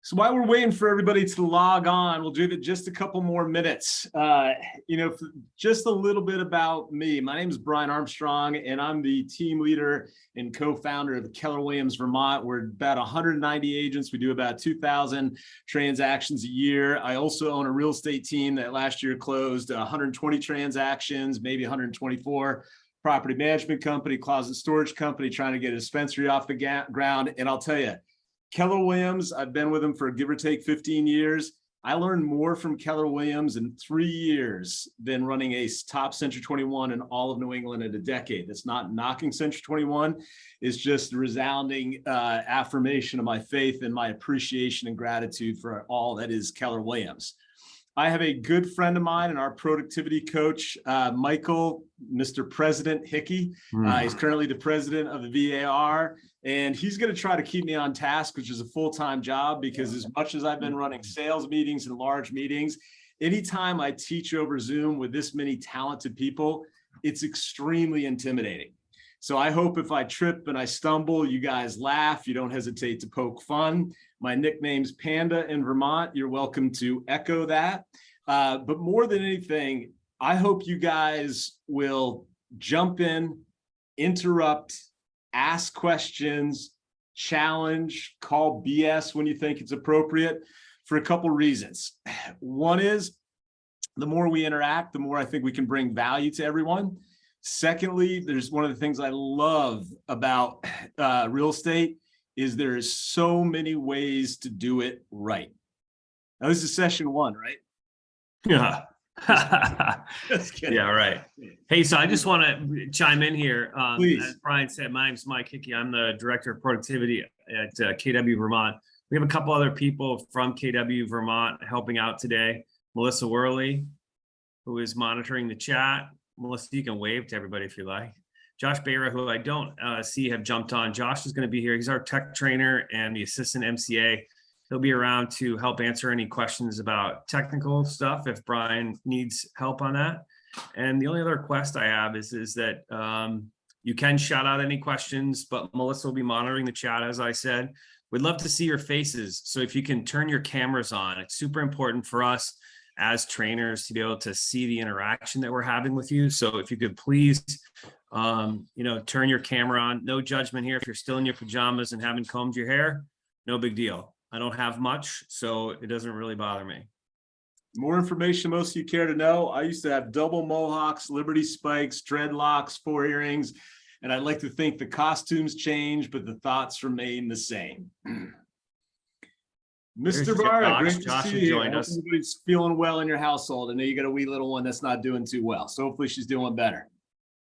So while we're waiting for everybody to log on, we'll give it just a couple more minutes. Just a little bit about me. My name is Brian Armstrong, and I'm the team leader and co-founder of Keller Williams Vermont. We're about 190 agents. We do about 2,000 transactions a year. I also own a real estate team that last year closed 120 transactions, maybe 124. Property management company, closet storage company, trying to get a dispensary off the ground. And I'll tell you, Keller Williams, I've been with them for give or take 15 years. I learned more from Keller Williams in 3 years than running a top Century 21 in all of New England in a decade. That's not knocking Century 21. It's just a resounding affirmation of my faith and my appreciation and gratitude for all that is Keller Williams. I have a good friend of mine and our productivity coach, Michael, Mr. President Hickey. He's currently the president of the VAR, and he's going to try to keep me on task, which is a full-time job, because as much as I've been running sales meetings and large meetings, anytime I teach over Zoom with this many talented people, it's extremely intimidating. So I hope if I trip and I stumble, you guys laugh, you don't hesitate to poke fun. My nickname's Panda in Vermont. You're welcome to echo that. But more than anything, I hope you guys will jump in, interrupt, ask questions, challenge, call BS when you think it's appropriate, for a couple reasons. One is, the more we interact, the more I think we can bring value to everyone. Secondly, there's one of the things I love about real estate is there's so many ways to do it right. Now, this is session one, right? Yeah. Just kidding. Yeah, right. Hey, so I just want to chime in here. Please. As Brian said, my name's Mike Hickey. I'm the director of productivity at KW Vermont. We have a couple other people from KW Vermont helping out today. Melissa Worley, who is monitoring the chat. Melissa, you can wave to everybody if you like. Josh Beira, who I don't see have jumped on. Josh is going to be here. He's our tech trainer and the assistant MCA. He'll be around to help answer any questions about technical stuff if Brian needs help on that. And the only other request I have is that you can shout out any questions, but Melissa will be monitoring the chat, as I said. We'd love to see your faces. So if you can turn your cameras on, it's super important for us as trainers to be able to see the interaction that we're having with you. So if you could please, turn your camera on. No judgment here. If you're still in your pajamas and haven't combed your hair, no big deal. I don't have much, so it doesn't really bother me. More information most of you care to know. I used to have double mohawks, Liberty spikes, dreadlocks, 4 earrings, and I'd like to think the costumes changed, but the thoughts remain the same. Mr. Barra, great to see you. Everybody's feeling well in your household. I know you got a wee little one that's not doing too well, so hopefully she's doing better.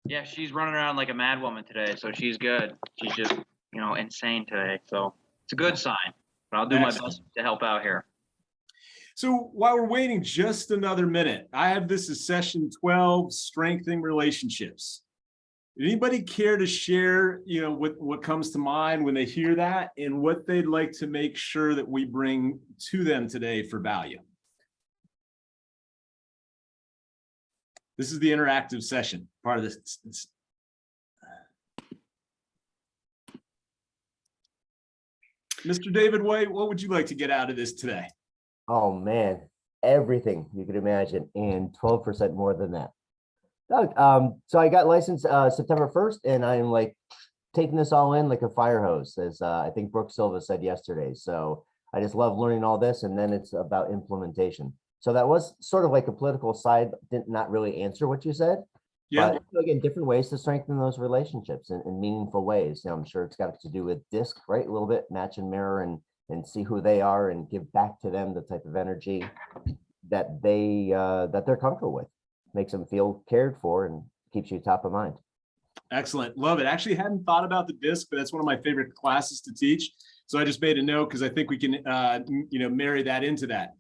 Yeah, she's running around like a mad woman today, so she's good. She's just, insane today, so it's a good sign. But I'll do my best to help out here. So while we're waiting just another minute, I have this as session 12, strengthening relationships. Anybody care to share, what comes to mind when they hear that and what they'd like to make sure that we bring to them today for value? This is the interactive session, part of this. Mr. David White, what would you like to get out of this today? Oh man, everything you could imagine, and 12% more than that. So I got licensed September 1st, and I'm like taking this all in like a fire hose, as I think Brooke Silva said yesterday. So I just love learning all this, and then it's about implementation. So that was sort of like a political side, did not really answer what you said. Yeah. But again, different ways to strengthen those relationships in meaningful ways. I'm sure it's got to do with DISC, right? A little bit match and mirror and see who they are and give back to them the type of energy that they're comfortable with. Makes them feel cared for and keeps you top of mind. Excellent. Love it. Actually hadn't thought about the DISC, but that's one of my favorite classes to teach. So I just made a note because I think we can, marry that into that.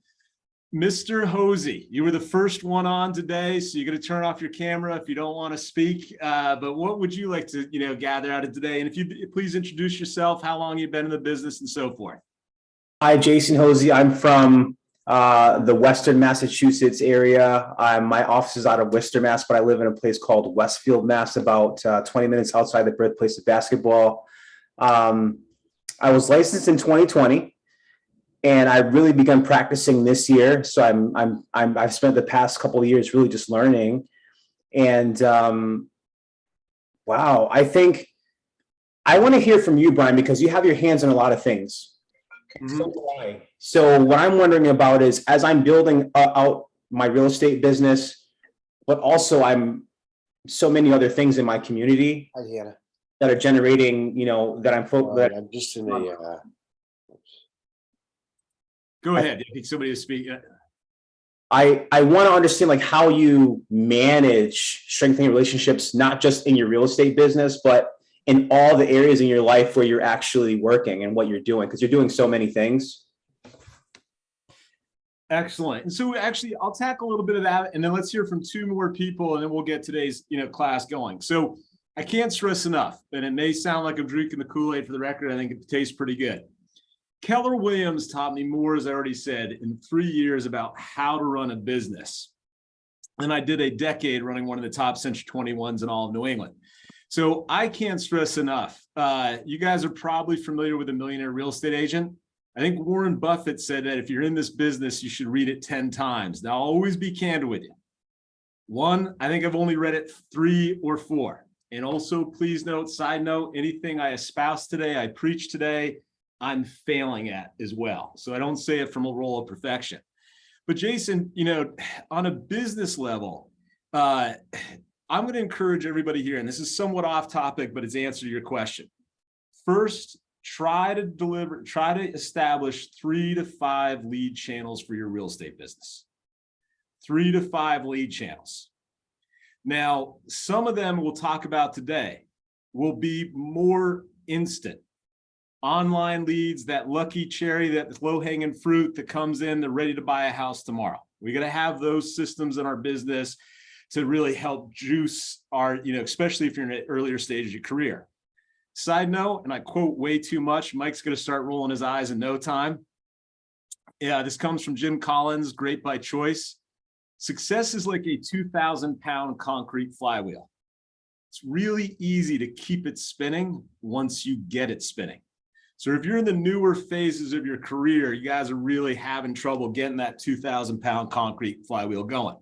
Mr. Hosey, you were the first one on today, so you're going to turn off your camera if you don't want to speak. But what would you like to, gather out of today? And if you please introduce yourself, how long you've been in the business and so forth. Hi, Jason Hosey. I'm from the Western Massachusetts area. My office is out of Worcester, Mass, but I live in a place called Westfield, Mass, about 20 minutes outside the birthplace of basketball. I was licensed in 2020. And I've really begun practicing this year. So I've spent the past couple of years really just learning. And wow, I think I want to hear from you, Brian, because you have your hands in a lot of things. So do I. So what I'm wondering about is, as I'm building out my real estate business, but also I'm so many other things in my community Hi, Hannah. that are generating, that I'm just in a, Go ahead. If somebody to speak. I want to understand like how you manage strengthening relationships, not just in your real estate business, but in all the areas in your life where you're actually working and what you're doing, because you're doing so many things. Excellent. And so actually I'll tackle a little bit of that, and then let's hear from two more people, and then we'll get today's class going. So I can't stress enough, and it may sound like I'm drinking the Kool-Aid. For the record, I think it tastes pretty good. Keller Williams taught me more, as I already said, in 3 years about how to run a business. And I did a decade running one of the top Century 21s in all of New England. So I can't stress enough. You guys are probably familiar with A Millionaire Real Estate Agent. I think Warren Buffett said that if you're in this business, you should read it 10 times. Now, I'll always be candid with you. One, I think I've only read it 3 or 4. And also, please note, side note, anything I espouse today, I preach today, I'm failing at as well. So I don't say it from a role of perfection. But Jason, on a business level, I'm going to encourage everybody here, and this is somewhat off topic, but it's answer to your question. First, try to establish 3 to 5 lead channels for your real estate business. 3 to 5 lead channels. Now, some of them we'll talk about today will be more instant. Online leads, that lucky cherry, that low-hanging fruit that comes in, they're ready to buy a house tomorrow. We got to have those systems in our business to really help juice our, especially if you're in an earlier stage of your career. Side note, and I quote way too much, Mike's going to start rolling his eyes in no time. Yeah, this comes from Jim Collins, Great by Choice. Success is like a 2,000-pound concrete flywheel. It's really easy to keep it spinning once you get it spinning. So if you're in the newer phases of your career, you guys are really having trouble getting that 2,000-pound concrete flywheel going.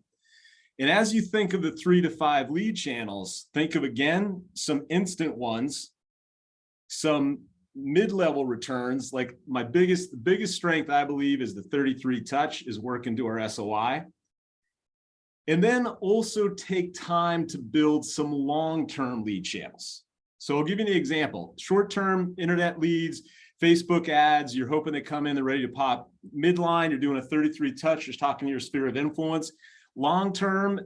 And as you think of the 3 to 5 lead channels, think of, again, some instant ones, some mid-level returns. Like the biggest strength, I believe, is the 33 touch, is working to our SOI. And then also take time to build some long-term lead channels. So I'll give you an example. Short-term internet leads, Facebook ads, you're hoping they come in, they're ready to pop. Midline, you're doing a 33 touch, you're talking to your sphere of influence. Long-term,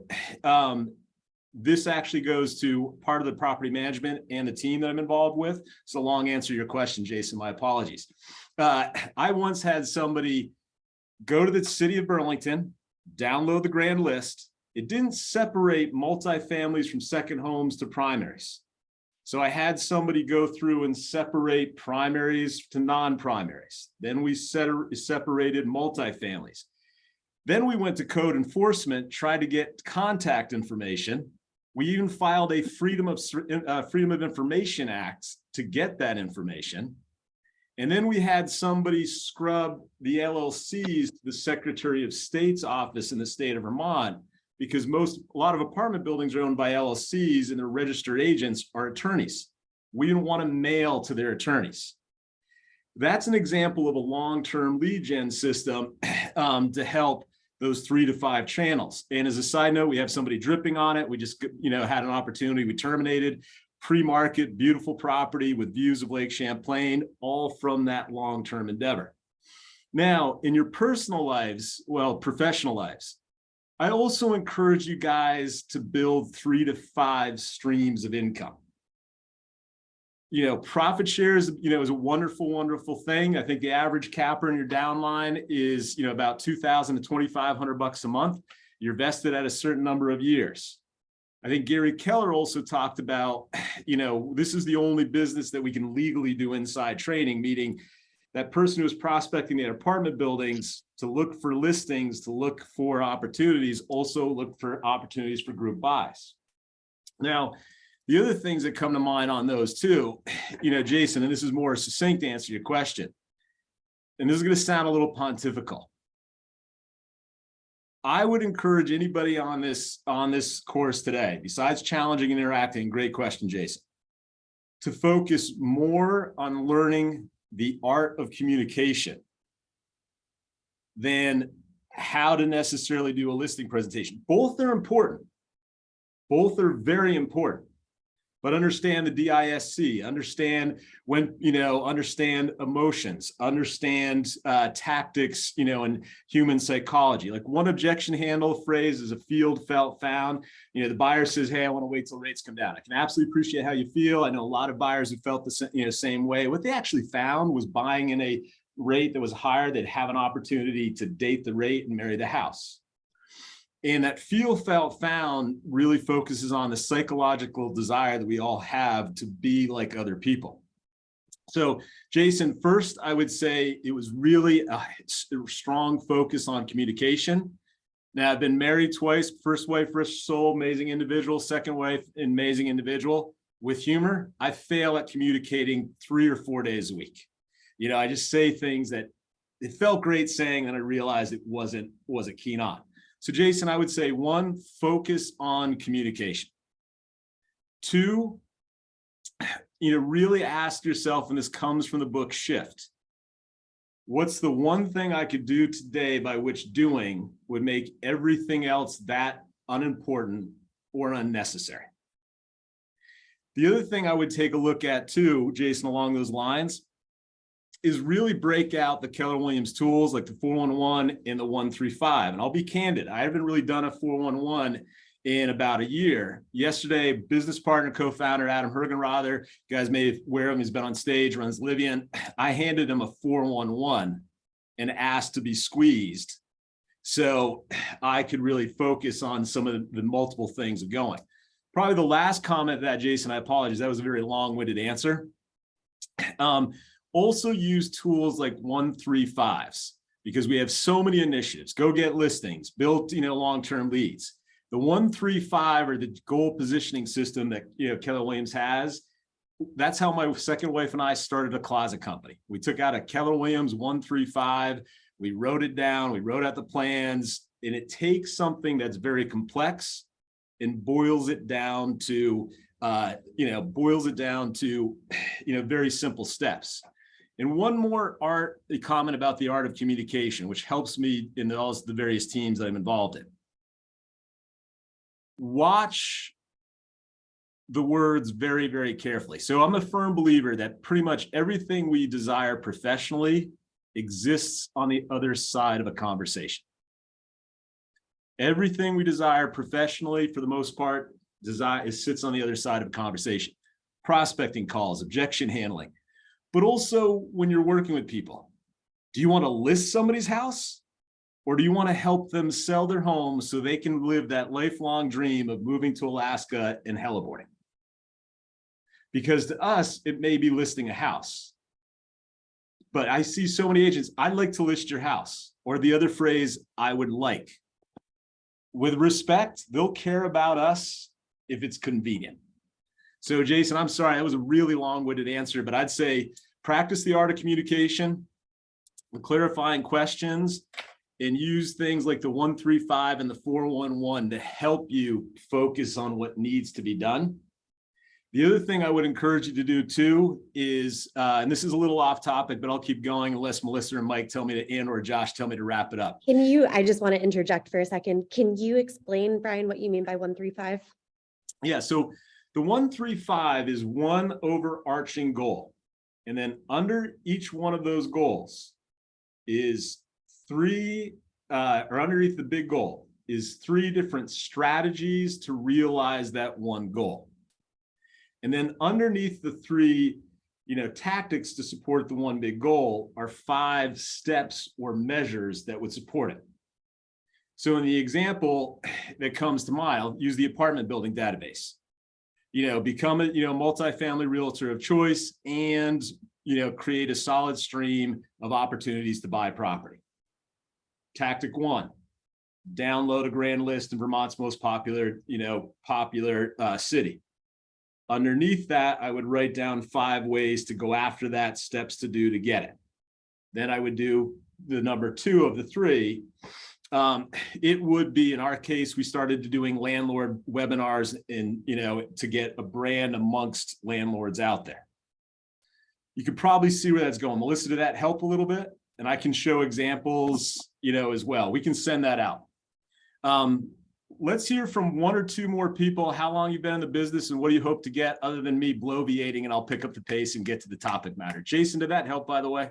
this actually goes to part of the property management and the team that I'm involved with. So long answer to your question, Jason, my apologies. I once had somebody go to the city of Burlington, download the grand list. It didn't separate multifamilies from second homes to primaries. So I had somebody go through and separate primaries to non-primaries. Then we separated multifamilies. Then we went to code enforcement, tried to get contact information. We even filed a Freedom of Information Act to get that information. And then we had somebody scrub the LLCs to the Secretary of State's office in the state of Vermont, because a lot of apartment buildings are owned by LLCs and their registered agents are attorneys. We didn't want to mail to their attorneys. That's an example of a long-term lead gen system to help those 3 to 5 channels. And as a side note, we have somebody dripping on it. We just, had an opportunity. We terminated pre-market, beautiful property with views of Lake Champlain, all from that long-term endeavor. Now, in your personal lives, professional lives, I also encourage you guys to build 3 to 5 streams of income. Profit shares, is a wonderful, wonderful thing. I think the average capper in your downline is, about $2,000 to $2,500 a month. You're vested at a certain number of years. I think Gary Keller also talked about, this is the only business that we can legally do inside trading, meaning that person who is prospecting the apartment buildings to look for listings, to look for opportunities, also look for opportunities for group buys. Now, the other things that come to mind on those too, Jason, and this is more succinct to answer your question. and this is going to sound a little pontifical. I would encourage anybody on this course today, besides challenging and interacting, great question, Jason, to focus more on learning the art of communication than how to necessarily do a listing presentation. Both are important. Both are very important. But understand the DISC, understand when, understand emotions, understand tactics, and human psychology. Like one objection handle phrase is a field felt found. The buyer says, hey, I want to wait till rates come down. I can absolutely appreciate how you feel. I know a lot of buyers who felt the same way. What they actually found was buying in a rate that was higher, they'd have an opportunity to date the rate and marry the house. And that feel felt found really focuses on the psychological desire that we all have to be like other people. So Jason, first, I would say it was really a strong focus on communication. Now I've been married twice, first wife, rich soul, amazing individual, second wife, amazing individual. With humor, I fail at communicating 3 or 4 days a week. I just say things that it felt great saying, and I realized it wasn't keen on. So Jason, I would say 1, focus on communication. 2, really ask yourself, and this comes from the book Shift, what's the one thing I could do today by which doing would make everything else that unimportant or unnecessary? The other thing I would take a look at too, Jason, along those lines, is really break out the Keller Williams tools like the 411 and the 135. And I'll be candid, I haven't really done a 411 in about a year. Yesterday, business partner, co-founder, Adam Hergenrother, you guys may be aware of him, he's been on stage, runs Livian. I handed him a 411 and asked to be squeezed so I could really focus on some of the multiple things going. Probably the last comment that, Jason, I apologize, that was a very long-winded answer. Also use tools like 135s because we have so many initiatives. Go get listings, build long-term leads. The 135 or the goal positioning system that Keller Williams has, that's how my second wife and I started a closet company. We took out a Keller Williams 135, we wrote it down, we wrote out the plans, and it takes something that's very complex and boils it down to very simple steps. And one more comment about the art of communication, which helps me in all the various teams that I'm involved in. Watch the words very, very carefully. So I'm a firm believer that pretty much everything we desire professionally exists on the other side of a conversation. Everything we desire professionally, for the most part, sits on the other side of a conversation. Prospecting calls, objection handling. But also when you're working with people, do you want to list somebody's house or do you want to help them sell their home so they can live that lifelong dream of moving to Alaska and heliboarding? Because to us, it may be listing a house. But I see so many agents, I'd like to list your house, or the other phrase, I would like. With respect, they'll care about us if it's convenient. So Jason, I'm sorry, that was a really long-winded answer, but I'd say practice the art of communication, clarifying questions, and use things like the 135 and the 411 to help you focus on what needs to be done. The other thing I would encourage you to do too is, and this is a little off topic, but I'll keep going unless Melissa or Mike tell me to, or Josh tell me to wrap it up. I just want to interject for a second. Can you explain, Brian, what you mean by 135? Yeah, so the 135 is one overarching goal. And then under each one of those goals is underneath the big goal is 3 different strategies to realize that one goal. And then underneath the 3, tactics to support the one big goal are 5 steps or measures that would support it. So in the example that comes to mind, I'll use the apartment building database. Become a multifamily realtor of choice and create a solid stream of opportunities to buy property. Tactic 1, download a grand list in Vermont's most popular city. Underneath that, I would write down 5 ways to go after that, steps to do to get it. then I would do the number 2 of the 3. It would be, in our case, we started doing landlord webinars to get a brand amongst landlords out there. You could probably see where that's going. Melissa, did that help a little bit? And I can show examples, as well. We can send that out. Let's hear from 1 or 2 more people, how long you've been in the business and what do you hope to get other than me bloviating, and I'll pick up the pace and get to the topic matter. Jason, did that help, by the way?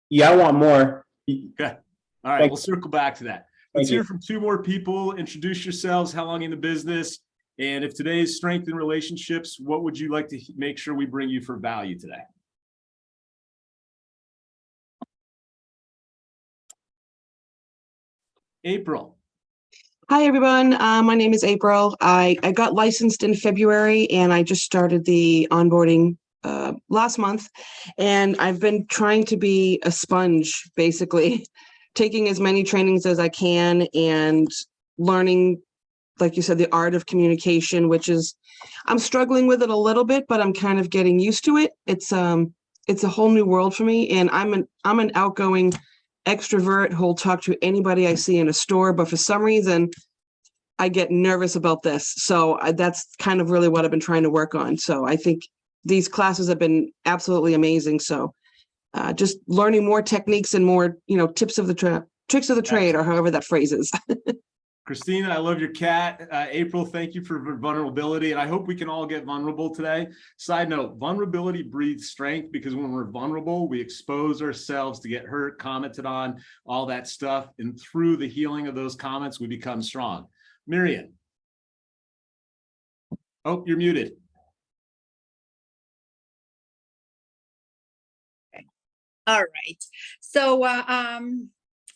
Yeah, I want more. Okay. All right. We'll circle back to that. Let's hear from 2 more people. Introduce yourselves, how long in the business, and if today is strength in relationships, what would you like to make sure we bring you for value today? April. Hi, everyone. My name is April. I got licensed in February and I just started the onboarding last month. And I've been trying to be a sponge, basically, taking as many trainings as I can and learning, like you said, the art of communication, which is, I'm struggling with it a little bit, but I'm kind of getting used to it. It's a whole new world for me. And I'm an outgoing extrovert who'll talk to anybody I see in a store, but for some reason I get nervous about this. So that's kind of really what I've been trying to work on. So I think these classes have been absolutely amazing. So just learning more techniques and more, tips of the tricks of the trade, or however that phrase is. Christina, I love your cat. April, thank you for vulnerability. And I hope we can all get vulnerable today. Side note, vulnerability breeds strength, because when we're vulnerable, we expose ourselves to get hurt, commented on, all that stuff. And through the healing of those comments, we become strong. Miriam. Oh, you're muted. All right. So,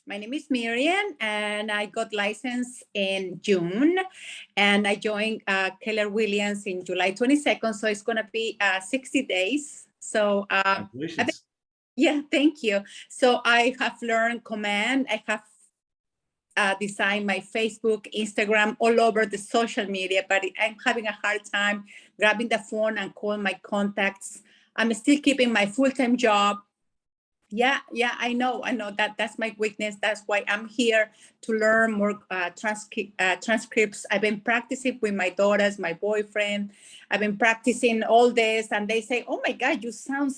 my name is Miriam, and I got licensed in June, and I joined Keller Williams in July 22nd. So it's going to be 60 days. So, Congratulations. yeah, thank you. So I have learned command. I have designed my Facebook, Instagram, all over the social media, but I'm having a hard time grabbing the phone and calling my contacts. I'm still keeping my full-time job. Yeah, I know that's my weakness. That's why I'm here, to learn more transcripts. I've been practicing with my daughters, my boyfriend. I've been practicing all this, and they say, "Oh my God, you sound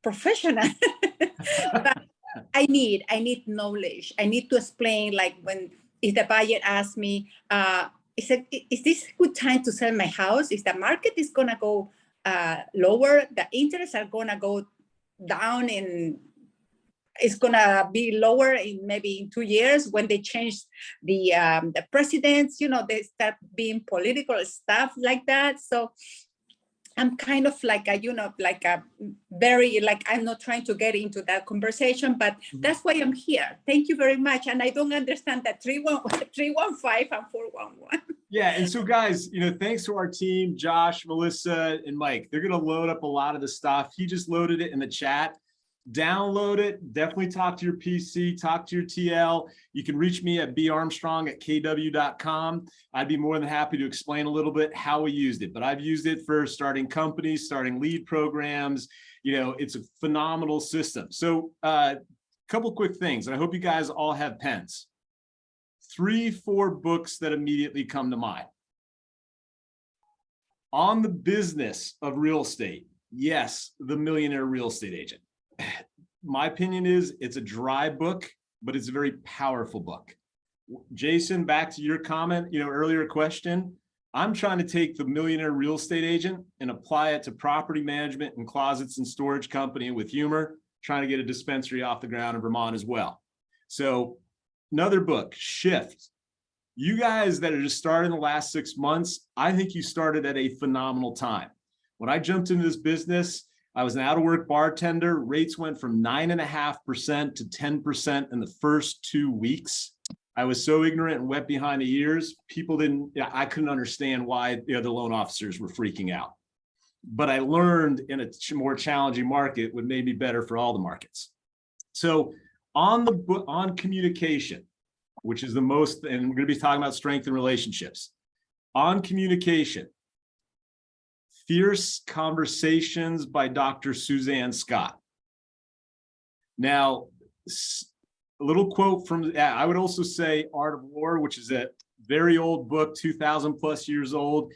professional." But I need knowledge. I need to explain, like if the buyer asks me, is this a good time to sell my house? If the market is gonna go lower, the interests are gonna go down, and it's gonna be lower in maybe 2 years when they change the presidents. They start being political stuff like that. So I'm kind of like I'm not trying to get into that conversation, but that's why I'm here. Thank you very much. And I don't understand that 315 and 411. Yeah, and so guys, thanks to our team, Josh, Melissa, and Mike. They're gonna load up a lot of the stuff. He just loaded it in the chat. Download it. Definitely talk to your PC, talk to your TL. You can reach me at barmstrong@kw.com. I'd be more than happy to explain a little bit how we used it, but I've used it for starting companies, starting lead programs. It's a phenomenal system. So a couple quick things, and I hope you guys all have pens. 3-4 books that immediately come to mind. On the Business of Real Estate. Yes, The Millionaire Real Estate Agent. My opinion is it's a dry book, but it's a very powerful book. Jason, back to your comment, earlier question. I'm trying to take The Millionaire Real Estate Agent and apply it to property management and closets and storage company with humor, trying to get a dispensary off the ground in Vermont as well. So another book, Shift. You guys that are just starting the last 6 months, I think you started at a phenomenal time. When I jumped into this business, I was an out-of-work bartender. Rates went from 9.5% to 10% in the first 2 weeks. I was so ignorant and wet behind the ears. I couldn't understand why the other loan officers were freaking out. But I learned in a more challenging market what made me better for all the markets. So on communication, which is the most, and we're going to be talking about strength in relationships. On communication, Fierce Conversations by Dr. Suzanne Scott. Now, a little quote from, I would also say Art of War, which is a very old book, 2000 plus years old,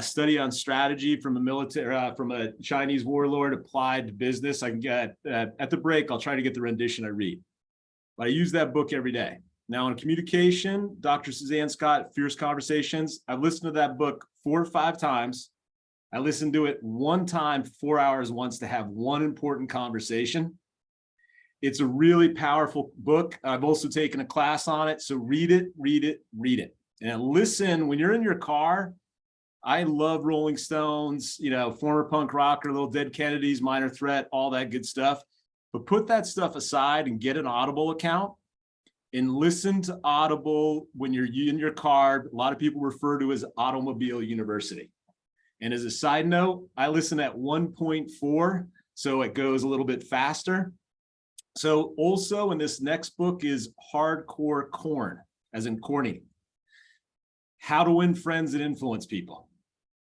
study on strategy from a military, from a Chinese warlord applied to business. I can get, at the break, I'll try to get the rendition I read. But I use that book every day. Now in communication, Dr. Suzanne Scott, Fierce Conversations, I've listened to that book 4 or 5 times. I listened to it one time, 4 hours once to have one important conversation. It's a really powerful book. I've also taken a class on it. So read it, read it, read it. And listen, when you're in your car, I love Rolling Stones, you know, former punk rocker, Little Dead Kennedys, Minor Threat, all that good stuff. But put that stuff aside and get an Audible account and listen to Audible when you're in your car. A lot of people refer to it as Automobile University. And as a side note, I listen at 1.4, so it goes a little bit faster. So also in this next book is Hardcore Corn, as in corny. How to Win Friends and Influence People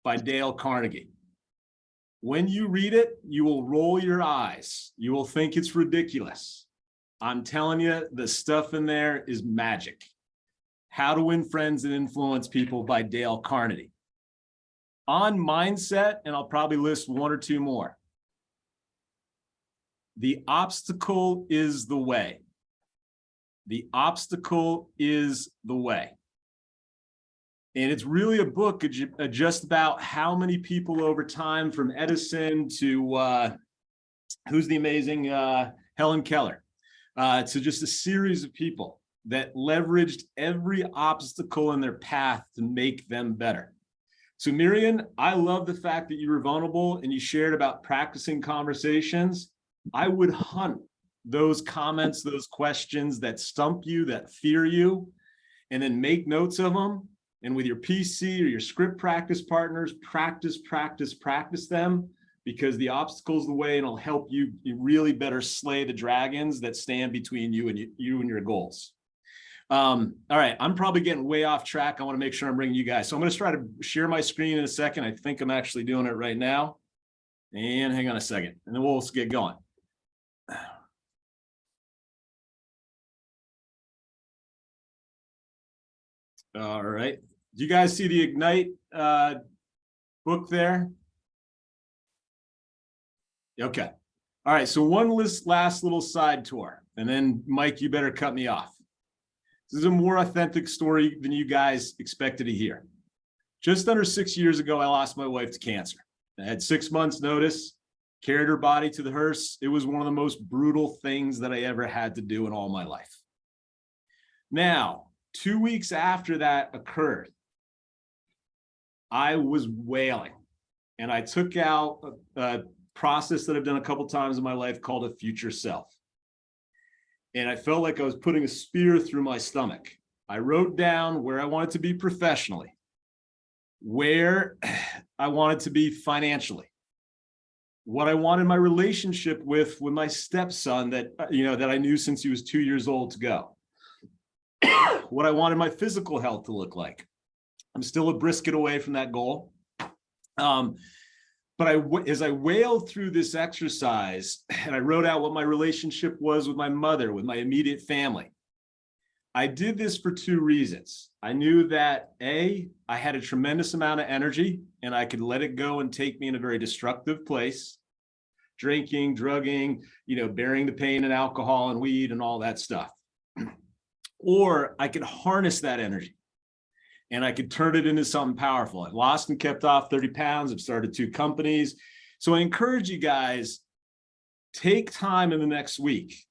by Dale Carnegie. When you read it, you will roll your eyes. You will think it's ridiculous. I'm telling you, the stuff in there is magic. How to Win Friends and Influence People by Dale Carnegie. On mindset, and I'll probably list 1 or 2 more. The obstacle is the way. The obstacle is the way. And it's really a book just about how many people over time, from Edison to who's the amazing Helen Keller, to just a series of people that leveraged every obstacle in their path to make them better. So Miriam, I love the fact that you were vulnerable and you shared about practicing conversations. I would hunt those comments, those questions that stump you, that fear you, and then make notes of them. And with your PC or your script practice partners, practice them, because the obstacle's the way, and it'll help you really better slay the dragons that stand between you and your goals. All right, I'm probably getting way off track. I want to make sure I'm bringing you guys. So I'm going to try to share my screen in a second. I think I'm actually doing it right now. And hang on a second, and then we'll get going. All right. Do you guys see the Ignite book there? Okay. All right. So one last little side tour, and then Mike, you better cut me off. This is a more authentic story than you guys expected to hear. Just under 6 years ago, I lost my wife to cancer. I had 6 months notice, carried her body to the hearse. It was one of the most brutal things that I ever had to do in all my life. Now, 2 weeks after that occurred, I was wailing, and I took out a process that I've done a couple times in my life called a future self. And I felt like I was putting a spear through my stomach. I wrote down where I wanted to be professionally, where I wanted to be financially, what I wanted my relationship with my stepson that I knew since he was 2 years old to go, what I wanted my physical health to look like. I'm still a brisket away from that goal. But as I wailed through this exercise and I wrote out what my relationship was with my mother, with my immediate family, I did this for 2 reasons. I knew that I had a tremendous amount of energy and I could let it go and take me in a very destructive place, drinking, drugging, bearing the pain and alcohol and weed and all that stuff. Or I could harness that energy and I could turn it into something powerful. I've lost and kept off 30 pounds. I've started 2 companies. So I encourage you guys, take time in the next week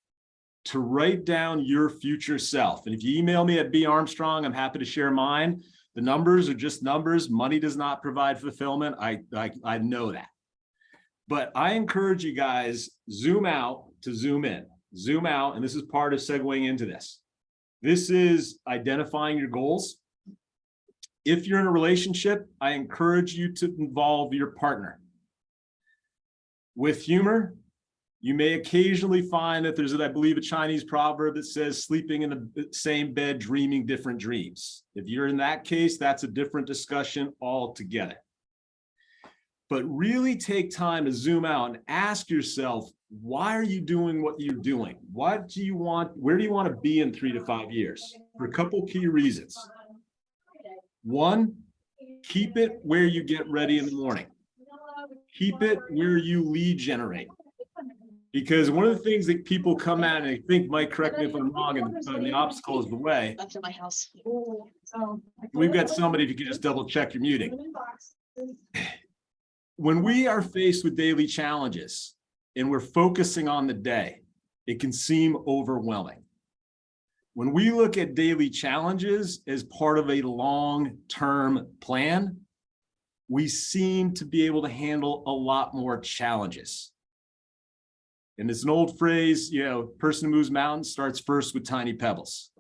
to write down your future self. And if you email me at barmstrong, I'm happy to share mine. The numbers are just numbers. Money does not provide fulfillment. I know that. But I encourage you guys, zoom out to zoom in. Zoom out, and this is part of segueing into this. This is identifying your goals. If you're in a relationship, I encourage you to involve your partner. With humor, you may occasionally find that there's, I believe, a Chinese proverb that says sleeping in the same bed, dreaming different dreams. If you're in that case, that's a different discussion altogether. but really take time to zoom out and ask yourself, why are you doing what you're doing? What do you want? Where do you want to be in 3 to 5 years? For a couple key reasons. One, keep it where you get ready in the morning. Keep it where you lead generate. Because one of the things that people come at, and I think, Mike, correct me if I'm wrong, and the obstacle is the way. Up to my house. We've got somebody, if you could just double check your muting. When we are faced with daily challenges and we're focusing on the day, it can seem overwhelming. When we look at daily challenges as part of a long-term plan, we seem to be able to handle a lot more challenges. And it's an old phrase, person who moves mountains starts first with tiny pebbles.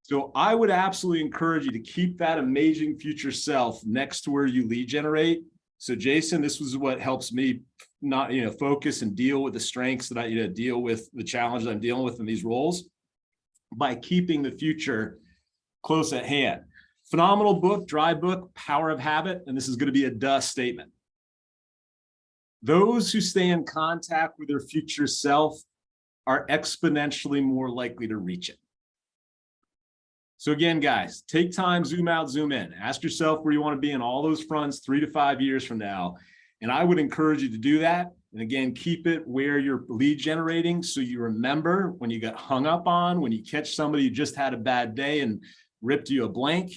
So I would absolutely encourage you to keep that amazing future self next to where you lead generate. So Jason, this was what helps me not, focus and deal with the strengths that I deal with the challenges I'm dealing with in these roles by keeping the future close at hand. Phenomenal book, dry book, Power of Habit. And this is going to be a duh statement. Those who stay in contact with their future self are exponentially more likely to reach it. So again, guys, take time, zoom out, zoom in. Ask yourself where you want to be in all those fronts 3 to 5 years from now. And I would encourage you to do that. And again, keep it where you're lead generating so you remember when you got hung up on, when you catch somebody who just had a bad day and ripped you a blank.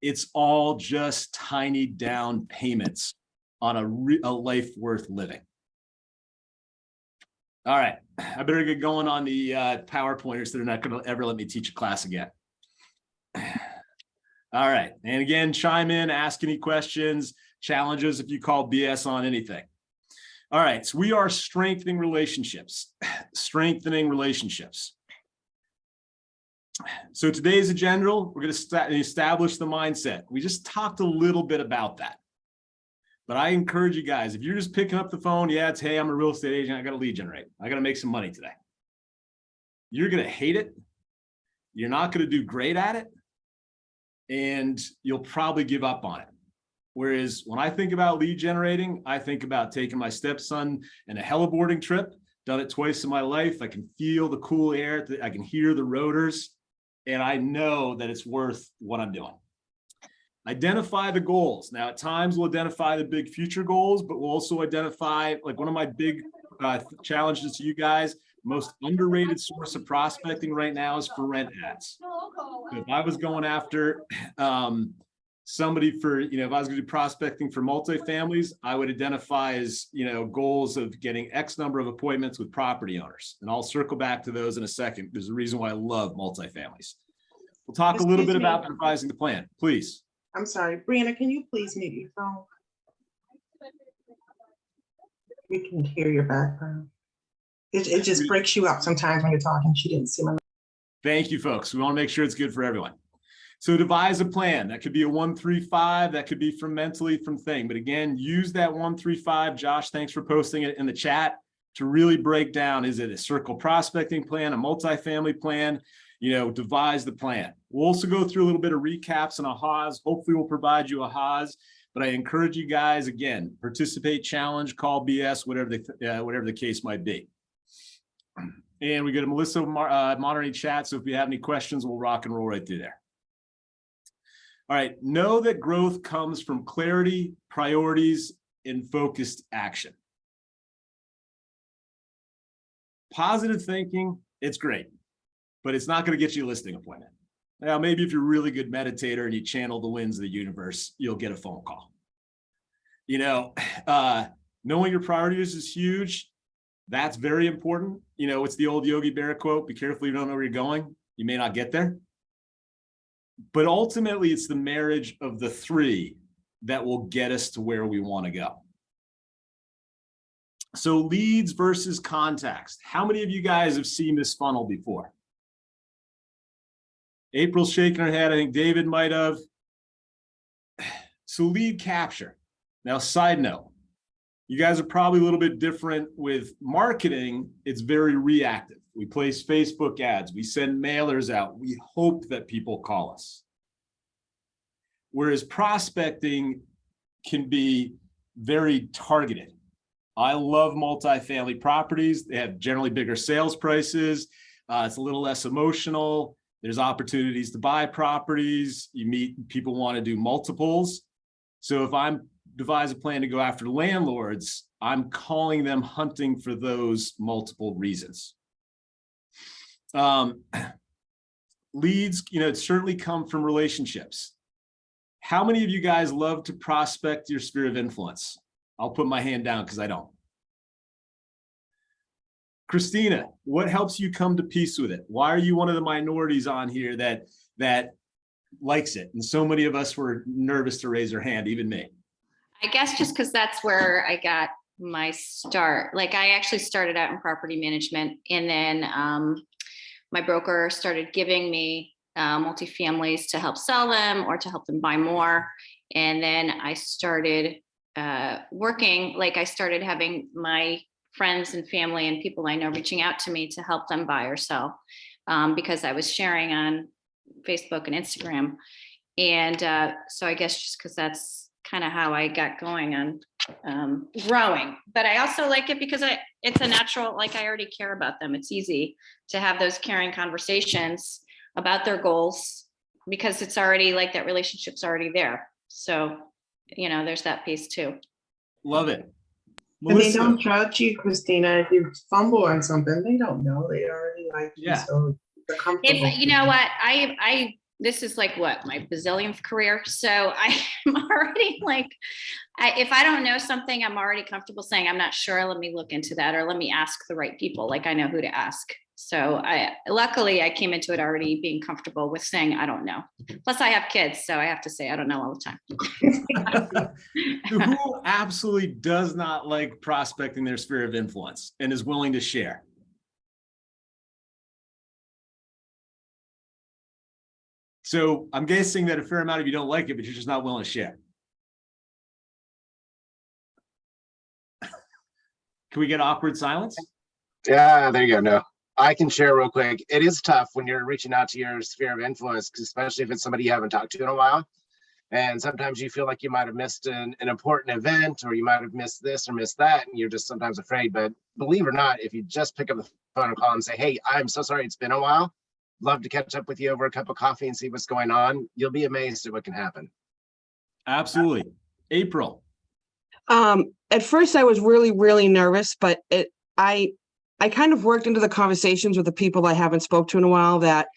It's all just tiny down payments on a life worth living. All right, I better get going on the PowerPointers that are not going to ever let me teach a class again. All right, and again, chime in, ask any questions, challenges if you call BS on anything. All right, so we are strengthening relationships, So today's agenda, we're going to establish the mindset. We just talked a little bit about that. But I encourage you guys, if you're just picking up the phone, it's, hey, I'm a real estate agent. I got to lead generate. I got to make some money today. You're going to hate it. You're not going to do great at it. And you'll probably give up on it. Whereas when I think about lead generating, I think about taking my stepson on a heliboarding trip. Done it twice in my life. I can feel the cool air. I can hear the rotors. And I know that it's worth what I'm doing. Identify the goals. Now, at times we'll identify the big future goals, but we'll also identify, like one of my big challenges to you guys, most underrated source of prospecting right now is for rent ads. So if I was going after somebody for, if I was going to do prospecting for multifamilies, I would identify as, goals of getting X number of appointments with property owners. And I'll circle back to those in a second. There's a reason why I love multifamilies. We'll talk a little bit about devising the plan, please. I'm sorry, Brianna, can you please mute your phone? We can hear your background. It just breaks you up sometimes when you're talking. She didn't see my. Thank you, folks. We want to make sure it's good for everyone. So devise a plan. That could be a 1-3-5. That could be from mentally from thing. But again, use that 1-3-5. Josh, thanks for posting it in the chat to really break down. Is it a circle prospecting plan, a multifamily plan? Devise the plan. We'll also go through a little bit of recaps and ahas. Hopefully we'll provide you ahas, but I encourage you guys, again, participate, challenge, call BS, whatever the case might be. And we go to Melissa monitoring chat. So if you have any questions, we'll rock and roll right through there. All right. Know that growth comes from clarity, priorities, and focused action. Positive thinking, it's great, but it's not going to get you a listing appointment. Now, maybe if you're a really good meditator and you channel the winds of the universe, you'll get a phone call. Knowing your priorities is huge. That's very important. It's the old Yogi Berra quote, be careful you don't know where you're going. You may not get there. But ultimately, it's the marriage of the three that will get us to where we want to go. So leads versus contacts. How many of you guys have seen this funnel before? April's shaking her head. I think David might have. So lead capture. Now, side note, you guys are probably a little bit different with marketing. It's very reactive. We place Facebook ads. We send mailers out. We hope that people call us. Whereas prospecting can be, very targeted. I love multifamily properties. They have generally bigger sales prices. It's a little less emotional. There's opportunities to buy properties. You meet people want to do multiples. So if I'm devise a plan to go after landlords, I'm calling them hunting for those multiple reasons. Leads, certainly come from relationships. How many of you guys love to prospect your sphere of influence? I'll put my hand down because I don't. Christina, what helps you come to peace with it? Why are you one of the minorities on here that likes it? And so many of us were nervous to raise our hand, even me. I guess just because that's where I got my start. Like I actually started out in property management, and then my broker started giving me multifamilies to help sell them or to help them buy more. And then I started working, like I started having my friends and family and people I know reaching out to me to help them buy or sell because I was sharing on Facebook and Instagram. And so I guess just because that's kind of how I got going on growing. But I also like it because it's a natural, like I already care about them. It's easy to have those caring conversations about their goals because it's already like that relationship's already there. So, there's that piece too. Love it. And they Melissa, don't judge you, Christina. If you fumble on something, they don't know. They already like you, so they're comfortable. If you know what, I this is like what my bazillionth career. So I'm already like, if I don't know something, I'm already comfortable saying I'm not sure. Let me look into that, or let me ask the right people. Like I know who to ask. So luckily I came into it already being comfortable with saying I don't know. Plus I have kids, so I have to say I don't know all the time. who absolutely does not like prospecting their sphere of influence and is willing to share? So I'm guessing that a fair amount of you don't like it, but you're just not willing to share. Can we get awkward silence? Yeah, there you go. No, I can share real quick. It is tough when you're reaching out to your sphere of influence, especially if it's somebody you haven't talked to in a while. And sometimes you feel like you might have missed an important event, or you might have missed this or missed that, and you're just sometimes afraid. But believe it or not, if you just pick up the phone and call and say, hey, I'm so sorry it's been a while. Love to catch up with you over a cup of coffee and see what's going on. You'll be amazed at what can happen. Absolutely. April. At first I was really, really nervous, but I kind of worked into the conversations with the people I haven't spoke to in a while, that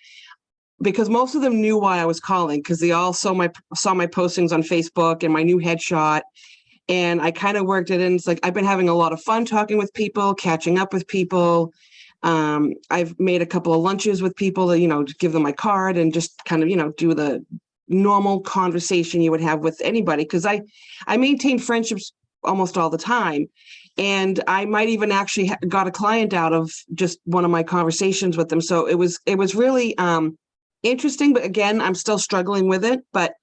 because most of them knew why I was calling, because they all saw my postings on Facebook and my new headshot. And I kind of worked it in. It's like, I've been having a lot of fun talking with people, catching up with people. I've made a couple of lunches with people to, to give them my card and just kind of, do the normal conversation you would have with anybody. Cause I maintain friendships almost all the time. And I might even actually got a client out of just one of my conversations with them. So it was really, interesting, but again, I'm still struggling with it. But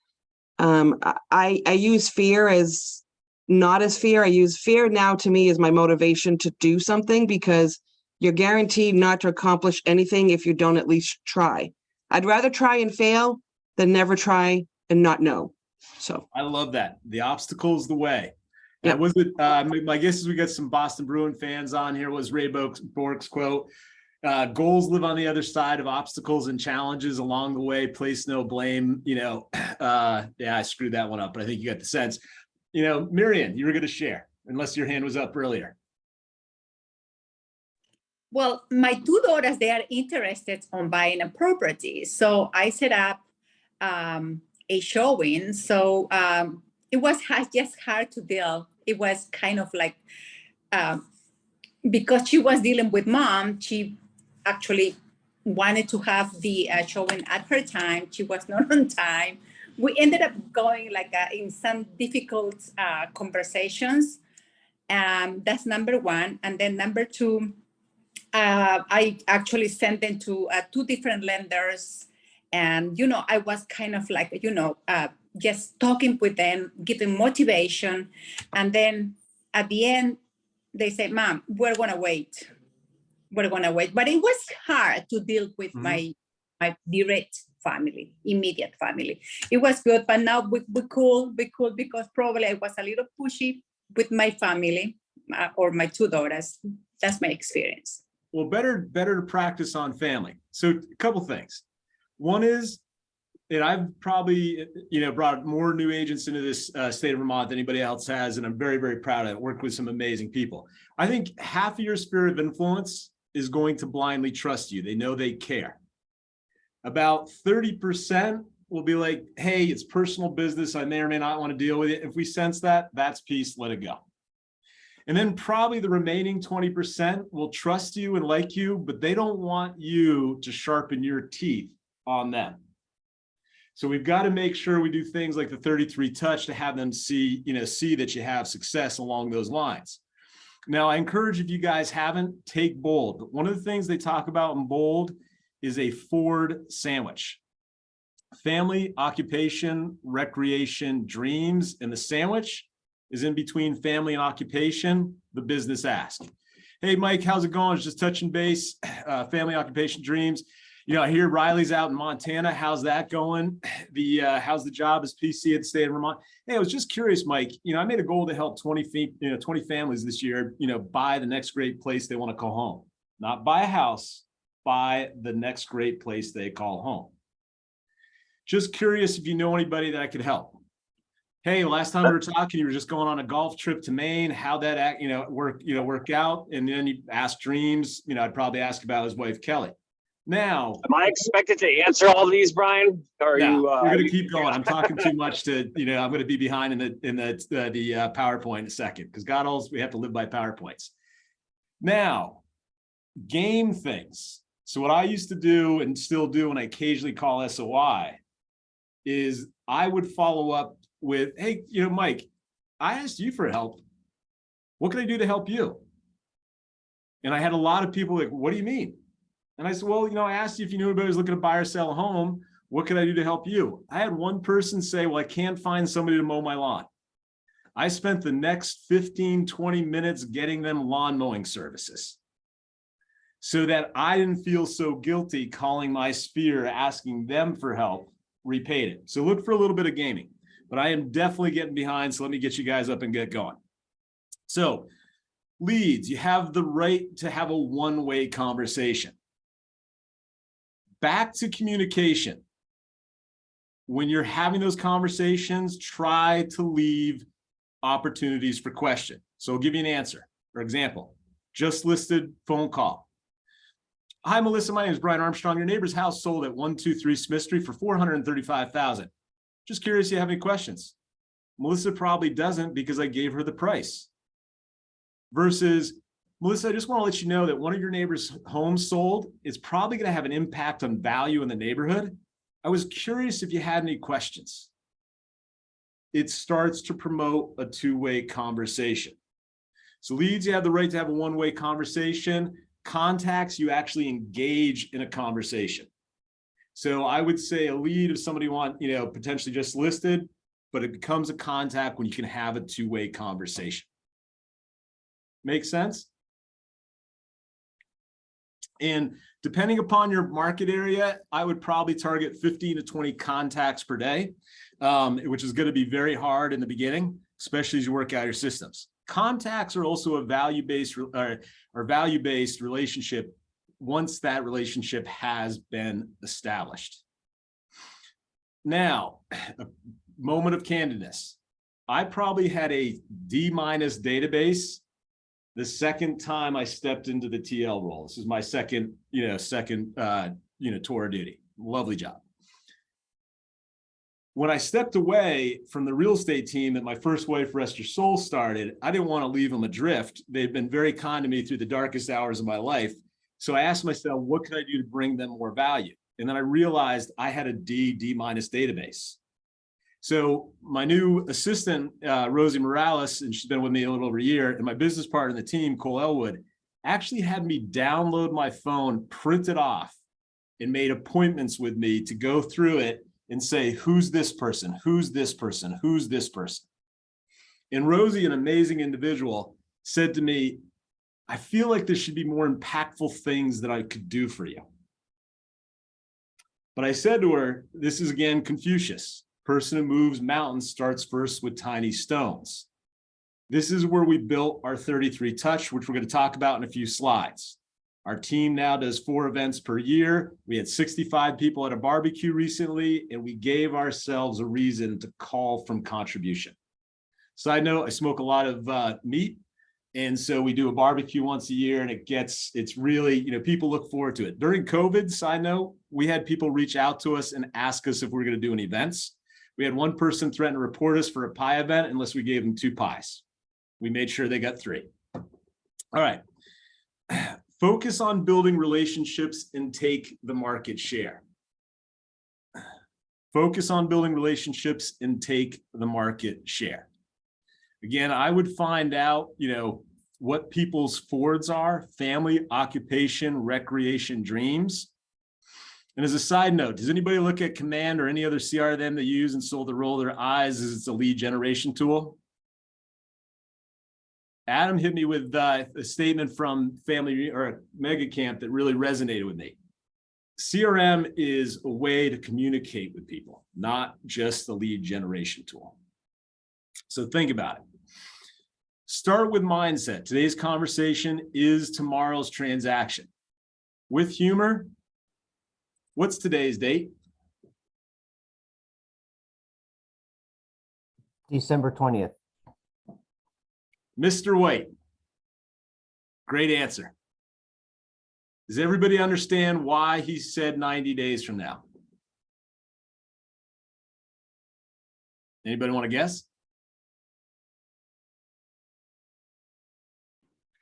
I use fear as not as fear. I use fear now to me as my motivation to do something, because you're guaranteed not to accomplish anything if you don't at least try. I'd rather try and fail than never try and not know. So I love that. The obstacle's the way. Yeah. Was it? My guess is we got some Boston Bruin fans on here. Was Ray Bork's quote? Goals live on the other side of obstacles and challenges along the way. Place no blame. Yeah, I screwed that one up, but I think you got the sense. Miriam, you were going to share, unless your hand was up earlier. Well, my two daughters, they are interested on buying a property. So I set up a showing. So it was just hard to deal. It was kind of like, because she was dealing with mom, she actually wanted to have the showing at her time. She was not on time. We ended up going like in some difficult conversations. That's number one. And then number two, I actually sent them to two different lenders. And, I was kind of like, just talking with them, giving motivation. And then at the end, they say, Mom, we're going to wait. We're going to wait. But it was hard to deal with my direct family, immediate family. It was good, but now we cool because probably I was a little pushy with my family or my two daughters. That's my experience. Well, better to practice on family. So a couple things. One is that I've probably, brought more new agents into this state of Vermont than anybody else has, and I'm very, very proud of it. Worked with some amazing people. I think half of your sphere of influence is going to blindly trust you. They know they care. About 30% will be like, hey, it's personal business. I may or may not want to deal with it. If we sense that, that's peace, let it go. And then probably the remaining 20% will trust you and like you, but they don't want you to sharpen your teeth on them. So we've got to make sure we do things like the 33 touch to have them see that you have success along those lines. Now, I encourage, if you guys haven't, take Bold. But one of the things they talk about in Bold is a Ford sandwich. Family, occupation, recreation, dreams, and the sandwich is in between family and occupation, the business ask. Hey, Mike, how's it going? It's just touching base, family, occupation, dreams. I hear Riley's out in Montana. How's that going? How's the job as PC at the state of Vermont? Hey, I was just curious, Mike. I made a goal to help 20 families this year, buy the next great place they want to call home. Not buy a house, buy the next great place they call home. Just curious if you know anybody that I could help. Hey, last time we were talking, you were just going on a golf trip to Maine. How'd that work out? And then you ask dreams. I'd probably ask about his wife, Kelly. Now, am I expected to answer all these, Brian? Or are you? We're going to keep going. I'm talking too much to, I'm going to be behind in the PowerPoint in a second, because God knows we have to live by PowerPoints. Now, game things. So what I used to do and still do, and I occasionally call SOI, is I would follow up with, hey, Mike, I asked you for help. What can I do to help you? And I had a lot of people like, what do you mean? And I said, well, I asked you if you knew anybody who's looking to buy or sell a home. What can I do to help you? I had one person say, well, I can't find somebody to mow my lawn. I spent the next 15, 20 minutes getting them lawn mowing services so that I didn't feel so guilty calling my sphere, asking them for help, repaid it. So look for a little bit of gaming, but I am definitely getting behind. So let me get you guys up and get going. So leads, you have the right to have a one-way conversation. Back to communication. When you're having those conversations, try to leave opportunities for question. So I'll give you an answer. For example, just listed phone call. Hi, Melissa. My name is Brian Armstrong. Your neighbor's house sold at 123 Smith Street for $435,000. Just curious if you have any questions. Melissa probably doesn't, because I gave her the price. Versus, Melissa, I just want to let you know that one of your neighbor's homes sold. It's probably going to have an impact on value in the neighborhood. I was curious if you had any questions. It starts to promote a two-way conversation. So leads, you have the right to have a one-way conversation. Contacts, you actually engage in a conversation. So I would say a lead, if somebody potentially just listed, but it becomes a contact when you can have a two-way conversation. Make sense? And depending upon your market area, I would probably target 15 to 20 contacts per day, which is going to be very hard in the beginning, especially as you work out your systems. Contacts are also a value-based relationship once that relationship has been established. Now, a moment of candidness. I probably had a D- database the second time I stepped into the TL role. This is my second tour of duty. Lovely job. When I stepped away from the real estate team that my first wife, rest her soul, started, I didn't want to leave them adrift. They've been very kind to me through the darkest hours of my life. So I asked myself, what can I do to bring them more value? And then I realized I had a D- database. So my new assistant, Rosie Morales, and she's been with me a little over a year, and my business partner in the team, Cole Elwood, actually had me download my phone, print it off, and made appointments with me to go through it and say, who's this person? Who's this person? Who's this person? And Rosie, an amazing individual, said to me, I feel like there should be more impactful things that I could do for you. But I said to her, this is again Confucius. Person who moves mountains starts first with tiny stones. This is where we built our 33 touch, which we're going to talk about in a few slides. Our team now does 4 events per year. We had 65 people at a barbecue recently, and we gave ourselves a reason to call from contribution. Side note, I smoke a lot of meat. And so we do a barbecue once a year, and it's really, people look forward to it. During COVID, side note, we had people reach out to us and ask us if we were going to do any events. We had one person threaten to report us for a pie event unless we gave them 2 pies. We made sure they got 3. All right. Focus on building relationships and take the market share. Focus on building relationships and take the market share. Again, I would find out, what people's Fords are: family, occupation, recreation, dreams. And as a side note, does anybody look at Command or any other CRM they use and sort of roll their eyes as it's a lead generation tool? Adam hit me with a statement from Family or Mega Camp that really resonated with me. CRM is a way to communicate with people, not just a lead generation tool. So think about it. Start with mindset. Today's conversation is tomorrow's transaction. With humor, what's today's date? December 20th. Mr. White, great answer. Does everybody understand why he said 90 days from now? Anybody want to guess?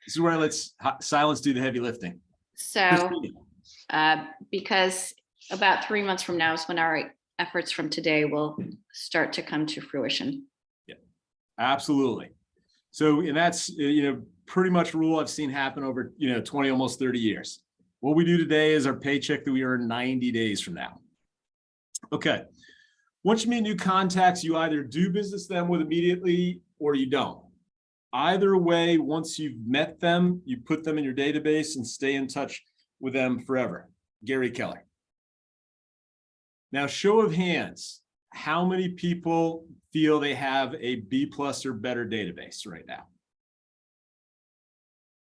This is where I let silence do the heavy lifting. So, because about 3 months from now is when our efforts from today will start to come to fruition. Yeah, absolutely. So, and that's, pretty much a rule I've seen happen over, 20, almost 30 years. What we do today is our paycheck that we earn 90 days from now. Okay. Once you meet new contacts, you either do business them with immediately or you don't. Either way, once you've met them, you put them in your database and stay in touch with them forever. Gary Keller. Now, show of hands, how many people feel they have a B+ or better database right now?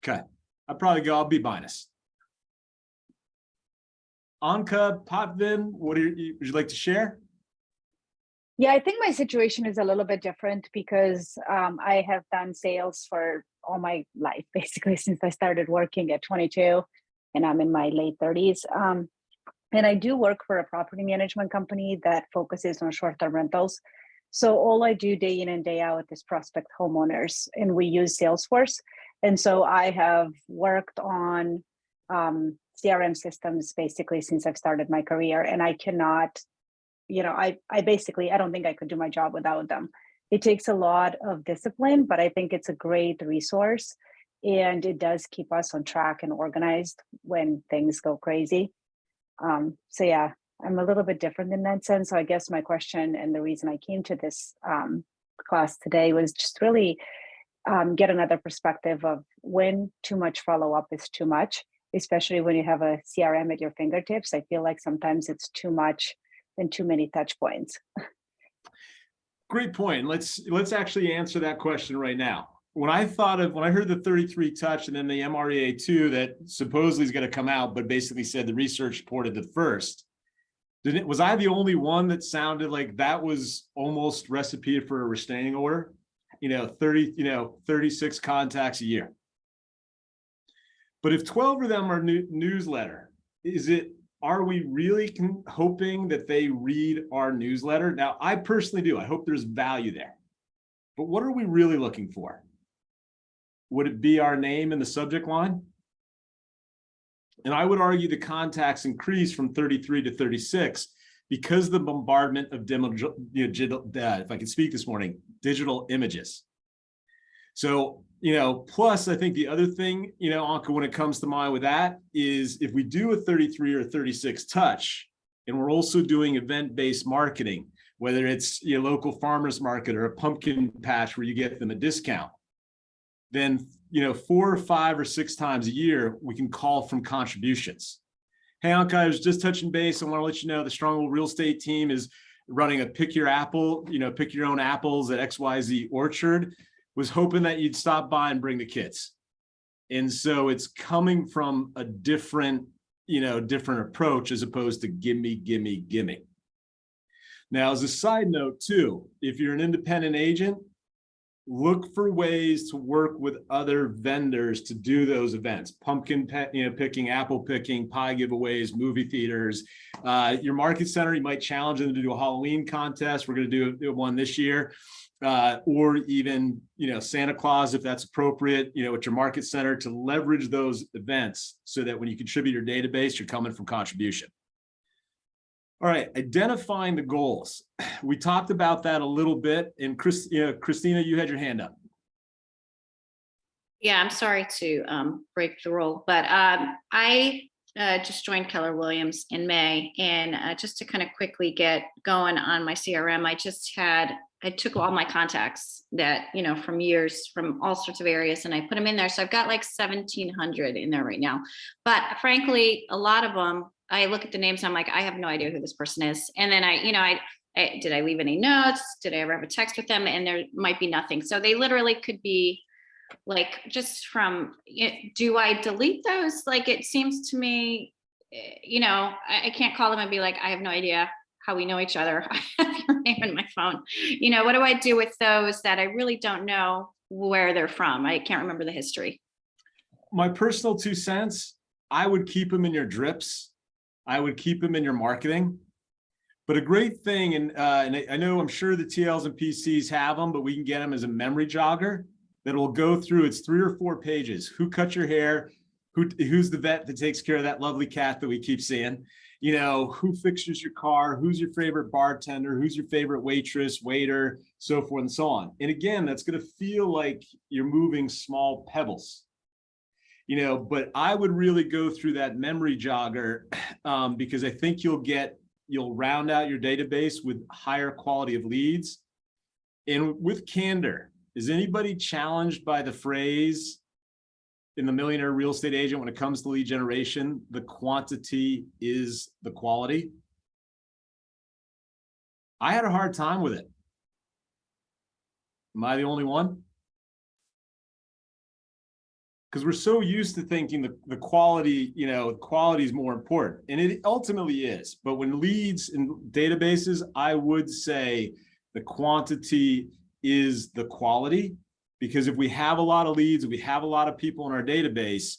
Okay, I'd probably go, I'll be minus. Anka, Potvin, would you like to share? Yeah, I think my situation is a little bit different because I have done sales for all my life, basically since I started working at 22 and I'm in my late 30s. And I do work for a property management company that focuses on short-term rentals. So all I do day in and day out is prospect homeowners, and we use Salesforce. And so I have worked on CRM systems basically since I've started my career, and I cannot, I don't think I could do my job without them. It takes a lot of discipline, but I think it's a great resource, and it does keep us on track and organized when things go crazy. So yeah, I'm a little bit different in that sense. So I guess my question and the reason I came to this class today was just really get another perspective of when too much follow-up is too much, especially when you have a CRM at your fingertips. I feel like sometimes it's too much and too many touch points. Great point. Let's actually answer that question right now. When I heard the 33 touch and then the MREA2 that supposedly is going to come out, but basically said the research reported the first, was I the only one that sounded like that was almost recipe for a restraining order? 36 contacts a year. But if 12 of them are newsletter, are we really hoping that they read our newsletter? Now, I personally do. I hope there's value there. But what are we really looking for? Would it be our name in the subject line? And I would argue the contacts increased from 33 to 36 because the bombardment of if I can speak this morning, digital images. So, plus I think the other thing, Anka, when it comes to mind with that is if we do a 33 or 36 touch, and we're also doing event-based marketing, whether it's your local farmer's market or a pumpkin patch where you get them a discount, then 4 or 5 or 6 times a year, we can call from contributions. Hey, Anka, I was just touching base. I want to let you know the Stronghold Real Estate team is running a pick your own apples at XYZ Orchard. was hoping that you'd stop by and bring the kids. And so it's coming from a different, different approach as opposed to gimme, gimme, gimme. Now, as a side note too, if you're an independent agent, look for ways to work with other vendors to do those events, pumpkin picking, apple picking, pie giveaways, movie theaters. Your market center, you might challenge them to do a Halloween contest. We're going to do one this year. Or even, Santa Claus, if that's appropriate, at your market center, to leverage those events so that when you contribute your database, you're coming from contribution. All right, identifying the goals. We talked about that a little bit. And Christina, you had your hand up. Yeah, I'm sorry to break the rule, but I just joined Keller Williams in May, and just to kind of quickly get going on my CRM, I took all my contacts that, from years, from all sorts of areas, and I put them in there. So I've got like 1,700 in there right now. But frankly, a lot of them, I look at the names, and I'm like, I have no idea who this person is. And then did I leave any notes? Did I ever have a text with them? And there might be nothing. So they literally could be like, just from, do I delete those? Like, it seems to me, I can't call them and be like, I have no idea how we know each other. I have your name in my phone. What do I do with those that I really don't know where they're from? I can't remember the history. My personal 2 cents, I would keep them in your drips. I would keep them in your marketing. But a great thing, and I know, I'm sure the TLs and PCs have them, but we can get them as a memory jogger that will go through. It's 3 or 4 pages. Who cut your hair? Who's the vet that takes care of that lovely cat that we keep seeing? Who fixes your car? Who's your favorite bartender? Who's your favorite waitress, waiter, so forth and so on. And again, that's going to feel like you're moving small pebbles. But I would really go through that memory jogger because I think you'll round out your database with higher quality of leads. And with candor, is anybody challenged by the phrase in the Millionaire Real Estate Agent when it comes to lead generation, the quantity is the quality? I had a hard time with it. Am I the only one? Because we're so used to thinking the quality, quality is more important, and it ultimately is. But when leads in databases, I would say the quantity is the quality, because if we have a lot of leads, if we have a lot of people in our database,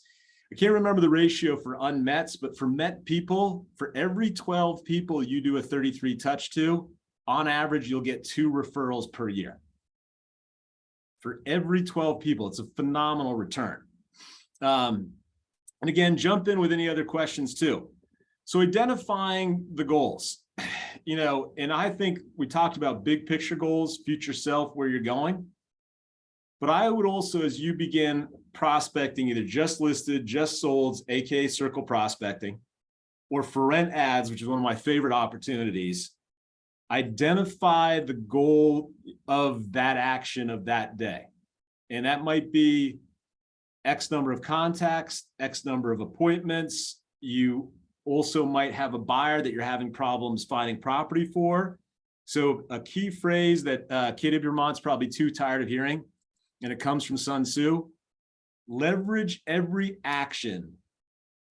I can't remember the ratio for unmets, but for met people, for every 12 people you do a 33 touch to, on average, you'll get 2 referrals per year. For every 12 people, it's a phenomenal return. And again, jump in with any other questions too. So identifying the goals, and I think we talked about big picture goals, future self, where you're going. But I would also, as you begin prospecting, either just listed, just sold, aka circle prospecting, or for rent ads, which is one of my favorite opportunities, identify the goal of that action of that day. And that might be X number of contacts, X number of appointments. You also might have a buyer that you're having problems finding property for. So a key phrase that KW Vermont's probably too tired of hearing, and it comes from Sun Tzu: leverage every action,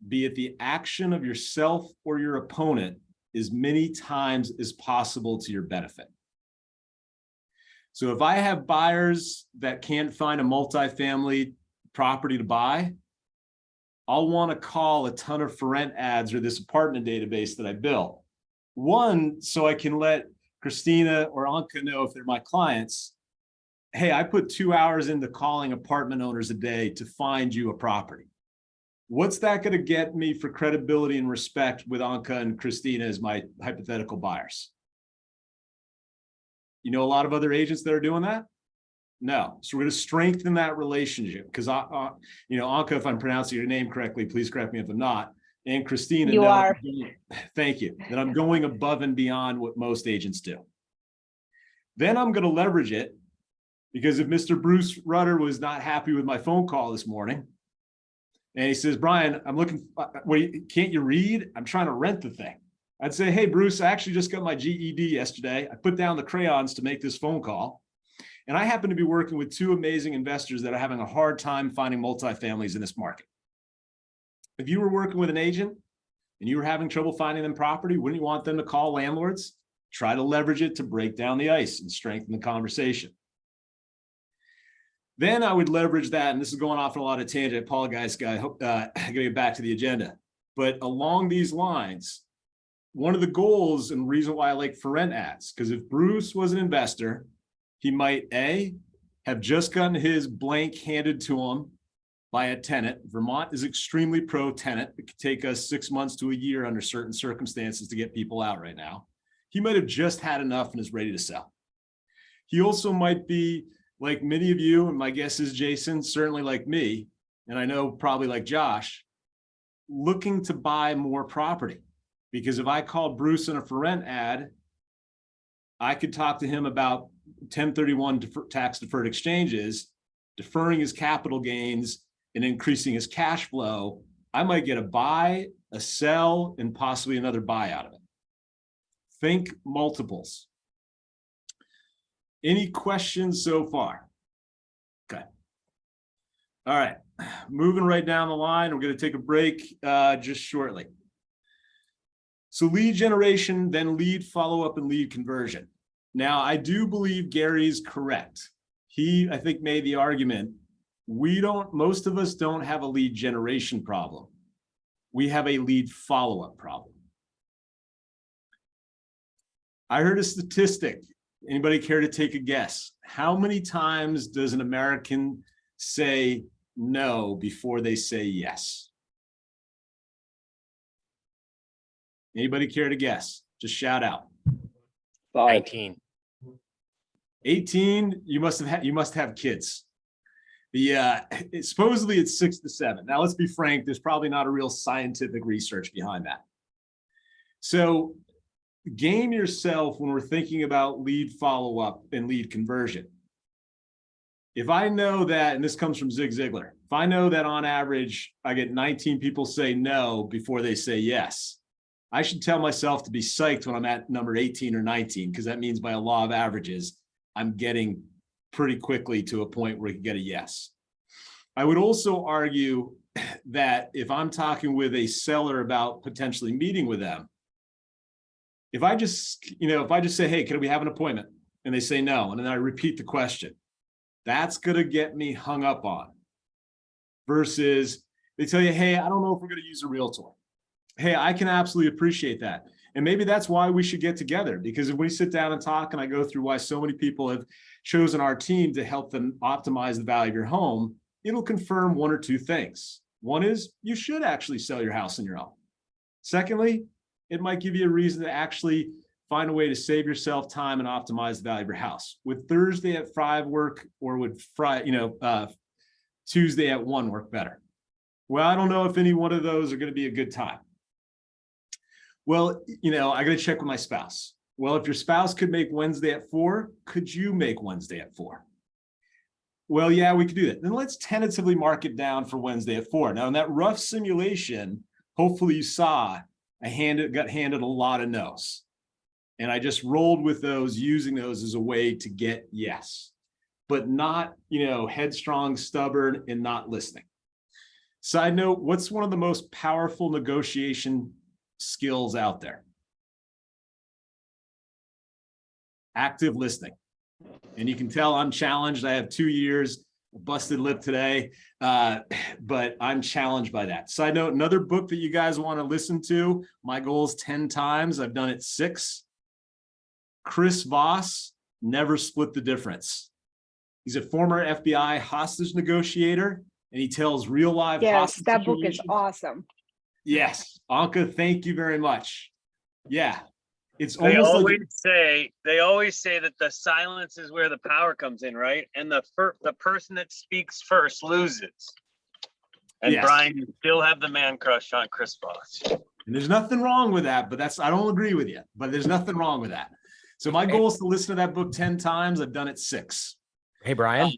be it the action of yourself or your opponent, as many times as possible to your benefit. So if I have buyers that can't find a multifamily property to buy, I'll want to call a ton of for rent ads or this apartment database that I built. One, so I can let Christina or Anka know, if they're my clients, hey, I put 2 hours into calling apartment owners a day to find you a property. What's that going to get me for credibility and respect with Anka and Christina as my hypothetical buyers? A lot of other agents that are doing that? No. So we're going to strengthen that relationship, because Anka, if I'm pronouncing your name correctly, please correct me if I'm not. And Christina, you are. Thank you. That I'm going above and beyond what most agents do. Then I'm going to leverage it, because if Mr. Bruce Rutter was not happy with my phone call this morning, and he says, Brian, I'm looking, can't you read? I'm trying to rent the thing. I'd say, hey, Bruce, I actually just got my GED yesterday. I put down the crayons to make this phone call. And I happen to be working with two amazing investors that are having a hard time finding multifamilies in this market. If you were working with an agent and you were having trouble finding them property, wouldn't you want them to call landlords? Try to leverage it to break down the ice and strengthen the conversation. Then I would leverage that, and this is going off on a lot of tangent. I apologize, guys. I hope I gotta get back to the agenda. But along these lines, one of the goals and reason why I like for rent ads, because if Bruce was an investor, he might A, have just gotten his blank handed to him by a tenant. Vermont is extremely pro-tenant. It could take us 6 months to a year under certain circumstances to get people out right now. He might have just had enough and is ready to sell. He also might be like many of you, and my guess is Jason, certainly like me, and I know probably like Josh, looking to buy more property. Because if I called Bruce in a for rent ad, I could talk to him about 1031 tax deferred exchanges, deferring his capital gains and increasing his cash flow. I might get a buy, a sell, and possibly another buy out of it. Think multiples. Any questions so far? Okay. All right, moving right down the line. We're going to take a break just shortly. So lead generation, then lead follow-up and lead conversion. Now, I do believe Gary's correct. He, I think, made the argument, most of us don't have a lead generation problem. We have a lead follow-up problem. I heard a statistic. Anybody care to take a guess? How many times does an American say no before they say yes? Anybody care to guess? Just shout out. 19. 18. You must have kids. Supposedly it's 6 to 7. Now let's be frank. There's probably not a real scientific research behind that. So game yourself when we're thinking about lead follow-up and lead conversion. If I know that, and this comes from Zig Ziglar, if I know that on average I get 19 people say no before they say yes, I should tell myself to be psyched when I'm at number 18 or 19, because that means by a law of averages, I'm getting pretty quickly to a point where you can get a yes. I would also argue that if I'm talking with a seller about potentially meeting with them, if I just say, hey, can we have an appointment? And they say no, and then I repeat the question, that's gonna get me hung up on. Versus they tell you, hey, I don't know if we're gonna use a realtor. Hey, I can absolutely appreciate that. And maybe that's why we should get together, because if we sit down and talk and I go through why so many people have chosen our team to help them optimize the value of your home, it'll confirm one or two things. One is you should actually sell your house on your own. Secondly, it might give you a reason to actually find a way to save yourself time and optimize the value of your house. Would Thursday at 5 work, or would Tuesday at 1 work better? Well, I don't know if any one of those are going to be a good time. Well, I got to check with my spouse. Well, if your spouse could make Wednesday at 4, could you make Wednesday at 4? Well, yeah, we could do that. Then let's tentatively mark it down for Wednesday at 4. Now, in that rough simulation, hopefully you saw I got handed a lot of no's. And I just rolled with those, using those as a way to get yes, but not, headstrong, stubborn, and not listening. Side note, what's one of the most powerful negotiation skills out there? Active listening. And you can tell I'm challenged. I have 2 years, a busted lip today, but I'm challenged by that. Side note, another book that you guys want to listen to, my goal is 10 times. I've done it 6. Chris Voss, Never Split the Difference. He's a former FBI hostage negotiator, and he tells real live Yes, hostage that book is situations. awesome. Yes, Anka, thank you very much. Yeah, it's They almost always like say that the silence is where the power comes in, right? And the person that speaks first loses. And Yes. Brian, you still have the man crush on Chris Voss. and there's nothing wrong with that, but I don't agree with you, but there's nothing wrong with that. So my goal is to listen to that book 10 times. I've done it 6. Hey, Brian.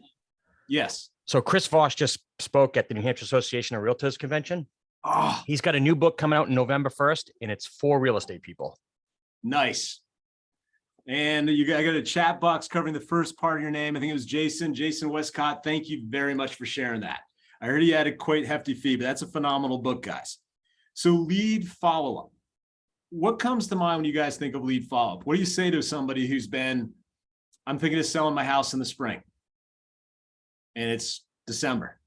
Yes. So Chris Voss just spoke at the New Hampshire Association of Realtors convention. Oh, He's got a new book coming out in November 1st, and it's for real estate people. nice. And I got a chat box covering the first part of your name. I think it was Jason Westcott. Thank you very much for sharing that. I heard he had a quite hefty fee, but that's a phenomenal book, guys. So lead follow-up. What comes to mind when you guys think of lead follow-up? What do you say to somebody who's been, I'm thinking of selling my house in the spring, and it's December?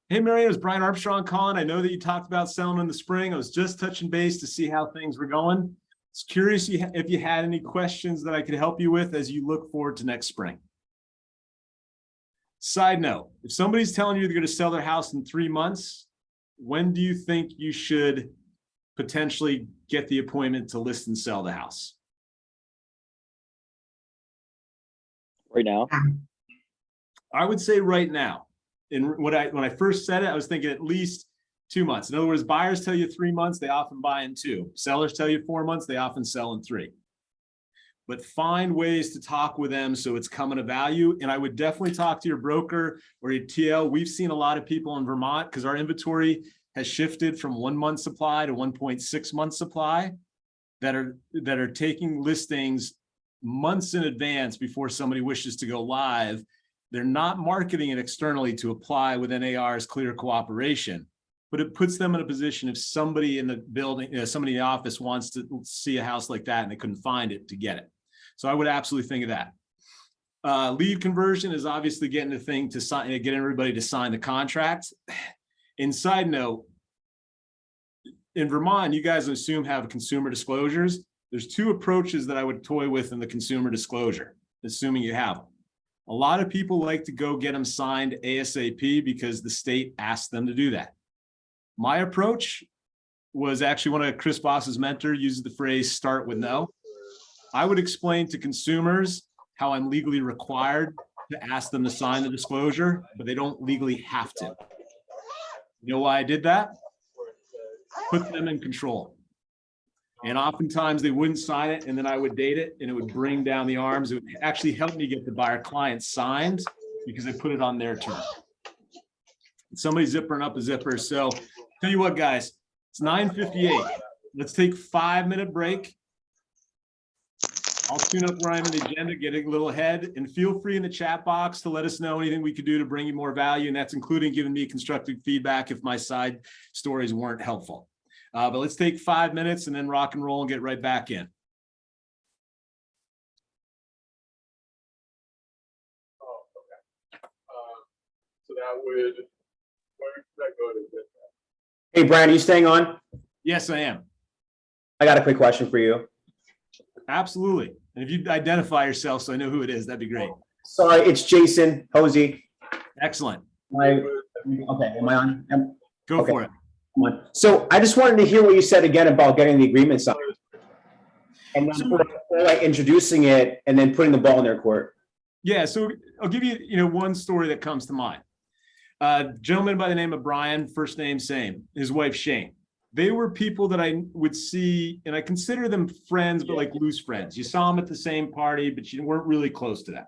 Hey, Mary, it was Brian Armstrong calling. I know that you talked about selling in the spring. I was just touching base to see how things were going. I was curious if you had any questions that I could help you with as you look forward to next spring. Side note, if somebody's telling you they're going to sell their house in 3 months, when do you think you should potentially get the appointment to list and sell the house? Right now? I would say right now. And when I first said it, I was thinking at least 2 months. In other words, buyers tell you 3 months, they often buy in 2. Sellers tell you 4 months, they often sell in 3. But find ways to talk with them so it's coming to value. And I would definitely talk to your broker or your TL. We've seen a lot of people in Vermont because our inventory has shifted from 1 month supply to 1.6 month supply that are taking listings months in advance before somebody wishes to go live. They're not marketing it externally to apply with NAR's clear cooperation, but it puts them in a position if somebody in the building, somebody in the office wants to see a house like that and they couldn't find it to get it. So I would absolutely think of that. Lead conversion is obviously getting the thing to sign, get everybody to sign the contract. And side note, in Vermont, you guys assume have consumer disclosures. There's 2 approaches that I would toy with in the consumer disclosure, assuming you have them. A lot of people like to go get them signed ASAP because the state asked them to do that. My approach was actually one of Chris Boss's mentor uses the phrase start with no. I would explain to consumers how I'm legally required to ask them to sign the disclosure, but they don't legally have to. You know why I did that? Put them in control. And oftentimes they wouldn't sign it, and then I would date it, and it would bring down the arms. It would actually help me get the buyer client signed because I put it on their terms. Somebody's zippering up a zipper. So tell you what, guys, it's 9:58. Let's take a 5-minute break. I'll tune up where I'm in the agenda, get a little ahead, and feel free in the chat box to let us know anything we could do to bring you more value. And that's including giving me constructive feedback if my side stories weren't helpful. But let's take 5 minutes and then rock and roll and get right back in. Oh, okay. So that would, where should I go to get that? Hey, Brian, are you staying on? Yes, I am. I got a quick question for you. Absolutely. And if you identify yourself so I know who it is, that'd be great. Sorry, it's Jason Hosey. Excellent. Okay, am I on? Go for it. So I just wanted to hear what you said again about getting the agreement signed. And then like introducing it and then putting the ball in their court. Yeah, so I'll give you, one story that comes to mind. Gentleman by the name of Brian, first name same, his wife Shane. They were people that I would see, and I consider them friends, but like loose friends. You saw them at the same party, but you weren't really close to them.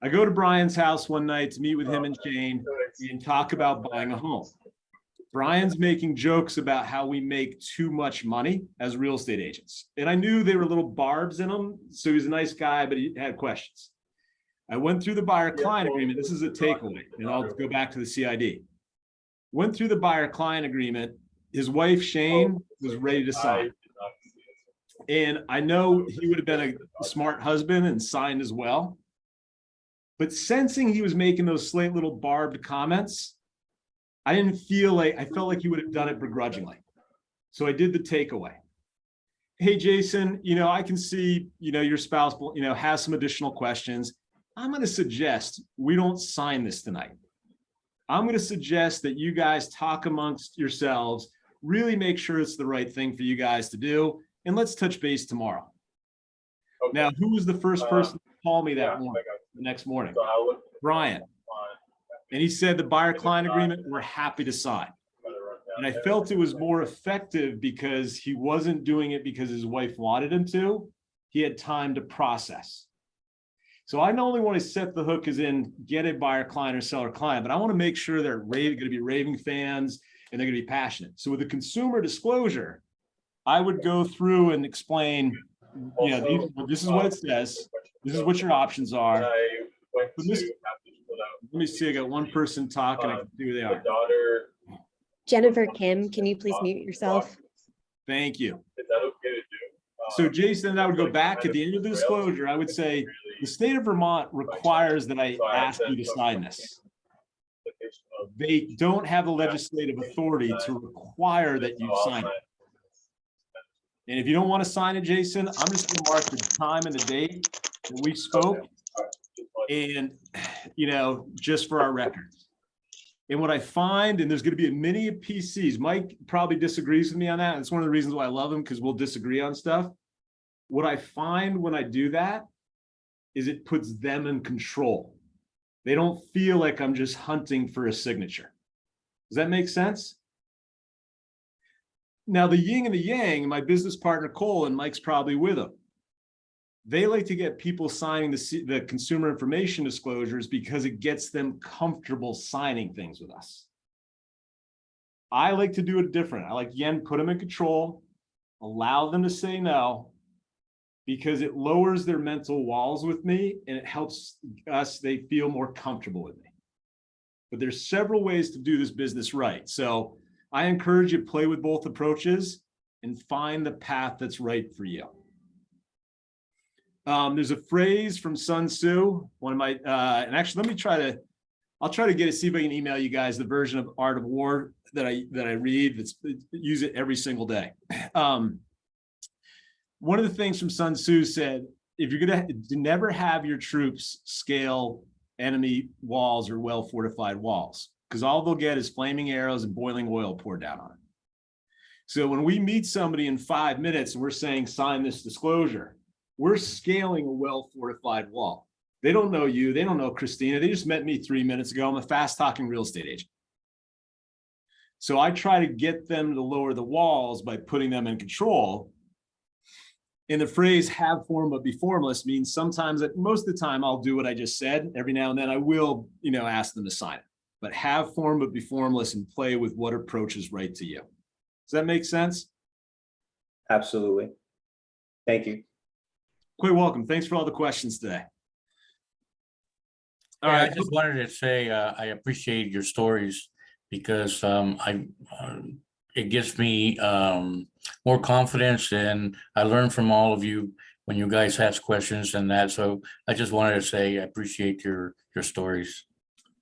I go to Brian's house one night to meet with him and Shane and talk about buying a home. Brian's making jokes about how we make too much money as real estate agents. And I knew there were little barbs in him. So he was a nice guy, but he had questions. I went through the buyer-client agreement. This is a takeaway, and I'll go back to the CID. Went through the buyer-client agreement. His wife, Shane, was ready to sign. And I know he would have been a smart husband and signed as well. But sensing he was making those slight little barbed comments, I felt like he would have done it begrudgingly. So I did the takeaway. Hey, Jason, I can see, your spouse, has some additional questions. I'm going to suggest we don't sign this tonight. I'm going to suggest that you guys talk amongst yourselves, really make sure it's the right thing for you guys to do. And let's touch base tomorrow. Okay. Now, who was the first person to call me that morning, the next morning? Brian. And he said the buyer-client agreement, we're happy to sign. And I felt it was more effective because he wasn't doing it because his wife wanted him to. He had time to process. So I not only want to set the hook as in get a buyer-client or seller-client, but I want to make sure they're going to be raving fans and they're going to be passionate. So with the consumer disclosure, I would go through and explain, you know, this is what it says. This is what your options are. Let me see, I got one person talking. I can see who they are. Jennifer Kim, can you please mute yourself? Thank you. Is that okay to do? So Jason, I would go back at the end of the disclosure. I would say the state of Vermont requires that I ask you to sign this. They don't have the legislative authority to require that you sign it. And if you don't want to sign it, Jason, I'm just going to mark the time and the date that we spoke, and, you know, just for our records. And what I find, and there's going to be many PCs, Mike probably disagrees with me on that. It's one of the reasons why I love him, because we'll disagree on stuff. What I find when I do that is it puts them in control. They don't feel like I'm just hunting for a signature. Does that make sense? Now, the yin and the yang, my business partner, Cole, and Mike's probably with him. They like to get people signing the consumer information disclosures because it gets them comfortable signing things with us. I like to do it different. I like, again, put them in control, allow them to say no, because it lowers their mental walls with me and it helps us, they feel more comfortable with me. But there's several ways to do this business right. So I encourage you to play with both approaches and find the path that's right for you. There's a phrase from Sun Tzu, one of my, and actually, I'll try to get it, see if I can email you guys the version of Art of War that I read, use it every single day. One of the things from Sun Tzu said, if you're gonna never have your troops scale enemy walls or well-fortified walls, because all they'll get is flaming arrows and boiling oil poured down on it. So when we meet somebody in 5 minutes and we're saying, sign this disclosure, we're scaling a well-fortified wall. They don't know you. They don't know Christina. They just met me 3 minutes ago. I'm a fast-talking real estate agent. So I try to get them to lower the walls by putting them in control. And the phrase have form but be formless means sometimes, most of the time, I'll do what I just said. Every now and then I will, you know, ask them to sign it. But have form but be formless and play with what approach is right to you. Does that make sense? Absolutely. Thank you. Quite welcome. Thanks for all the questions today. All right. I just wanted to say I appreciate your stories because it gives me more confidence, and I learn from all of you when you guys ask questions and that. So I just wanted to say I appreciate your stories.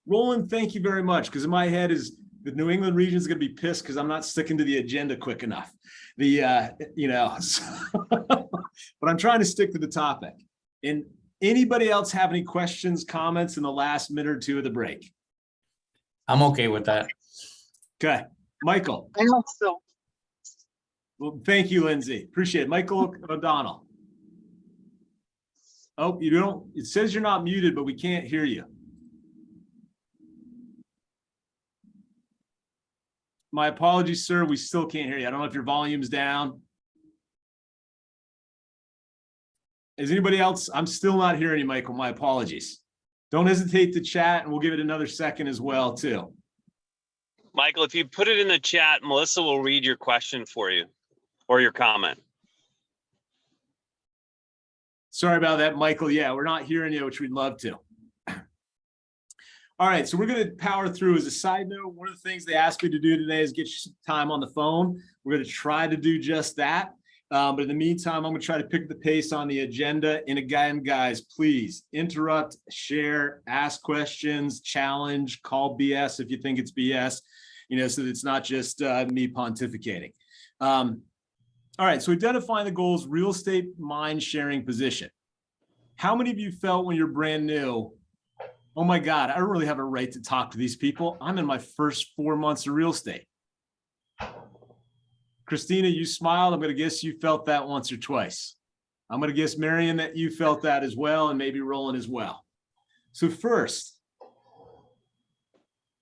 Roland, thank you very much. Because in my head is the New England region is going to be pissed because I'm not sticking to the agenda quick enough. You know, but I'm trying to stick to the topic. And anybody else have any questions, comments in the last minute or two of the break? I'm okay with that. Okay, Michael. I hope so. Well, thank you, Lindsay. Appreciate it. Michael O'Donnell. Oh, you don't, it says you're not muted, but we can't hear you. My apologies, sir. We still can't hear you. I don't know if your volume's down. Is anybody else? I'm still not hearing you, Michael. My apologies. Don't hesitate to chat, and we'll give it another second as well, too. Michael, if you put it in the chat, Melissa will read your question for you or your comment. Sorry about that, Michael. Yeah, we're not hearing you, which we'd love to. All right, so we're going to power through. As a side note, one of the things they asked me to do today is get you some time on the phone. We're going to try to do just that. But in the meantime, I'm going to try to pick the pace on the agenda. And again, guys, please interrupt, share, ask questions, challenge, call BS if you think it's BS, you know, so that it's not just me pontificating. All right, so identifying the goals, real estate mind sharing position. How many of you felt when you're brand new, oh my God, I don't really have a right to talk to these people. I'm in my first 4 months of real estate. Christina, you smiled. I'm going to guess you felt that once or twice. I'm going to guess, Marion, that you felt that as well, and maybe Roland as well. So first,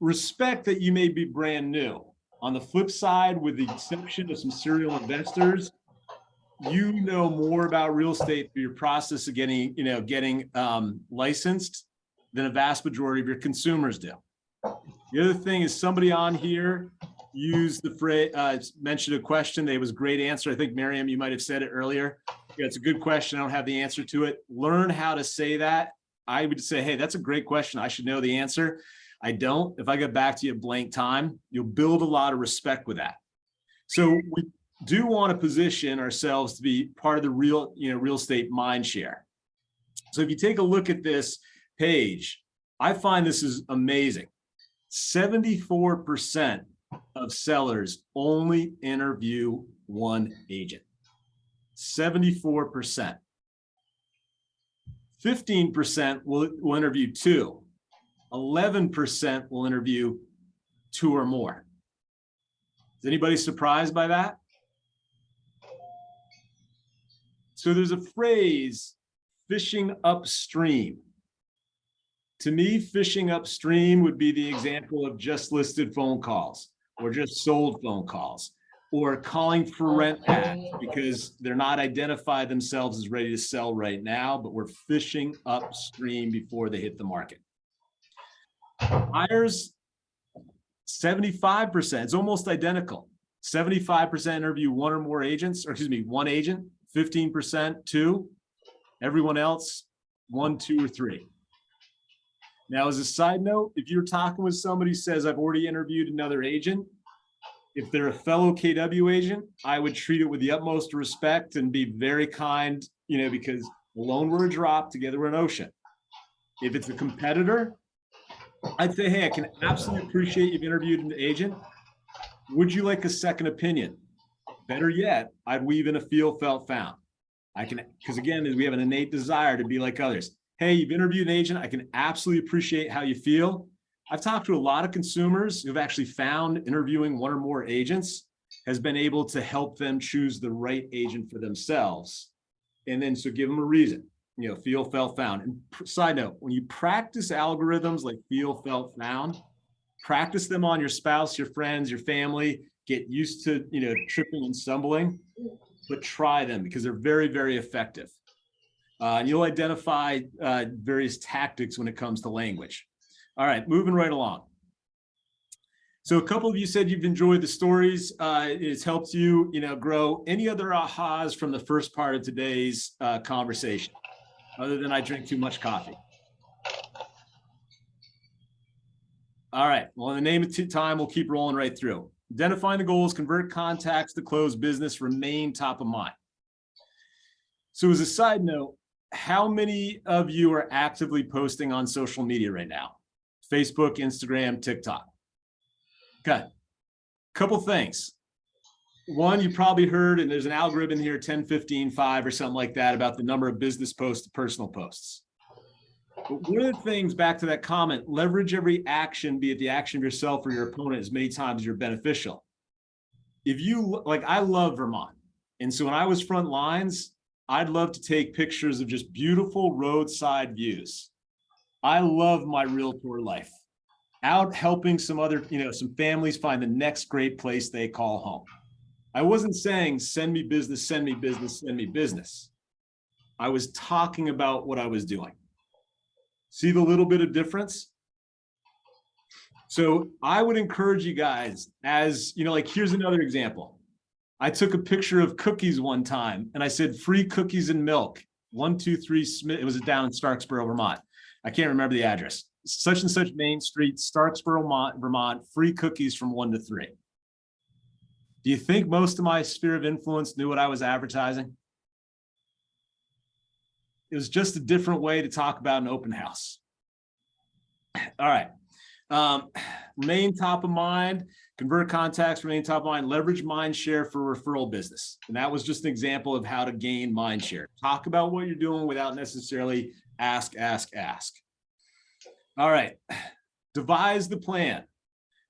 respect that you may be brand new. On the flip side, with the exception of some serial investors, you know more about real estate through your process of getting licensed than a vast majority of your consumers do. The other thing is somebody on here use the phrase, mentioned a question. It was a great answer. I think Miriam, you might have said it earlier. Yeah, it's a good question. I don't have the answer to it. Learn how to say that. I would say, hey, that's a great question. I should know the answer. I don't. If I get back to you at blank time, you'll build a lot of respect with that. So we do want to position ourselves to be part of the real estate mind share. So if you take a look at this page, I find this is amazing. 74% of sellers only interview one agent. 74%. 15% will interview two. 11% will interview two or more. Is anybody surprised by that? So there's a phrase, fishing upstream. To me, fishing upstream would be the example of just listed phone calls or just sold phone calls or calling for rent ads because they're not identified themselves as ready to sell right now, but we're fishing upstream before they hit the market. Buyers, 75%, it's almost identical. 75% interview one or more agents, or excuse me, one agent, 15% two, everyone else, 1, 2, or 3. Now, as a side note, if you're talking with somebody who says, I've already interviewed another agent, if they're a fellow KW agent, I would treat it with the utmost respect and be very kind, because alone we're a drop, together we're an ocean. If it's a competitor, I'd say, hey, I can absolutely appreciate you've interviewed an agent. Would you like a second opinion? Better yet, I'd weave in a feel, felt, found. Because again, we have an innate desire to be like others. Hey, you've interviewed an agent. I can absolutely appreciate how you feel. I've talked to a lot of consumers who've actually found interviewing one or more agents has been able to help them choose the right agent for themselves. And then, so give them a reason, feel, felt, found. And side note, when you practice algorithms like feel, felt, found, practice them on your spouse, your friends, your family, get used to, tripping and stumbling, but try them because they're very, very effective. And you'll identify various tactics when it comes to language. All right, moving right along. So a couple of you said you've enjoyed the stories. It's helped you, grow. Any other ahas from the first part of today's conversation, other than I drink too much coffee? All right, well, in the name of time, we'll keep rolling right through. Identifying the goals, convert contacts to close business, remain top of mind. So as a side note, how many of you are actively posting on social media right now? Facebook, Instagram, TikTok. Okay, couple things. One, you probably heard, and there's an algorithm here, 10, 15, 5 or something like that about the number of business posts to personal posts. But one of the things, back to that comment, leverage every action, be it the action of yourself or your opponent, as many times as you're beneficial. If you, I love Vermont. And so when I was front lines, I'd love to take pictures of just beautiful roadside views. I love my realtor life. Out helping some other, some families find the next great place they call home. I wasn't saying, send me business, send me business, send me business. I was talking about what I was doing. See the little bit of difference? So I would encourage you guys, as here's another example. I took a picture of cookies one time and I said, free cookies and milk, 123 Smith. It was down in Starksboro, Vermont. I can't remember the address. Such and such Main Street, Starksboro, Vermont, free cookies from 1 to 3. Do you think most of my sphere of influence knew what I was advertising? It was just a different way to talk about an open house. All right. Remain top of mind, convert contacts, remain top of mind, leverage mind share for referral business. And that was just an example of how to gain mind share. Talk about what you're doing without necessarily ask. All right. Devise the plan.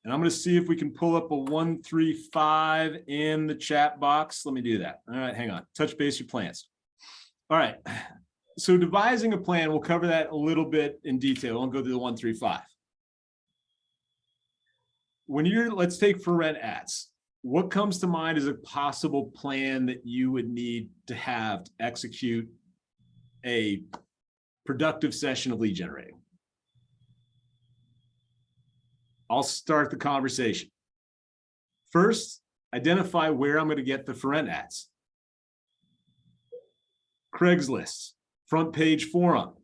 And I'm going to see if we can pull up a 135 in the chat box. Let me do that. All right, hang on. Touch base your plans. All right. So devising a plan, we'll cover that a little bit in detail. I'll go through the 135. When let's take for rent ads. What comes to mind as a possible plan that you would need to have to execute a productive session of lead generating? I'll start the conversation. First, identify where I'm going to get the for rent ads. Craigslist, front page forum,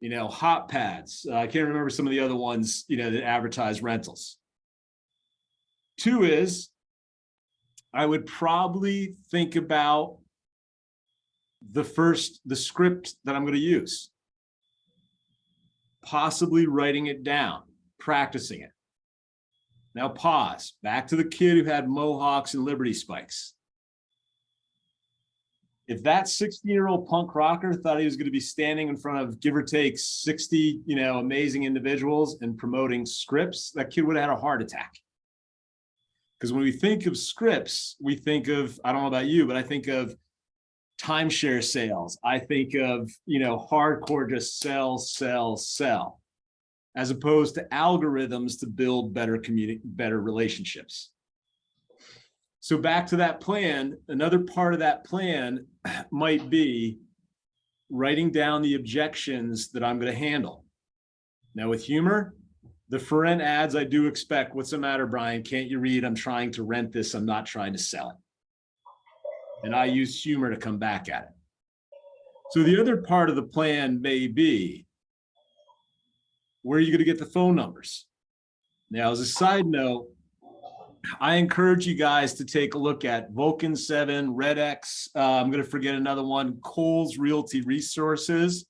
hot pads. I can't remember some of the other ones, that advertise rentals. Two is, I would probably think about the script that I'm going to use. Possibly writing it down, practicing it. Now pause, back to the kid who had mohawks and Liberty spikes. If that 16-year-old punk rocker thought he was going to be standing in front of give or take 60, amazing individuals and promoting scripts, that kid would have had a heart attack. Because when we think of scripts, we think of, I don't know about you, but I think of timeshare sales. I think of, hardcore just sell, sell, sell, as opposed to algorithms to build better relationships. So back to that plan, another part of that plan might be writing down the objections that I'm going to handle. Now with humor, the for rent ads, I do expect, what's the matter, Brian? Can't you read? I'm trying to rent this. I'm not trying to sell it. And I use humor to come back at it. So the other part of the plan may be, where are you going to get the phone numbers? Now, as a side note, I encourage you guys to take a look at Vulcan 7, Red X. I'm going to forget another one, Cole's Realty Resources.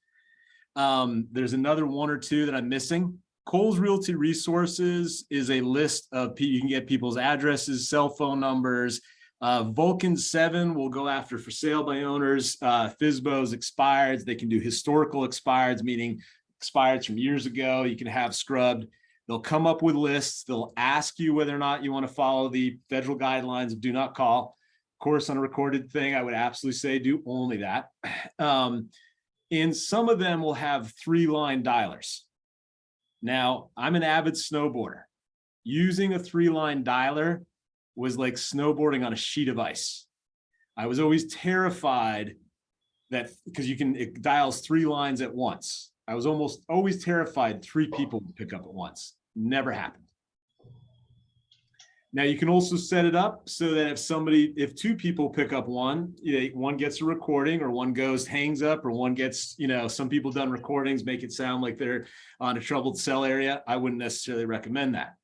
There's another one or two that I'm missing. Cole's Realty Resources is a list of, you can get people's addresses, cell phone numbers. Vulcan 7 will go after for sale by owners. FSBO's expireds. They can do historical expireds, meaning expireds from years ago. You can have scrubbed. They'll come up with lists. They'll ask you whether or not you want to follow the federal guidelines of do not call. Of course, on a recorded thing, I would absolutely say do only that. And some of them will have 3-line dialers. Now, I'm an avid snowboarder. Using a 3-line dialer was like snowboarding on a sheet of ice. I was always terrified that, because it dials 3 lines at once. I was almost always terrified 3 people would pick up at once. Never happened. Now you can also set it up so that if 2 people pick up one gets a recording, or one goes, hangs up, or one gets, some people done recordings, make it sound like they're on a troubled cell area. I wouldn't necessarily recommend that.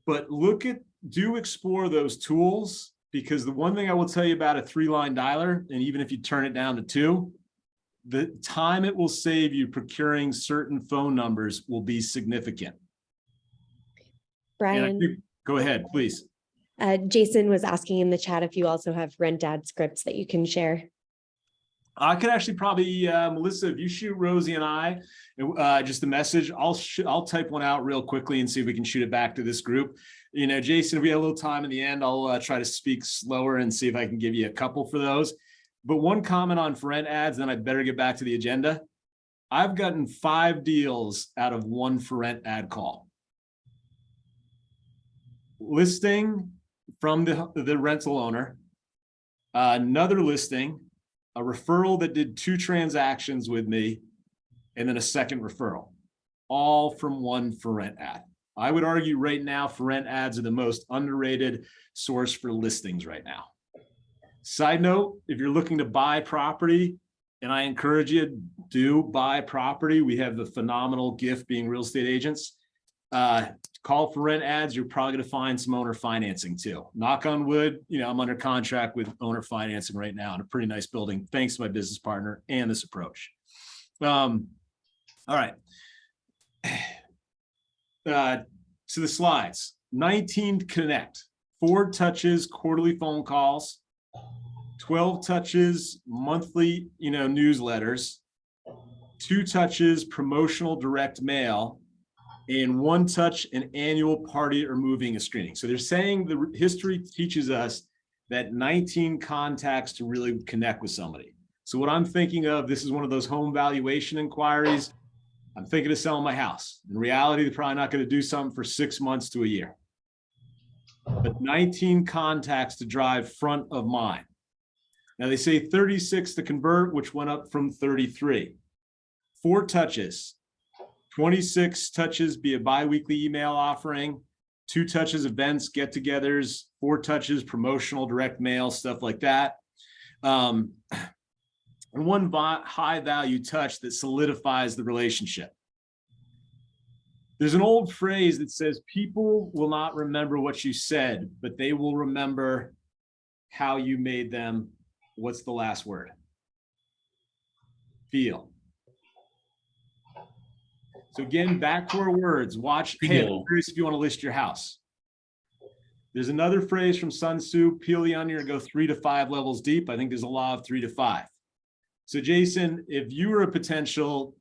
But do explore those tools, because the one thing I will tell you about a 3-line dialer, and even if you turn it down to 2, the time it will save you procuring certain phone numbers will be significant. Brian, go ahead, please. Jason was asking in the chat if you also have rent ad scripts that you can share. I could actually probably, Melissa, if you shoot Rosie and I just a message, I'll type one out real quickly and see if we can shoot it back to this group. Jason, if we have a little time in the end, I'll try to speak slower and see if I can give you a couple for those. But one comment on for rent ads, then I'd better get back to the agenda. I've gotten 5 deals out of 1 for rent ad call. Listing from the rental owner, another listing, a referral that did 2 transactions with me, and then a second referral, all from 1 for rent ad. I would argue right now for rent ads are the most underrated source for listings right now. Side note, if you're looking to buy property, and I encourage you, do buy property. We have the phenomenal gift being real estate agents. Call for rent ads. You're probably going to find some owner financing too. Knock on wood, I'm under contract with owner financing right now in a pretty nice building, thanks to my business partner and this approach. All right. To the slides. 19 connect, 4 touches, quarterly phone calls, 12 touches, monthly, newsletters, 2 touches, promotional direct mail, and 1 touch, an annual party or moving a screening. So they're saying the history teaches us that 19 contacts to really connect with somebody. So what I'm thinking of, this is one of those home valuation inquiries. I'm thinking of selling my house. In reality, they're probably not going to do something for 6 months to a year. But 19 contacts to drive front of mind. Now they say 36 to convert, which went up from 33. 4 touches, 26 touches be a biweekly email offering, 2 touches events, get-togethers, 4 touches promotional direct mail, stuff like that. And 1 high value touch that solidifies the relationship. There's an old phrase that says people will not remember what you said, but they will remember how you made them. What's the last word? Feel. So again, back to our words. Watch. Hey, I'm curious if you want to list your house. There's another phrase from Sun Tzu, peel the onion and go 3 to 5 levels deep. I think there's a law of 3 to 5. So Jason, if you were a potential,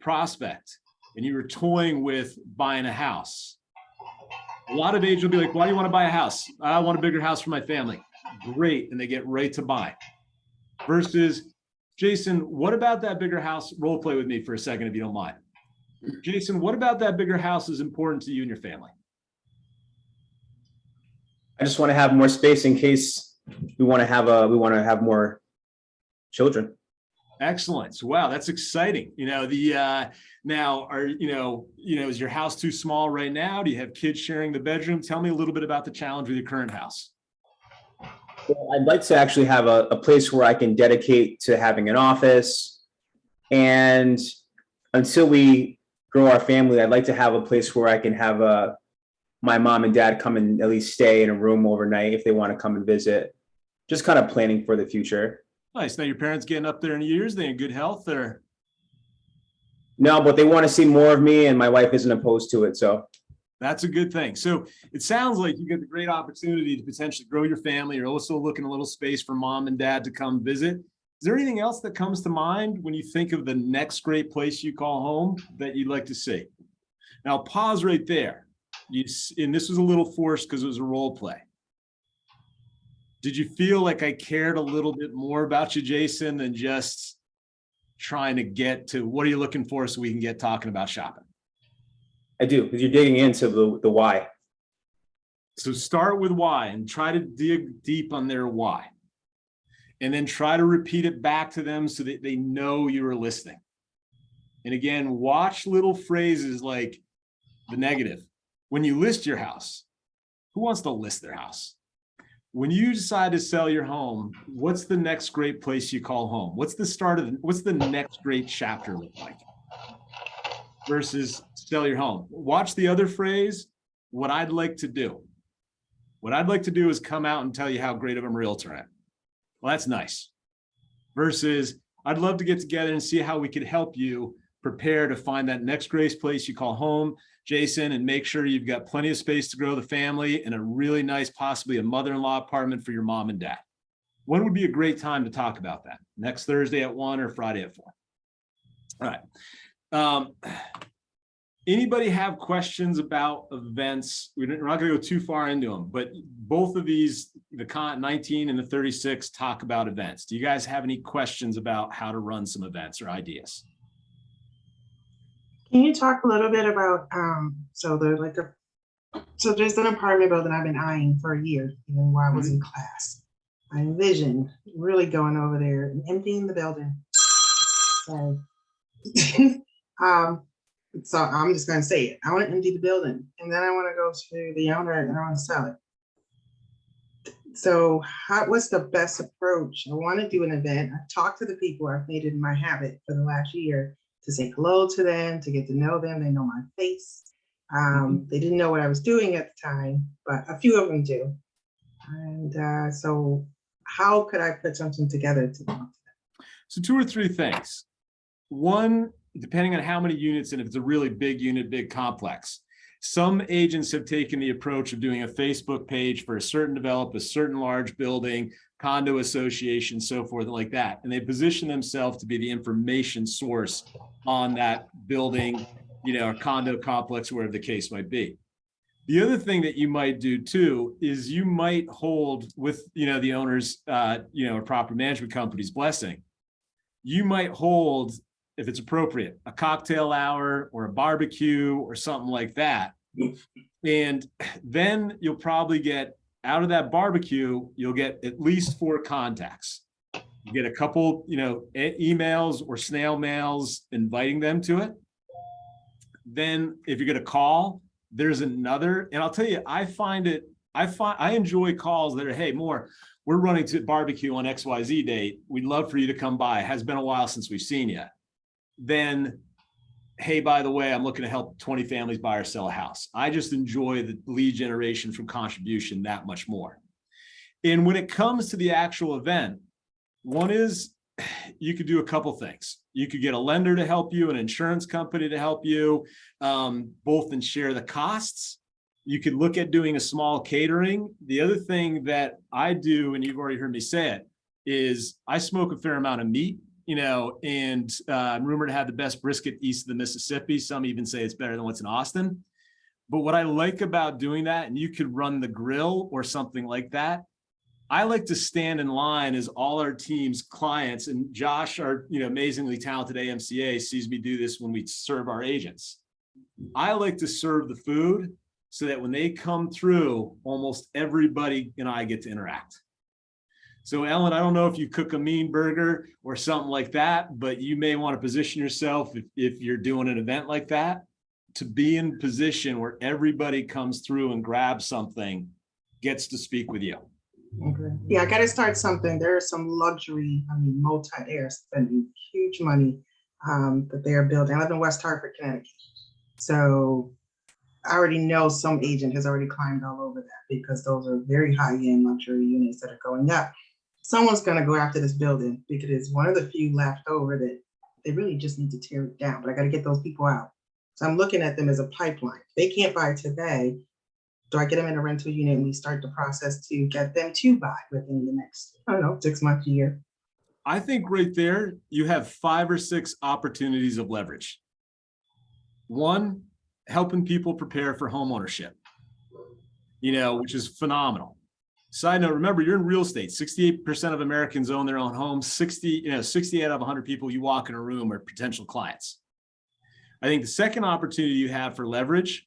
prospect and you were toying with buying a house, a lot of agents will be like, why do you want to buy a house? I want a bigger house for my family. Great. And they get right to buy. Versus, Jason, what about that bigger house? Role play with me for a second, if you don't mind. Jason, what about that bigger house is important to you and your family? I just want to have more space in case we want to have more children. Excellent. So, wow, that's exciting. Now is your house too small right now? Do you have kids sharing the bedroom? Tell me a little bit about the challenge with your current house. Well, I'd like to actually have a place where I can dedicate to having an office. And until we grow our family, I'd like to have a place where I can have my mom and dad come and at least stay in a room overnight if they want to come and visit. Just kind of planning for the future. Nice. Now your parents getting up there in years, they in good health or? No, but they want to see more of me and my wife isn't opposed to it. So that's a good thing. So it sounds like you get the great opportunity to potentially grow your family. You're also looking a little space for mom and dad to come visit. Is there anything else that comes to mind when you think of the next great place you call home that you'd like to see? Now pause right there. And this was a little forced because it was a role play. Did you feel like I cared a little bit more about you, Jason, than just trying to get to what are you looking for so we can get talking about shopping? I do, because you're digging into the why. So start with why and try to dig deep on their why. And then try to repeat it back to them so that they know you are listening. And again, watch little phrases like the negative. When you list your house, who wants to list their house? When you decide to sell your home, what's the next great place you call home? What's the next great chapter look like? Versus sell your home. Watch the other phrase, what I'd like to do. What I'd like to do is come out and tell you how great of a realtor I am. Well, that's nice. Versus, I'd love to get together and see how we could help you prepare to find that next great place you call home, Jason, and make sure you've got plenty of space to grow the family and a really nice, possibly a mother-in-law apartment for your mom and dad. When would be a great time to talk about that? Next Thursday at 1 or Friday at 4? All right. Anybody have questions about events? We're not going to go too far into them, but both of these, the 19 and the 36, talk about events. Do you guys have any questions about how to run some events or ideas? Can you talk a little bit about so there's an apartment building I've been eyeing for a year, even while I was in class. I envisioned really going over there and emptying the building. So so I'm just gonna say it. I want to empty the building and then I want to go to the owner and I want to sell it. So what's the best approach? I want to do an event. I've talked to the people. I've made it my habit for the last year to say hello to them, to get to know them. They know my face. They didn't know what I was doing at the time, but a few of them do. And so how could I put something together to talk to them? So 2 or 3 things. One, depending on how many units, and if it's a really big unit, big complex, some agents have taken the approach of doing a Facebook page for a certain developer, a certain large building, condo association, so forth, like that. And they position themselves to be the information source on that building, or condo complex, wherever the case might be. The other thing that you might do too is you might hold with, the owner's, or property management company's blessing. You might hold, if it's appropriate, a cocktail hour or a barbecue or something like that. And then you'll probably get out of that barbecue, you'll get at least 4 contacts. You get a couple, emails or snail mails inviting them to it. Then if you're going to call, there's another, and I'll tell you, I enjoy calls that are, hey, we're running to barbecue on XYZ date. We'd love for you to come by. It has been a while since we've seen you. Then, hey, by the way, I'm looking to help 20 families buy or sell a house. I just enjoy the lead generation from contribution that much more. And when it comes to the actual event, one is you could do a couple things. You could get a lender to help you, an insurance company to help you, both and share the costs. You could look at doing a small catering. The other thing that I do, and you've already heard me say it, is I smoke a fair amount of meat, and I'm rumored to have the best brisket east of the Mississippi. Some even say it's better than what's in Austin. But what I like about doing that, and you could run the grill or something like that, I like to stand in line as all our team's clients, and Josh, our amazingly talented AMCA, sees me do this when we serve our agents. I like to serve the food so that when they come through, almost everybody and I get to interact. So Ellen, I don't know if you cook a mean burger or something like that, but you may want to position yourself, if you're doing an event like that, to be in position where everybody comes through and grabs something, gets to speak with you. Okay. Yeah, I got to start something. There are some luxury, they are spending huge money that they are building. I live in West Hartford, Connecticut. So I already know some agent has already climbed all over that, because those are very high-end luxury units that are going up. Someone's going to go after this building because it's one of the few left over that they really just need to tear it down. But I got to get those people out. So I'm looking at them as a pipeline. They can't buy today. Do I get them in a rental unit and we start the process to get them to buy within the next, 6 months, a year? I think right there, you have 5 or 6 opportunities of leverage. One, helping people prepare for home ownership, which is phenomenal. Side note, remember, you're in real estate. 68% of Americans own their own homes. 60 out of 100 people you walk in a room are potential clients. I think the second opportunity you have for leverage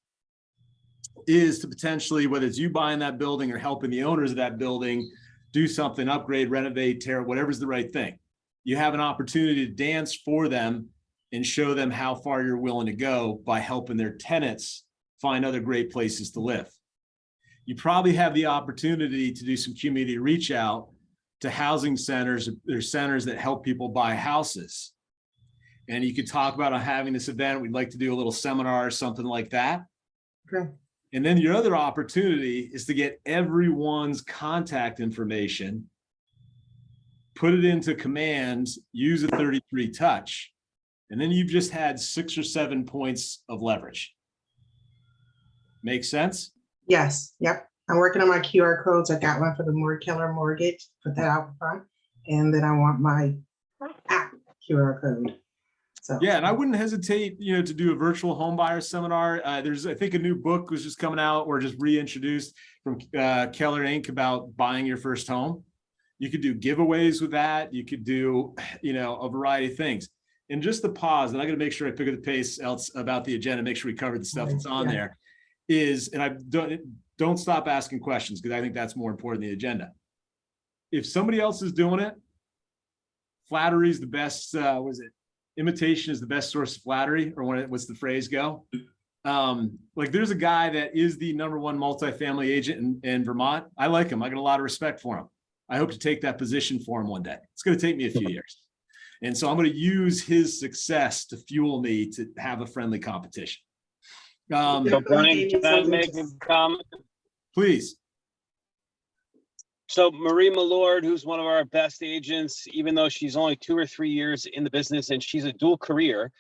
is to potentially, whether it's you buying that building or helping the owners of that building do something, upgrade, renovate, tear, whatever's the right thing. You have an opportunity to dance for them and show them how far you're willing to go by helping their tenants find other great places to live. You probably have the opportunity to do some community reach out to housing centers. There's centers that help people buy houses. And you could talk about having this event. We'd like to do a little seminar or something like that. Okay. And then your other opportunity is to get everyone's contact information, put it into commands, use a 33 touch, and then you've just had 6 or 7 points of leverage. Make sense? Yes. Yep. I'm working on my QR codes. I got one for the Keller mortgage, put that out front. And then I want my app QR code. So yeah, and I wouldn't hesitate, to do a virtual home buyer seminar. There's, I think, a new book was just coming out or just reintroduced from Keller Inc. about buying your first home. You could do giveaways with that. You could do, a variety of things. And just the pause, and I'm going to make sure I pick up the pace else about the agenda, make sure we cover the stuff that's on there, is, and I don't stop asking questions, because I think that's more important than the agenda. If somebody else is doing it, flattery is the best, imitation is the best source of flattery, or what's the phrase go? Like, there's a guy that is the #1 multifamily agent in Vermont. I like him. I got a lot of respect for him. I hope to take that position for him one day. It's going to take me a few years. And so I'm going to use his success to fuel me to have a friendly competition. So Brian, can I make a comment? Please. So Marie Malord, who's one of our best agents, even though she's only 2 or 3 years in the business and she's a dual career,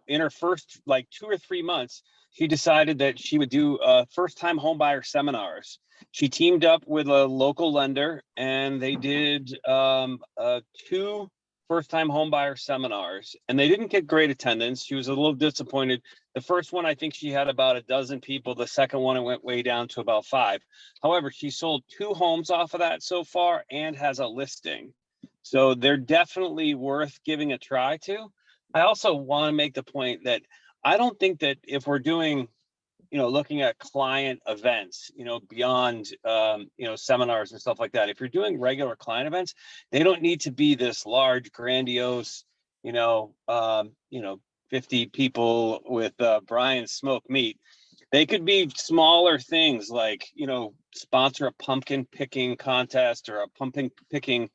in her first 2 or 3 months, she decided that she would do first-time homebuyer seminars. She teamed up with a local lender and they did 2 first-time homebuyer seminars, and they didn't get great attendance. She was a little disappointed. The first one, I think she had about a dozen people. The second one, it went way down to about 5. However, she sold 2 homes off of that so far and has a listing. So they're definitely worth giving a try to. I also want to make the point that I don't think that if we're doing, looking at client events, beyond, seminars and stuff like that. If you're doing regular client events, they don't need to be this large, grandiose, 50 people with Brian smoked meat. They could be smaller things like, sponsor a pumpkin picking contest or a pumpkin picking,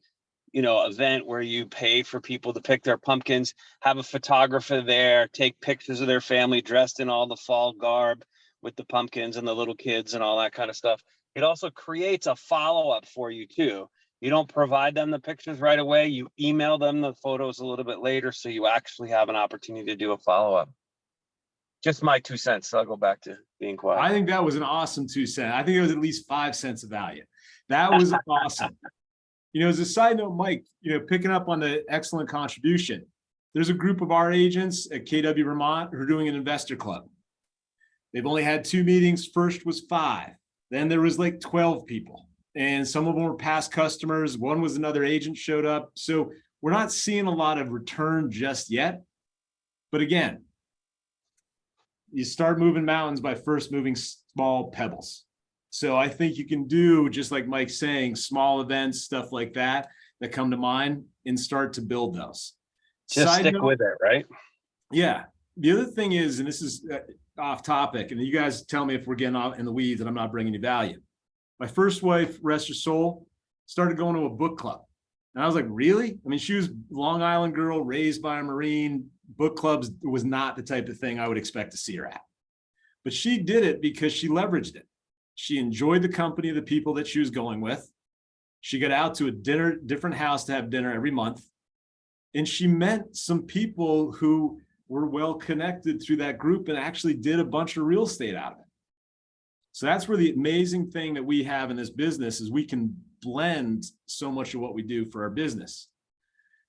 event where you pay for people to pick their pumpkins, have a photographer there, take pictures of their family dressed in all the fall garb with the pumpkins and the little kids and all that kind of stuff. It also creates a follow-up for you too. You don't provide them the pictures right away. You email them the photos a little bit later, so you actually have an opportunity to do a follow-up. Just my 2 cents. I'll go back to being quiet. I think that was an awesome 2 cents. I think it was at least 5 cents of value. That was awesome. As a side note, Mike, picking up on the excellent contribution, there's a group of our agents at KW Vermont who are doing an investor club. They've only had 2 meetings. First was 5. Then there was like 12 people. And some of them were past customers. One was another agent showed up. So we're not seeing a lot of return just yet. But again, you start moving mountains by first moving small pebbles. So I think you can do, just like Mike's saying, small events, stuff like that come to mind, and start to build those. Just stick with it, right? Yeah. The other thing is, and this is off topic, and you guys tell me if we're getting off in the weeds and I'm not bringing you value. My first wife, rest her soul, started going to a book club. And I was like, really? I mean, she was Long Island girl, raised by a Marine. Book clubs was not the type of thing I would expect to see her at. But she did it because she leveraged it. She enjoyed the company of the people that she was going with. She got out to a different house to have dinner every month. And she met some people who were well connected through that group and actually did a bunch of real estate out of it. So that's where the amazing thing that we have in this business is we can blend so much of what we do for our business.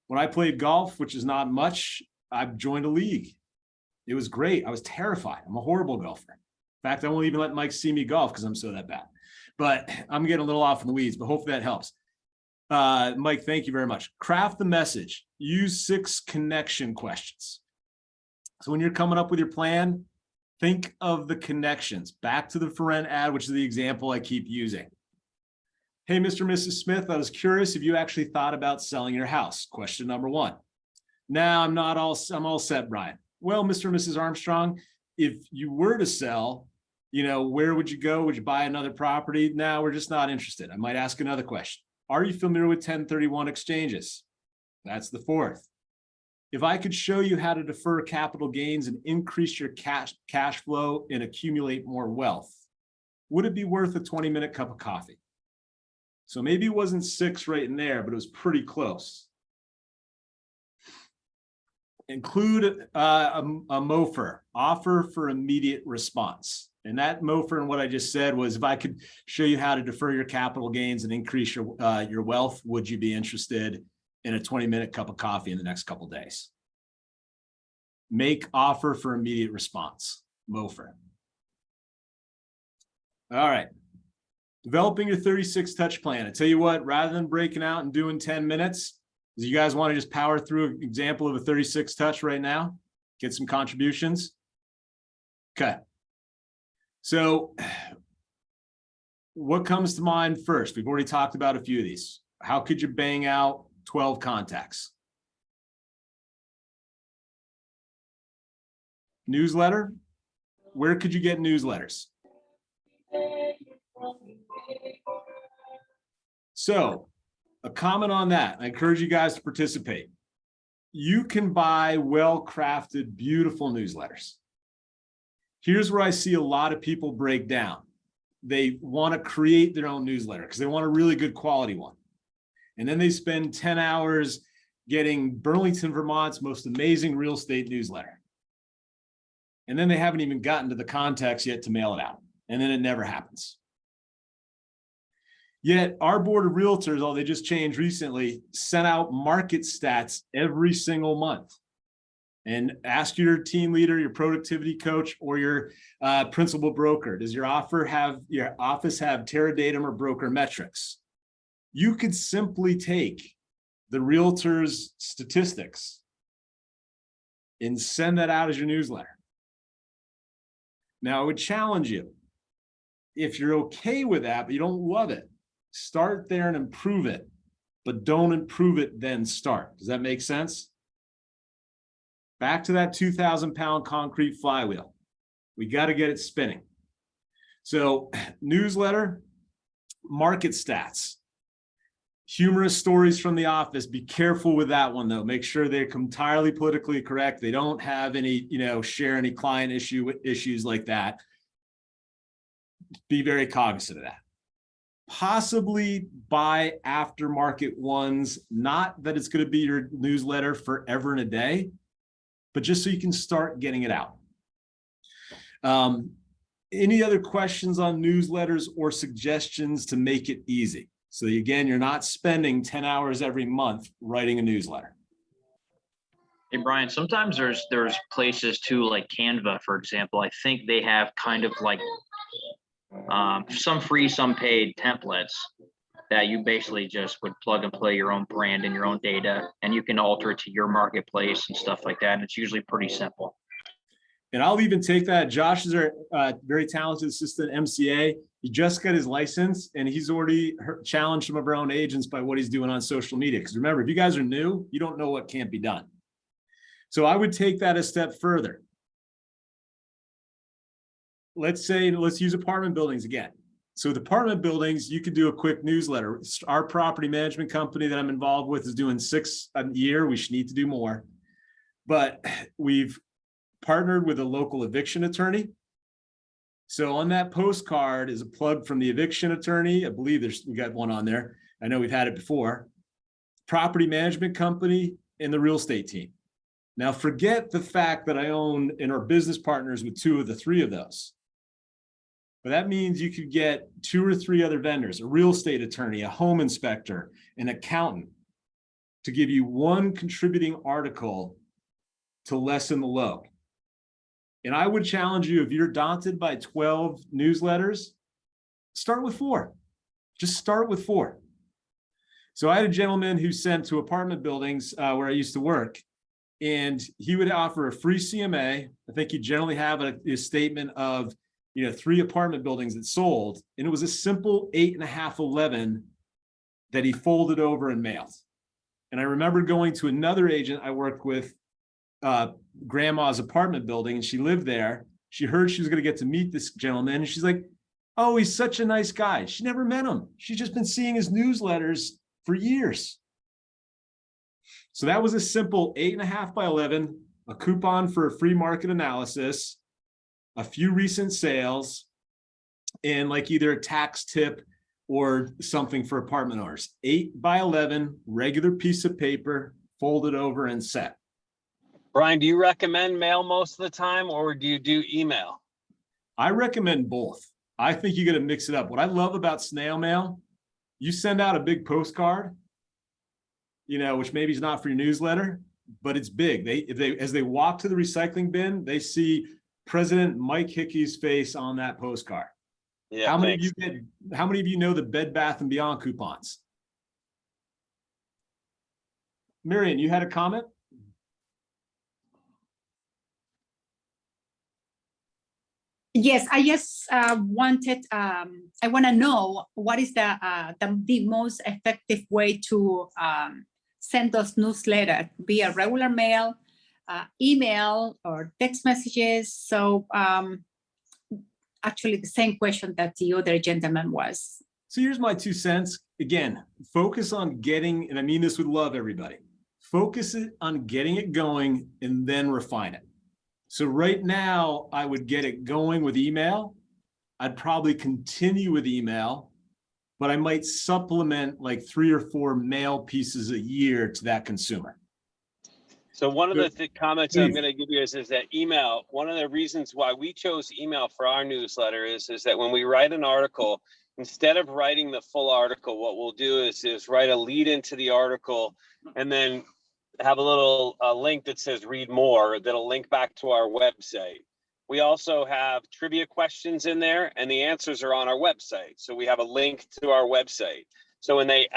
When I played golf, which is not much, I joined a league. It was great. I was terrified. I'm a horrible golfer. In fact, I won't even let Mike see me golf because I'm so that bad. But I'm getting a little off in the weeds, but hopefully that helps. Mike, thank you very much. Craft the message. Use 6 connection questions. So when you're coming up with your plan, think of the connections. Back to the for rent ad, which is the example I keep using. Hey, Mr. and Mrs. Smith, I was curious if you actually thought about selling your house. Question number 1. Now I'm all set, Brian. Well, Mr. and Mrs. Armstrong, if you were to sell, where would you go? Would you buy another property? No, we're just not interested. I might ask another question. Are you familiar with 1031 exchanges? That's the 4th. If I could show you how to defer capital gains and increase your cash flow and accumulate more wealth, would it be worth a 20-minute cup of coffee? So maybe it wasn't 6 right in there, but it was pretty close. Include a MOFR, offer for immediate response. And that MOFR and what I just said was, if I could show you how to defer your capital gains and increase your wealth, would you be interested in a 20-minute cup of coffee in the next couple of days? Make offer for immediate response, MOFR. All right. Developing your 36 touch plan. I tell you what, rather than breaking out and doing 10 minutes, do you guys want to just power through an example of a 36 touch right now? Get some contributions? Okay. So what comes to mind first? We've already talked about a few of these. How could you bang out 12 contacts? Newsletter? Where could you get newsletters? So a comment on that. I encourage you guys to participate. You can buy well-crafted, beautiful newsletters. Here's where I see a lot of people break down. They want to create their own newsletter because they want a really good quality one. And then they spend 10 hours getting Burlington, Vermont's most amazing real estate newsletter. And then they haven't even gotten to the contacts yet to mail it out. And then it never happens. Yet our board of realtors, they just changed recently, sent out market stats every single month. And ask your team leader, your productivity coach, or your principal broker, does your office have Terradatum or broker metrics? You could simply take the realtor's statistics and send that out as your newsletter. Now, I would challenge you, if you're okay with that, but you don't love it, start there and improve it, but don't improve it, then start. Does that make sense? Back to that 2,000-pound concrete flywheel. We got to get it spinning. So newsletter, market stats, humorous stories from the office. Be careful with that one though. Make sure they're entirely politically correct. They don't have any, share any client issues like that. Be very cognizant of that. Possibly buy aftermarket ones, not that it's going to be your newsletter forever and a day, but just so you can start getting it out. Any other questions on newsletters or suggestions to make it easy? So again, you're not spending 10 hours every month writing a newsletter. Hey, Brian, sometimes there's places too, like Canva, for example. I think they have kind of like some free, some paid templates that you basically just would plug and play your own brand and your own data, and you can alter it to your marketplace and stuff like that. And it's usually pretty simple. And I'll even take that. Josh is our very talented assistant MCA. He just got his license and he's already challenged some of our own agents by what he's doing on social media. Because remember, if you guys are new, you don't know what can't be done. So I would take that a step further. Let's use apartment buildings again. So with apartment buildings, you could do a quick newsletter. Our property management company that I'm involved with is doing 6 a year. We should need to do more. But we've partnered with a local eviction attorney. So on that postcard is a plug from the eviction attorney. I believe we got one on there. I know we've had it before. Property management company and the real estate team. Now forget the fact that I own and are business partners with 2 of the 3 of those. But that means you could get 2 or 3 other vendors, a real estate attorney, a home inspector, an accountant, to give you one contributing article to lessen the load. And I would challenge you, if you're daunted by 12 newsletters, start with 4. Just start with 4. So I had a gentleman who sent to apartment buildings where I used to work, and he would offer a free CMA. I think you generally have a statement of 3 apartment buildings that sold, and it was a simple 8.5, 11 that he folded over and mailed. And I remember going to another agent I worked with, grandma's apartment building, and she lived there. She heard she was going to get to meet this gentleman, and she's like, oh, he's such a nice guy. She never met him. She's just been seeing his newsletters for years. So that was a simple 8.5 by 11, a coupon for a free market analysis, a few recent sales, and like either a tax tip or something for apartment owners. 8 by 11, regular piece of paper, folded over and set. Brian, do you recommend mail most of the time, or do you do email? I recommend both. I think you got to mix it up. What I love about snail mail, you send out a big postcard, which maybe is not for your newsletter, but it's big. As they walk to the recycling bin, they see President Mike Hickey's face on that postcard. Yeah. How many of you know the Bed Bath & Beyond coupons? Marion, you had a comment? Yes, I just wanted, I want to know what is the most effective way to send those newsletters, be a regular mail, email, or text messages. So actually the same question that the other gentleman was. So here's my 2 cents. Again, focus on getting, and I mean this with love, everybody, focus on getting it going and then refine it. So right now, I would get it going with email. I'd probably continue with email, but I might supplement like 3 or 4 mail pieces a year to that consumer. So one of the comments I'm going to give you is that email, one of the reasons why we chose email for our newsletter is that when we write an article, instead of writing the full article, what we'll do is write a lead into the article and then have a little link that says read more that'll link back to our website. We also have trivia questions in there, and the answers are on our website. So we have a link to our website. So when they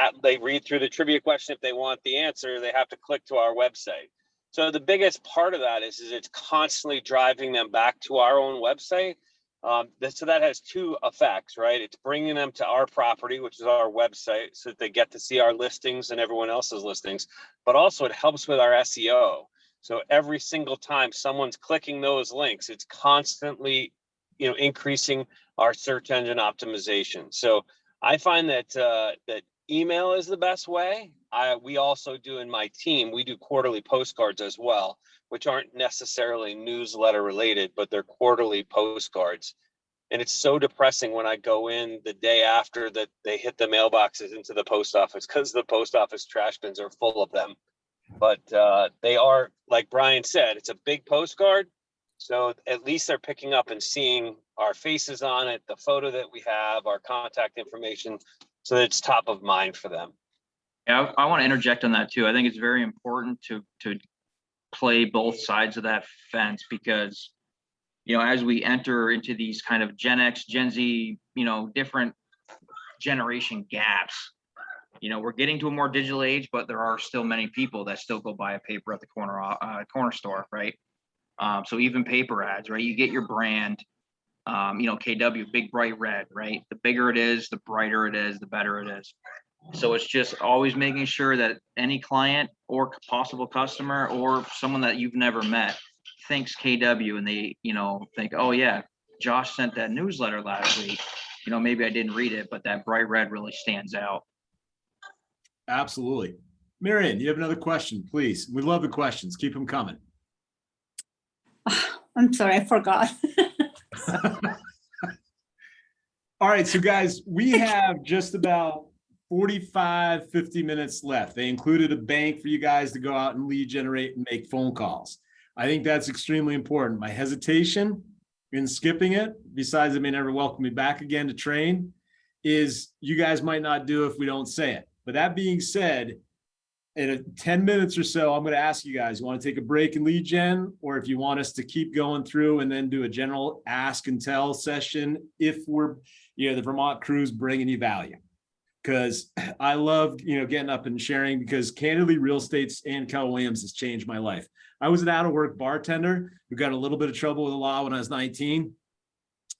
read through the trivia question, if they want the answer, they have to click to our website. So the biggest part of that is it's constantly driving them back to our own website. So that has 2 effects, right? It's bringing them to our property, which is our website, so that they get to see our listings and everyone else's listings, but also it helps with our SEO. So every single time someone's clicking those links, it's constantly, increasing our search engine optimization. So I find that that email is the best way. We also do in my team, we do quarterly postcards as well, which aren't necessarily newsletter related, but they're quarterly postcards. And it's so depressing when I go in the day after that they hit the mailboxes into the post office, because the post office trash bins are full of them. But they are, like Brian said, it's a big postcard. So at least they're picking up and seeing our faces on it, the photo that we have, our contact information, so that it's top of mind for them. Yeah, I want to interject on that too. I think it's very important to play both sides of that fence, because as we enter into these kind of Gen X, Gen Z, different generation gaps, we're getting to a more digital age, but there are still many people that still go buy a paper at the corner store, right? So even paper ads, right? You get your brand, KW, big bright red, right? The bigger it is, the brighter it is, the better it is. So it's just always making sure that any client or possible customer or someone that you've never met thinks KW, and they, think, oh yeah, Josh sent that newsletter last week. Maybe I didn't read it, but that bright red really stands out. Absolutely. Marion, you have another question, please. We love the questions. Keep them coming. I'm sorry, I forgot. All right, so guys, we have just about 45, 50 minutes left. They included a bank for you guys to go out and lead generate and make phone calls. I think that's extremely important. My hesitation in skipping it, besides it may never welcome me back again to train, is you guys might not do it if we don't say it. But that being said, in 10 minutes or so, I'm going to ask you guys, you want to take a break and lead gen, or if you want us to keep going through and then do a general ask and tell session if we're, the Vermont crew's bringing you value. Because I love, getting up and sharing, because candidly, real estate's and Keller Williams has changed my life. I was an out-of-work bartender who got a little bit of trouble with the law when I was 19.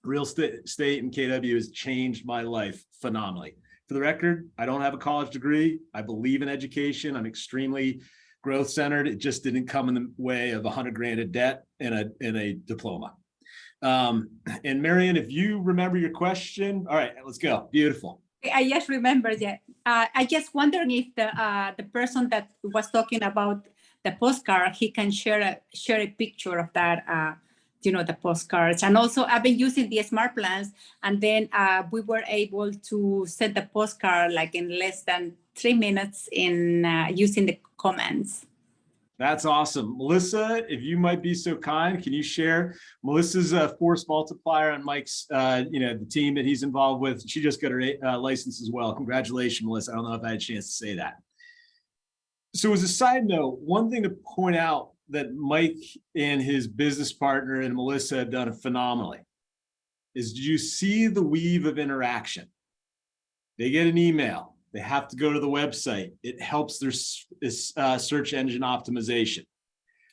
Real estate and KW has changed my life phenomenally. For the record, I don't have a college degree. I believe in education. I'm extremely growth centered. It just didn't come in the way of $100,000 of debt and a diploma. And Marion, if you remember your question, all right, let's go. Beautiful. I just remembered that. I just wondering if the person that was talking about the postcard, he can share a picture of that, the postcards. And also I've been using the smart plans, and then we were able to set the postcard like in less than 3 minutes in using the comments. That's awesome. Melissa, if you might be so kind, can you share Melissa's force multiplier on Mike's, the team that he's involved with? She just got her license as well. Congratulations, Melissa. I don't know if I had a chance to say that. So as a side note, one thing to point out that Mike and his business partner and Melissa have done phenomenally is, did you see the weave of interaction? They get an email. They have to go to the website. It helps their search engine optimization.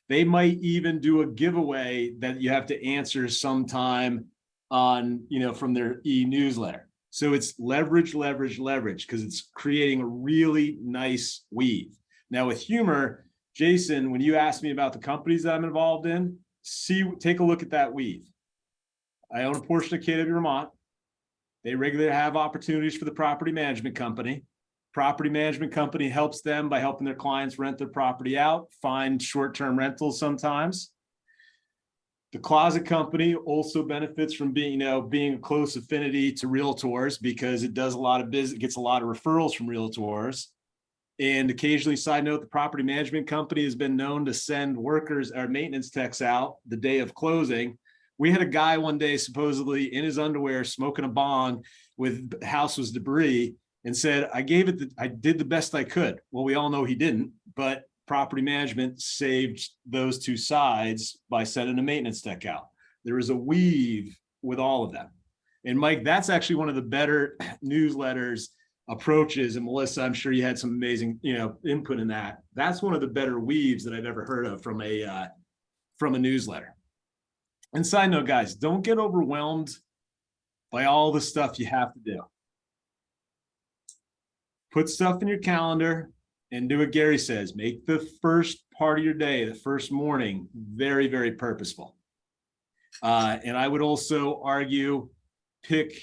They might even do a giveaway that you have to answer sometime on, from their e-newsletter. So it's leverage, leverage, leverage, because it's creating a really nice weave. Now with humor, Jason, when you asked me about the companies that I'm involved in, take a look at that weave. I own a portion of KW Vermont. They regularly have opportunities for the property management company. Property management company helps them by helping their clients rent their property out, find short-term rentals sometimes. The closet company also benefits from being a close affinity to realtors, because it does a lot of business, gets a lot of referrals from realtors. And occasionally, side note, the property management company has been known to send workers or maintenance techs out the day of closing. We had a guy one day supposedly in his underwear smoking a bong with house was debris, and said, I did the best I could. Well, we all know he didn't, but property management saved those two sides by sending a maintenance tech out. There is a weave with all of them. And Mike, that's actually one of the better newsletters approaches. And Melissa, I'm sure you had some amazing, input in that. That's one of the better weaves that I've ever heard of from a newsletter. And side note, guys, don't get overwhelmed by all the stuff you have to do. Put stuff in your calendar and do what Gary says. Make the first part of your day, the first morning, very, very purposeful. And I would also argue pick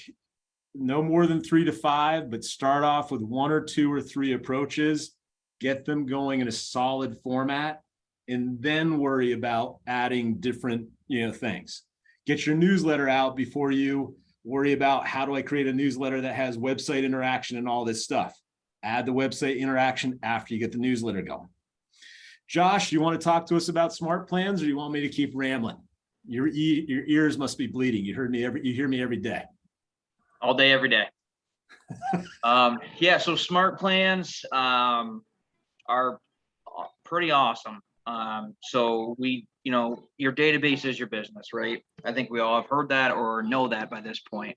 no more than 3 to 5, but start off with 1 or 2 or 3 approaches, get them going in a solid format, and then worry about adding different, things. Get your newsletter out before you worry about how do I create a newsletter that has website interaction and all this stuff. Add the website interaction after you get the newsletter going. Josh, you want to talk to us about smart plans, or you want me to keep rambling? Your ears must be bleeding. You hear me every day. All day, every day. Yeah, so smart plans are pretty awesome. So your database is your business, right? I think we all have heard that or know that by this point.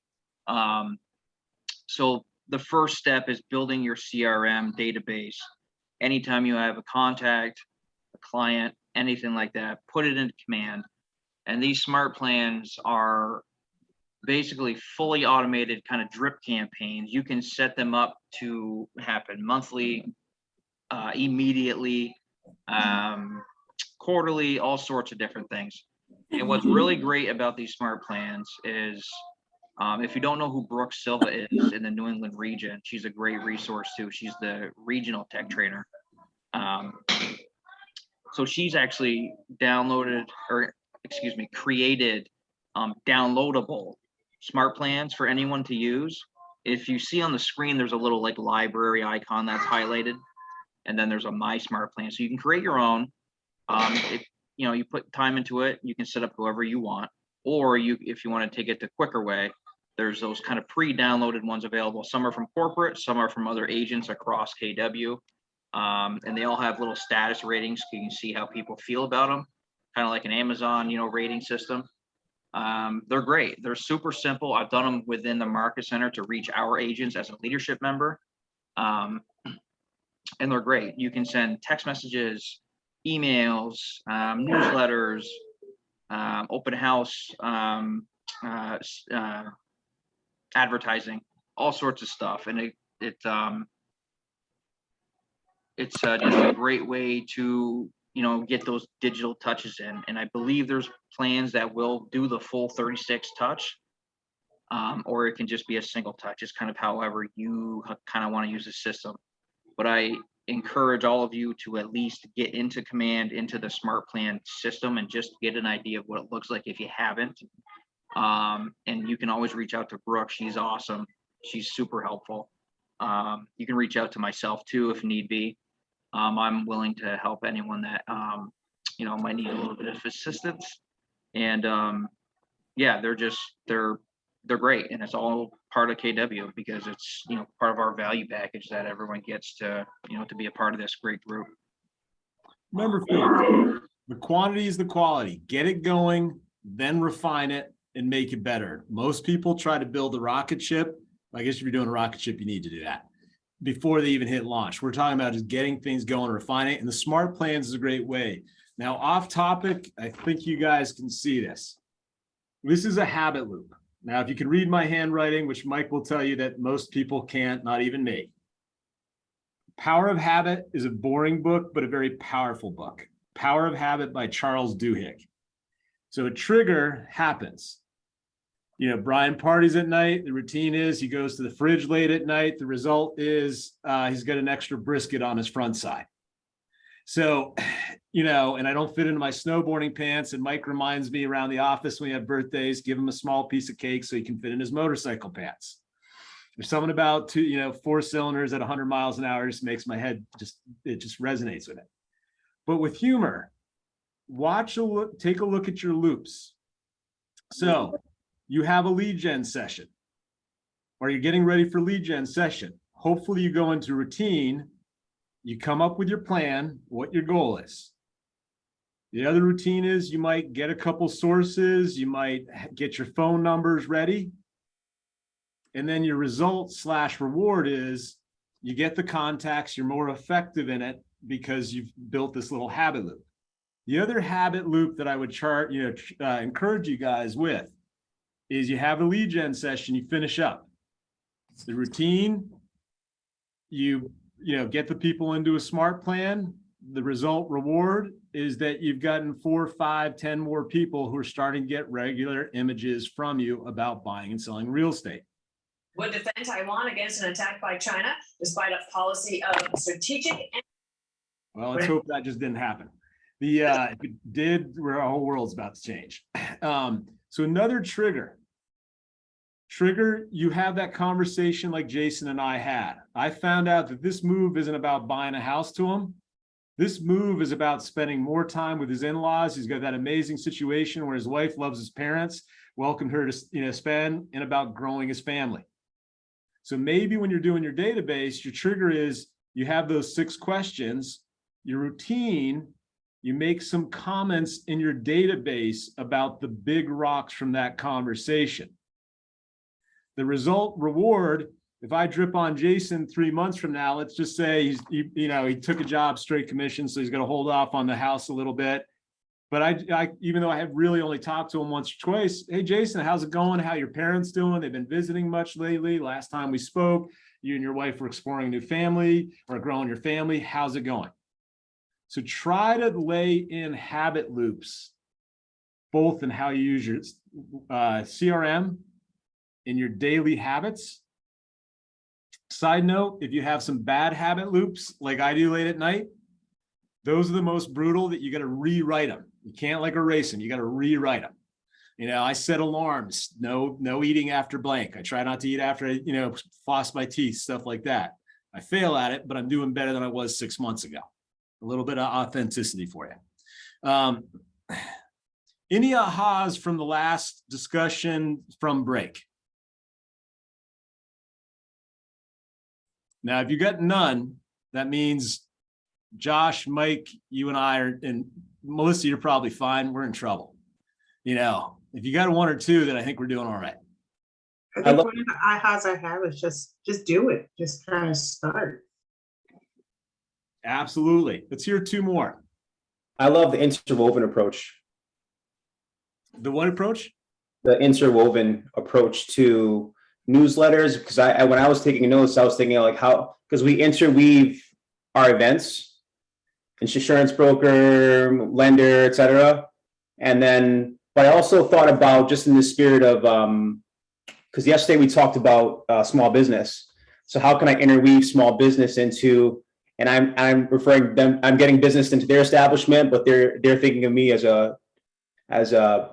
So the first step is building your CRM database. Anytime you have a contact, a client, anything like that, put it into command. And these smart plans are basically fully automated kind of drip campaigns. You can set them up to happen monthly, immediately, quarterly, all sorts of different things. And what's really great about these smart plans is if you don't know who Brooke Silva is in the New England region, she's a great resource too. She's the regional tech trainer. So she's actually created downloadable smart plans for anyone to use. If you see on the screen, there's a little like library icon that's highlighted, and then there's a My Smart Plan. So you can create your own. You put time into it, you can set up whoever you want, or if you want to take it the quicker way, there's those kind of pre-downloaded ones available. Some are from corporate, some are from other agents across KW, and they all have little status ratings so you can see how people feel about them, kind of like an Amazon, rating system. They're great. They're super simple. I've done them within the market center to reach our agents as a leadership member. And they're great. You can send text messages, emails, newsletters, open house, advertising, all sorts of stuff. And it's just a great way to get those digital touches in. And I believe there's plans that will do the full 36 touch, or it can just be a single touch. It's kind of however you kind of want to use the system. But I encourage all of you to at least get into command, into the smart plan system, and just get an idea of what it looks like if you haven't. And you can always reach out to Brooke. She's awesome. She's super helpful. You can reach out to myself too if need be. I'm willing to help anyone that might need a little bit of assistance. And yeah, they're great, and it's all part of KW because it's part of our value package that everyone gets to to be a part of this great group. Remember, folks, the quantity is the quality. Get it going, then refine it and make it better. Most people try to build a rocket ship. I guess if you're doing a rocket ship, you need to do that before they even hit launch. We're talking about just getting things going, refining it, and the smart plans is a great way. Now, off topic, I think you guys can see this. This is a habit loop. Now, if you can read my handwriting, which Mike will tell you that most people can't, not even me. Power of Habit is a boring book, but a very powerful book. Power of Habit by Charles Duhigg. So a trigger happens. Brian parties at night. The routine is he goes to the fridge late at night. The result is he's got an extra brisket on his front side. So, and I don't fit into my snowboarding pants. And Mike reminds me around the office when we have birthdays, give him a small piece of cake so he can fit in his motorcycle pants. There's something about 4 cylinders at 100 miles an hour just makes my head it just resonates with it. But with humor, take a look at your loops. So you have a lead gen session, or you're getting ready for lead gen session. Hopefully you go into routine, you come up with your plan, what your goal is. The other routine is you might get a couple sources, you might get your phone numbers ready. And then your result / reward is you get the contacts, you're more effective in it because you've built this little habit loop. The other habit loop that I would encourage you guys with is you have a lead gen session, you finish up. The routine, you get the people into a smart plan, The result reward is that you've gotten 4, 5, 10 more people who are starting to get regular images from you about buying and selling real estate. Would defend Taiwan against an attack by China despite a policy of strategic. Well, let's hope that just didn't happen. If it did, our whole world's about to change. So another trigger, you have that conversation like Jason and I had. I found out that this move isn't about buying a house to him. This move is about spending more time with his in-laws. He's got that amazing situation where his wife loves his parents, welcomed her to spend, and about growing his family. So maybe when you're doing your database, your trigger is you have those 6 questions, your routine, you make some comments in your database about the big rocks from that conversation. The result reward, if I drip on Jason 3 months from now, let's just say he took a job straight commission, so he's going to hold off on the house a little bit. But I even though I have really only talked to him once or twice, hey Jason, how's it going? How your parents doing? They've been visiting much lately. Last time we spoke, you and your wife were exploring a new family or growing your family. How's it going? So try to lay in habit loops, both in how you use your CRM, in your daily habits. Side note, if you have some bad habit loops like I do late at night, those are the most brutal that you got to rewrite them. You can't like erase them. You got to rewrite them. I set alarms, no eating after blank. I try not to eat after I, floss my teeth, stuff like that. I fail at it, but I'm doing better than I was 6 months ago. A little bit of authenticity for you. Any ahas from the last discussion from break? Now, if you got none, that means Josh, Mike, you and I are, and Melissa, you're probably fine. We're in trouble. If you got 1 or 2, then I think we're doing all right. I think one of the ahas I have is just do it. Just kind of start. Absolutely. Let's hear 2 more. I love the interwoven approach. The what approach? The interwoven approach to newsletters, because when I was taking notes, I was thinking like how, because we interweave our events, insurance broker, lender, etc. And then, but I also thought about just in the spirit of, because yesterday we talked about small business. So how can I interweave small business into, and I'm referring them, I'm getting business into their establishment, but they're thinking of me as a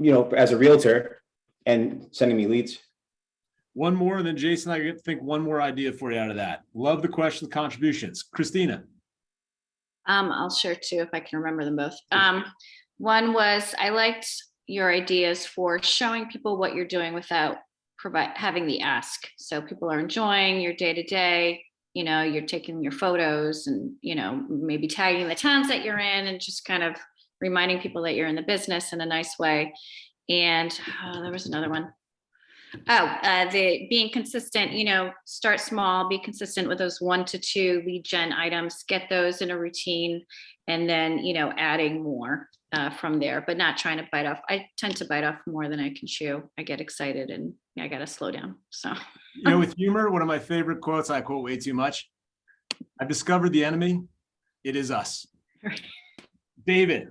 realtor and sending me leads. 1 more, and then Jason, I think 1 more idea for you out of that. Love the question, contributions. Christina. I'll share 2 if I can remember them both. One was I liked your ideas for showing people what you're doing without having the ask. So people are enjoying your day-to-day, you're taking your photos and, maybe tagging the towns that you're in and just kind of reminding people that you're in the business in a nice way. And there was another one. The being consistent, start small, be consistent with those 1 to 2 lead gen items, get those in a routine, and then, adding more from there, but not trying to bite off. I tend to bite off more than I can chew. I get excited and I got to slow down. So, with humor, one of my favorite quotes, I quote way too much. I've discovered the enemy. It is us. David.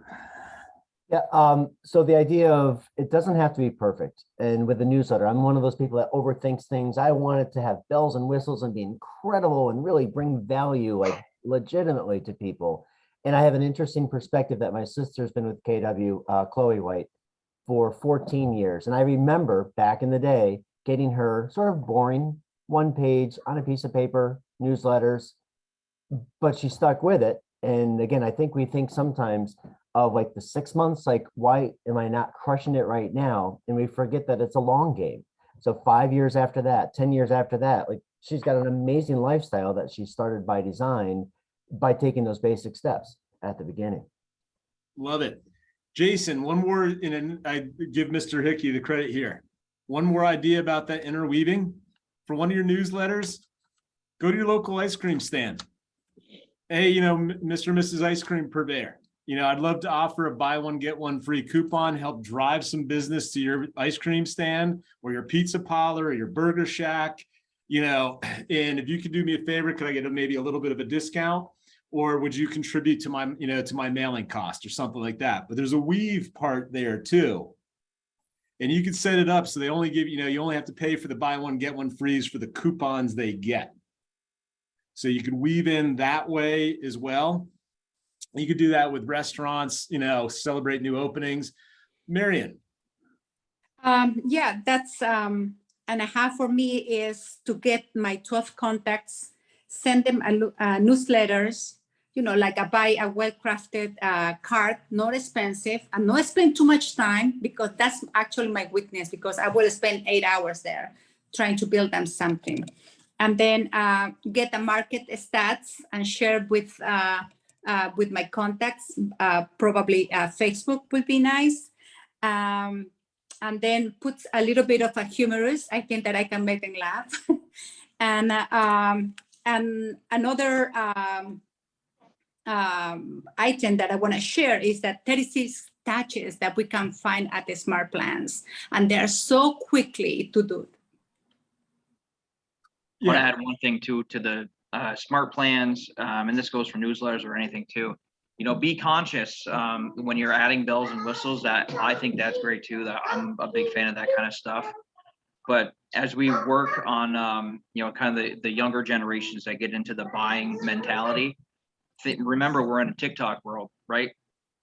Yeah. So the idea of it doesn't have to be perfect. And with the newsletter, I'm one of those people that overthinks things. I want it to have bells and whistles and be incredible and really bring value, like legitimately to people. And I have an interesting perspective that my sister's been with KW, Chloe White, for 14 years. And I remember back in the day getting her sort of boring 1 page on a piece of paper newsletters, but she stuck with it. And again, I think we think sometimes of like the 6 months, like, why am I not crushing it right now? And we forget that it's a long game. So 5 years after that, 10 years after that, like she's got an amazing lifestyle that she started by design by taking those basic steps at the beginning. Love it. Jason, 1 more, and I give Mr. Hickey the credit here. 1 more idea about that interweaving for 1 of your newsletters. Go to your local ice cream stand. Hey, Mr. and Mrs. Ice Cream Purveyor. I'd love to offer a buy 1, get 1 free coupon, help drive some business to your ice cream stand or your pizza parlor or your burger shack, and if you could do me a favor, could I get maybe a little bit of a discount? Or would you contribute to my, to my mailing cost or something like that? But there's a weave part there too. And you can set it up so they only give, you only have to pay for the buy one, get one frees for the coupons they get. So you could weave in that way as well. You could do that with restaurants, celebrate new openings. Marion. Yeah, that's and a half for me is to get my 12 contacts, send them newsletters, like I buy a well-crafted card, not expensive, and not spend too much time, because that's actually my weakness, because I will spend 8 hours there trying to build them something. And then get the market stats and share with my contacts. Probably Facebook would be nice. And then put a little bit of a humorous. I think that I can make them laugh. And another item that I want to share is that 36 touches that we can find at the Smart Plans, and they're so quickly to do. I want to add one thing too to the Smart Plans, and this goes for newsletters or anything too. Be conscious when you're adding bells and whistles. That I think that's great too. That I'm a big fan of that kind of stuff. But as we work on, kind of the younger generations that get into the buying mentality, remember we're in a TikTok world, right?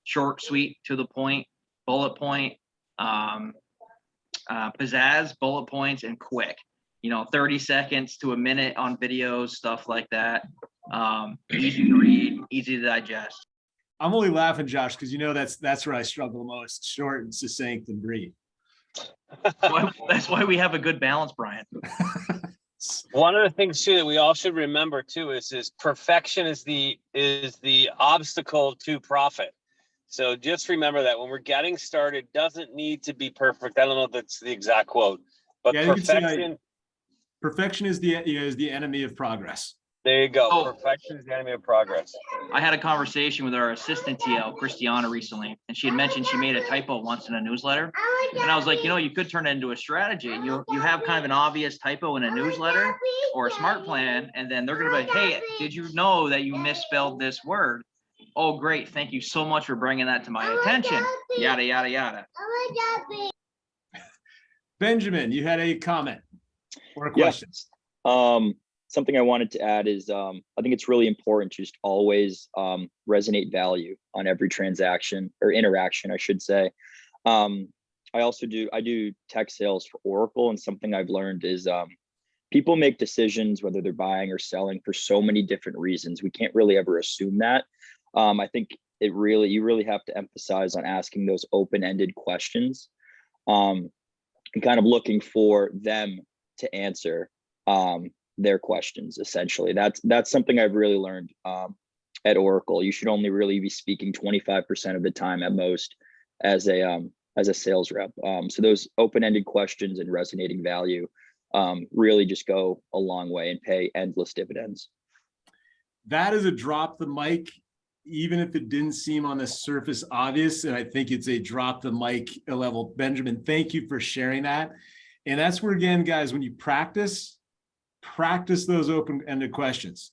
Short, sweet, to the point, bullet point, pizzazz, bullet points, and quick. 30 seconds to a minute on videos, stuff like that. Easy to read, easy to digest. I'm only laughing, Josh, because that's where I struggle the most. Short and succinct and brief. That's why we have a good balance, Brian. One of the things too that we all should remember too is perfection is the obstacle to profit. So just remember that when we're getting started, doesn't need to be perfect. I don't know if that's the exact quote, but perfection is the enemy of progress. There you go. Perfection is the enemy of progress. I had a conversation with our assistant TL, Christiana, recently, and she had mentioned she made a typo once in a newsletter. And I was like, you could turn it into a strategy. You have kind of an obvious typo in a newsletter or a Smart Plan, and then they're going to be like, hey, did you know that you misspelled this word? Oh, great. Thank you so much for bringing that to my attention. Yada, yada, yada. Benjamin, you had a comment or a question. Yes. Something I wanted to add is I think it's really important to just always resonate value on every transaction or interaction, I should say. I do tech sales for Oracle, and something I've learned is people make decisions whether they're buying or selling for so many different reasons. We can't really ever assume that. I think you really have to emphasize on asking those open-ended questions and kind of looking for them to answer their questions. Essentially, that's something I've really learned at Oracle. You should only really be speaking 25% of the time at most as a sales rep. So those open-ended questions and resonating value really just go a long way and pay endless dividends. That is a drop the mic, even if it didn't seem on the surface obvious. And I think it's a drop the mic level. Benjamin, thank you for sharing that. And that's where, again, guys, when you practice those open-ended questions.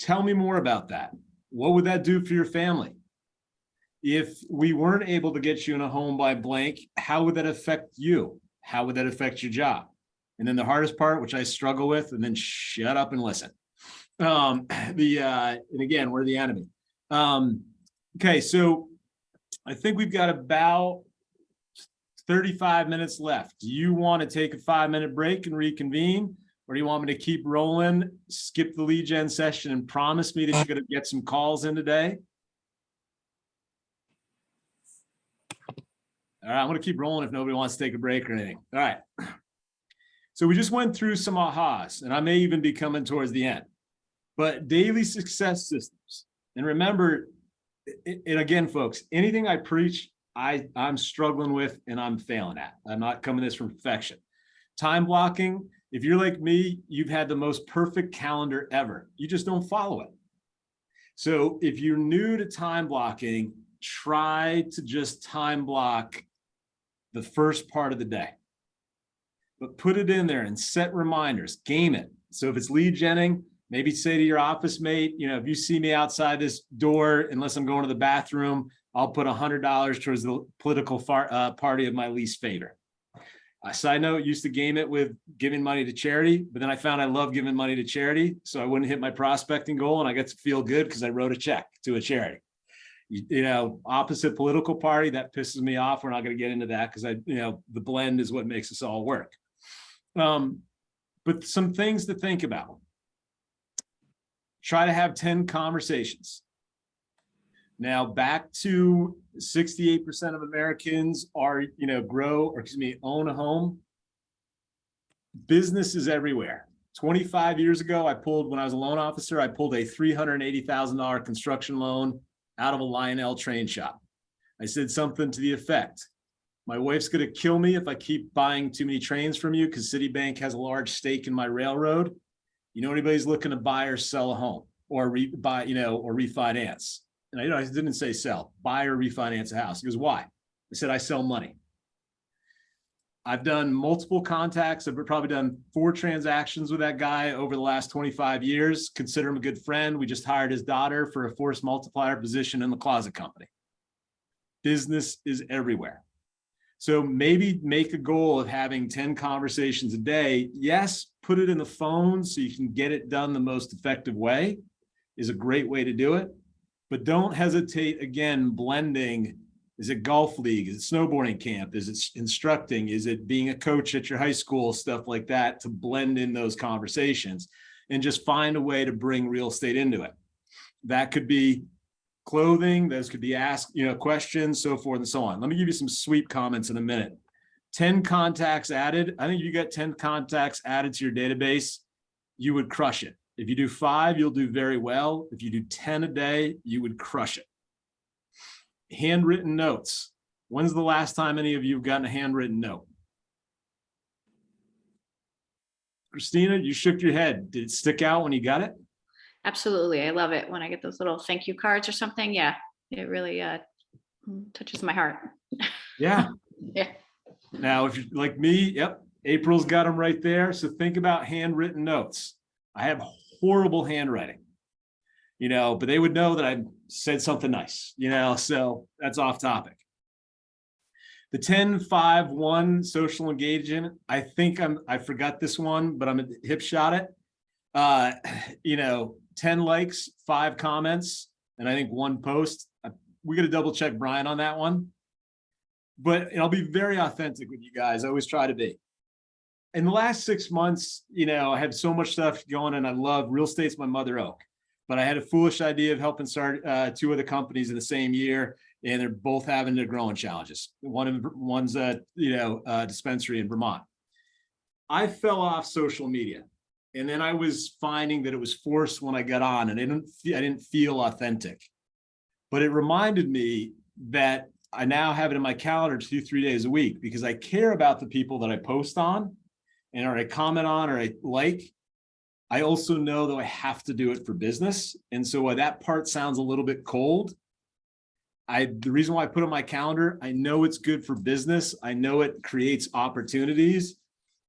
Tell me more about that. What would that do for your family? If we weren't able to get you in a home by blank, how would that affect you? How would that affect your job? And then the hardest part, which I struggle with, and then shut up and listen. And again, we're the enemy. Okay, so I think we've got about 35 minutes left. Do you want to take a 5-minute break and reconvene? Or do you want me to keep rolling, skip the lead gen session, and promise me that you're going to get some calls in today? All right, I'm going to keep rolling if nobody wants to take a break or anything. All right. So we just went through some ahas, and I may even be coming towards the end. But daily success systems. And remember, and again, folks, anything I preach, I'm struggling with and I'm failing at. I'm not coming this from perfection. Time blocking. If you're like me, you've had the most perfect calendar ever. You just don't follow it. So if you're new to time blocking, try to just time block the first part of the day. But put it in there and set reminders, game it. So if it's lead genning, Maybe say to your office mate, if you see me outside this door, unless I'm going to the bathroom, I'll put $100 towards the political party of my least favorite. Side note, used to game it with giving money to charity, but then I found I love giving money to charity, so I wouldn't hit my prospecting goal, and I got to feel good because I wrote a check to a charity. Opposite political party, that pisses me off. We're not going to get into that because the blend is what makes us all work. But some things to think about. Try to have 10 conversations. Now back to 68% of Americans are, own a home. Business is everywhere. 25 years ago, when I was a loan officer, I pulled a $380,000 construction loan out of a Lionel train shop. I said something to the effect, my wife's going to kill me if I keep buying too many trains from you because Citibank has a large stake in my railroad. Anybody's looking to buy or sell a home or refinance. And I didn't say sell, buy or refinance a house. He goes, why? I said, I sell money. I've done multiple contacts. I've probably done 4 transactions with that guy over the last 25 years. Consider him a good friend. We just hired his daughter for a force multiplier position in the closet company. Business is everywhere. So maybe make a goal of having 10 conversations a day. Yes, put it in the phone so you can get it done the most effective way is a great way to do it. But don't hesitate, again, blending. Is it golf league? Is it snowboarding camp? Is it instructing? Is it being a coach at your high school? Stuff like that to blend in those conversations and just find a way to bring real estate into it. That could be clothing. Those could be asked, questions, so forth and so on. Let me give you some sweep comments in a minute. 10 contacts added. I think if you got 10 contacts added to your database, you would crush it. If you do 5, you'll do very well. If you do 10 a day, you would crush it. Handwritten notes. When's the last time any of you have gotten a handwritten note? Christina, you shook your head. Did it stick out when you got it? Absolutely. I love it when I get those little thank you cards or something. Yeah, it really touches my heart. Yeah. Yeah. Now, if you're like me, yep, April's got them right there. So think about handwritten notes. I have horrible handwriting, but they would know that I said something nice, so that's off topic. The 10-5-1 social engagement. I think I forgot this one, but I'm a hip shot it. 10 likes, 5 comments, and I think 1 post. We got to double check Brian on that one. But I'll be very authentic with you guys. I always try to be. In the last 6 months, I have so much stuff going and I love real estate's my mother oak. But I had a foolish idea of helping start 2 other companies in the same year, and they're both having their growing challenges. One's a dispensary in Vermont. I fell off social media. And then I was finding that it was forced when I got on, and I didn't feel authentic. But it reminded me that I now have it in my calendar 2-3 days a week because I care about the people that I post on and or I comment on or I like. I also know that I have to do it for business. And so while that part sounds a little bit cold, the reason why I put it on my calendar, I know it's good for business. I know it creates opportunities,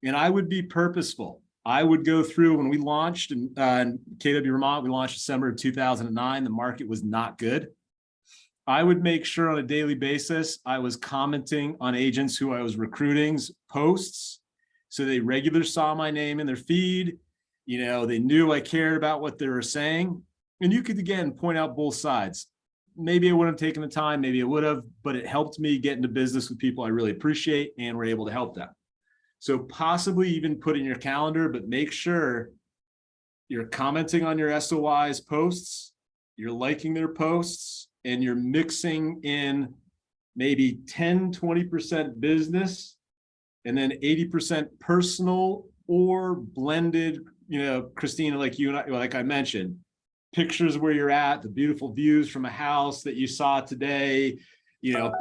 and I would be purposeful. I would go through when we launched in KW Vermont, we launched December of 2009. The market was not good. I would make sure on a daily basis, I was commenting on agents who I was recruiting's posts. So they regularly saw my name in their feed. They knew I cared about what they were saying. And you could, again, point out both sides. Maybe I wouldn't have taken the time, maybe I would have, but it helped me get into business with people I really appreciate and were able to help them. So possibly even put in your calendar, but make sure you're commenting on your SOI's posts, you're liking their posts, and you're mixing in maybe 10-20% business and then 80% personal or blended, Christina, like you and I, like I mentioned, pictures where you're at, the beautiful views from a house that you saw today,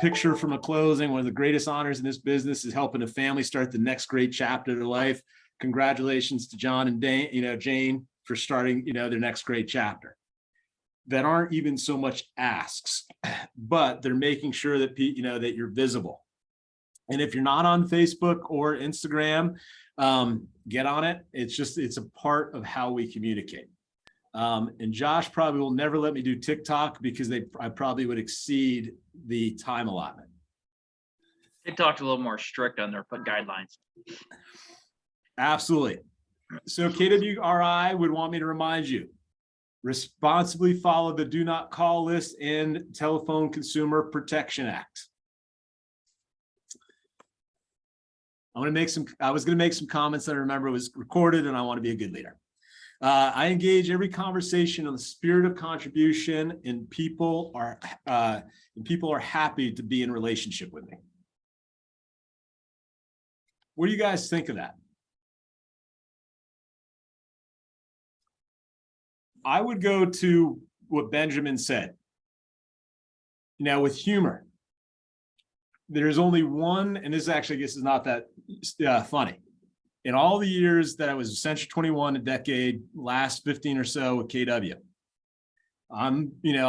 picture from a closing. One of the greatest honors in this business is helping a family start the next great chapter of their life. Congratulations to John and Jane for starting, their next great chapter. That aren't even so much asks, but they're making sure that, that you're visible. And if you're not on Facebook or Instagram, get on it. It's a part of how we communicate. And Josh probably will never let me do TikTok because I probably would exceed the time allotment. They talked a little more strict on their guidelines. Absolutely. So KWRI would want me to remind you, responsibly follow the do not call list and Telephone Consumer Protection Act. I was going to make some comments that I remember was recorded, and I want to be a good leader. I engage every conversation in the spirit of contribution, and people are happy to be in relationship with me. What do you guys think of that? I would go to what Benjamin said. Now, with humor, there's only one, and this actually, I guess, is not that funny. In all the years that I was Century 21, a decade, last 15 or so with KW, I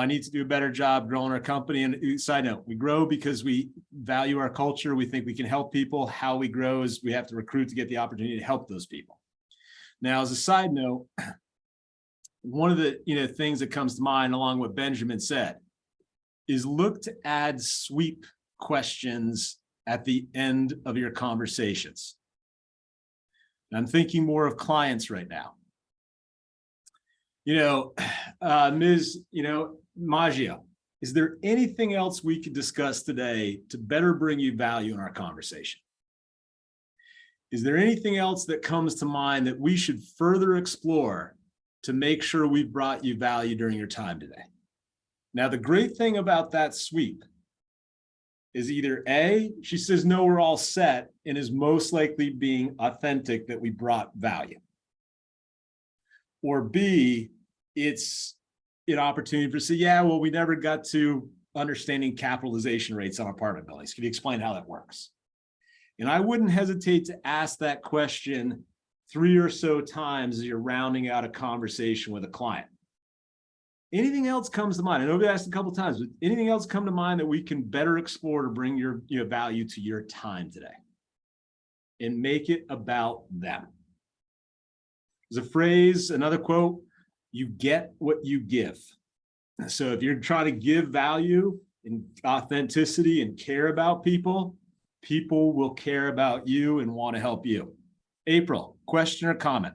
need to do a better job growing our company. And side note, we grow because we value our culture. We think we can help people. How we grow is we have to recruit to get the opportunity to help those people. Now, as a side note, one of the things that comes to mind, along with what Benjamin said, is look to add sweep questions at the end of your conversations. And I'm thinking more of clients right now. Ms. Maggio, is there anything else we could discuss today to better bring you value in our conversation? Is there anything else that comes to mind that we should further explore to make sure we've brought you value during your time today? Now, the great thing about that sweep is either A, she says, no, we're all set, and is most likely being authentic that we brought value. Or B, it's an opportunity for say, yeah, well, we never got to understanding capitalization rates on apartment buildings. Can you explain how that works? And I wouldn't hesitate to ask that question 3 or so times as you're rounding out a conversation with a client. Anything else comes to mind? I know we asked a couple of times, but anything else come to mind that we can better explore to bring your value to your time today and make it about them? There's a phrase, another quote, you get what you give. So if you're trying to give value and authenticity and care about people, people will care about you and want to help you. April, question or comment?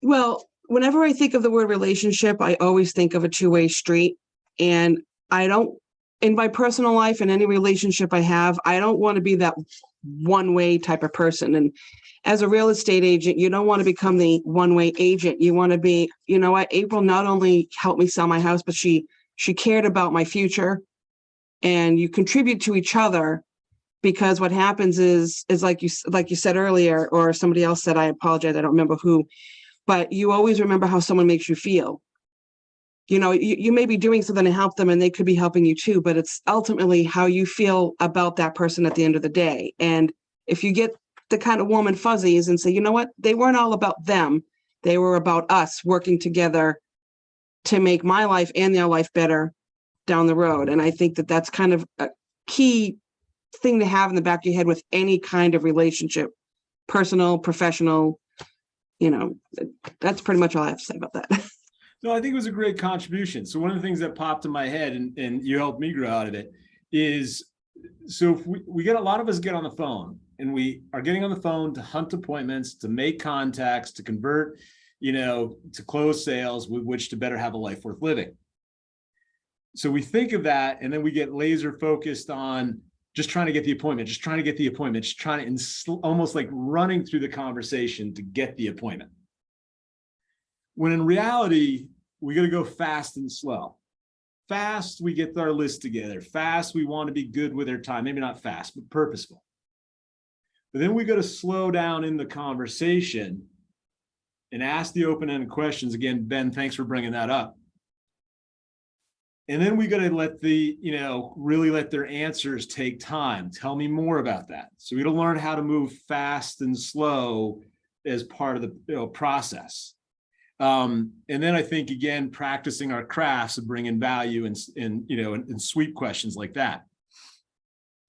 Well, whenever I think of the word relationship, I always think of a two-way street. And in my personal life and any relationship I have, I don't want to be that one-way type of person. And as a real estate agent, you don't want to become the one-way agent. You want to be, you know what, April not only helped me sell my house, but she cared about my future. And you contribute to each other, because what happens is like you said earlier, or somebody else said, I apologize, I don't remember who, but you always remember how someone makes you feel. You may be doing something to help them and they could be helping you too, but it's ultimately how you feel about that person at the end of the day. And if you get the kind of warm and fuzzies and say, you know what, they weren't all about them. They were about us working together to make my life and their life better down the road. And I think that that's kind of a key thing to have in the back of your head with any kind of relationship, personal, professional. That's pretty much all I have to say about that. No, I think it was a great contribution. So one of the things that popped in my head, and you helped me grow out of it, is so if we get a lot of us get on the phone, and we are getting on the phone to hunt appointments, to make contacts, to convert, to close sales with which to better have a life worth living. So we think of that, and then we get laser focused on just trying to get the appointment, just trying to almost like running through the conversation to get the appointment. When in reality, we got to go fast and slow. Fast, we get our list together. Fast, we want to be good with our time. Maybe not fast, but purposeful. But then we got to slow down in the conversation and ask the open-ended questions. Again, Ben, thanks for bringing that up. And then we got to let really let their answers take time. Tell me more about that. So we got to learn how to move fast and slow as part of the process. And then I think, again, practicing our crafts of bringing value and sweep questions like that.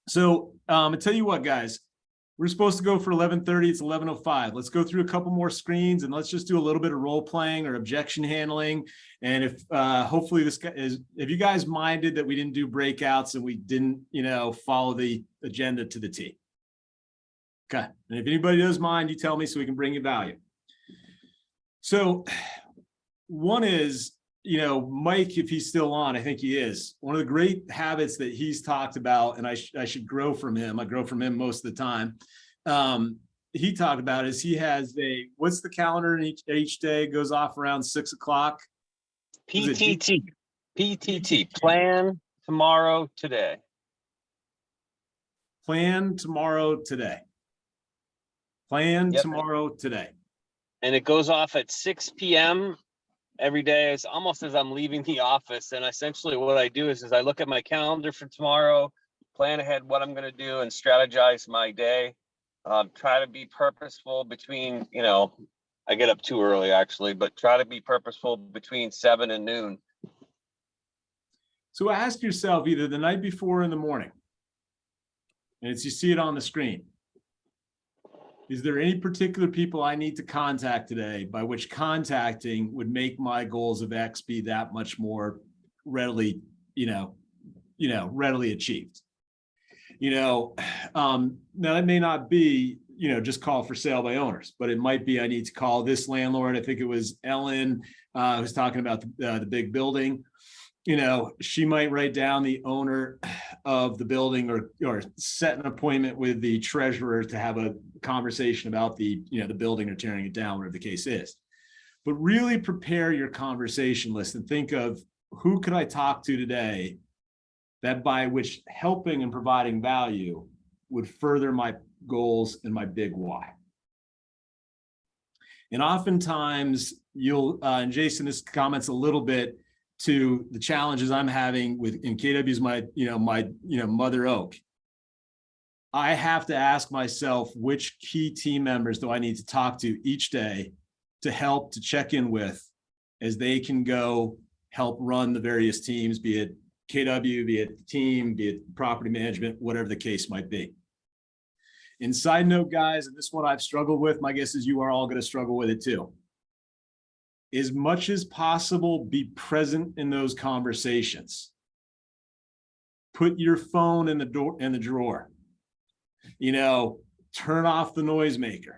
So I tell you what, guys, We're supposed to go for 11:30. It's 11:05. Let's go through a couple more screens and let's just do a little bit of role playing or objection handling. And if hopefully this is, if you guys minded that we didn't do breakouts and we didn't, follow the agenda to the T. Okay. And if anybody does mind, you tell me so we can bring you value. So one is, Mike, if he's still on, I think he is. One of the great habits that he's talked about, and I should grow from him. I grow from him most of the time. He talked about is he has what's the calendar in each day goes off around 6 o'clock? PTT, plan tomorrow, today. Plan tomorrow, today. Plan Yep. tomorrow, today. And it goes off at 6 p.m. every day. It's almost as I'm leaving the office. And essentially what I do is I look at my calendar for tomorrow, plan ahead what I'm going to do and strategize my day. Try to be purposeful between, I get up too early actually, but try to be purposeful between 7 and noon. So ask yourself either the night before or in the morning, and you see it on the screen. Is there any particular people I need to contact today by which contacting would make my goals of X be that much more readily, readily achieved? Now that may not be, just call for sale by owners, but it might be I need to call this landlord. I think it was Ellen who's talking about the big building. She might write down the owner of the building or set an appointment with the treasurer to have a conversation about the building or tearing it down, whatever the case is. But really prepare your conversation list and think of who could I talk to today that by which helping and providing value would further my goals and my big why. And oftentimes and Jason, this comments a little bit to the challenges I'm having in KW's my mother oak. I have to ask myself, which key team members do I need to talk to each day to help to check in with as they can go help run the various teams, be it KW, be it the team, be it property management, whatever the case might be. And side note, guys, and this one I've struggled with, my guess is you are all going to struggle with it too. As much as possible, be present in those conversations. Put your phone in the drawer. Turn off the noisemaker.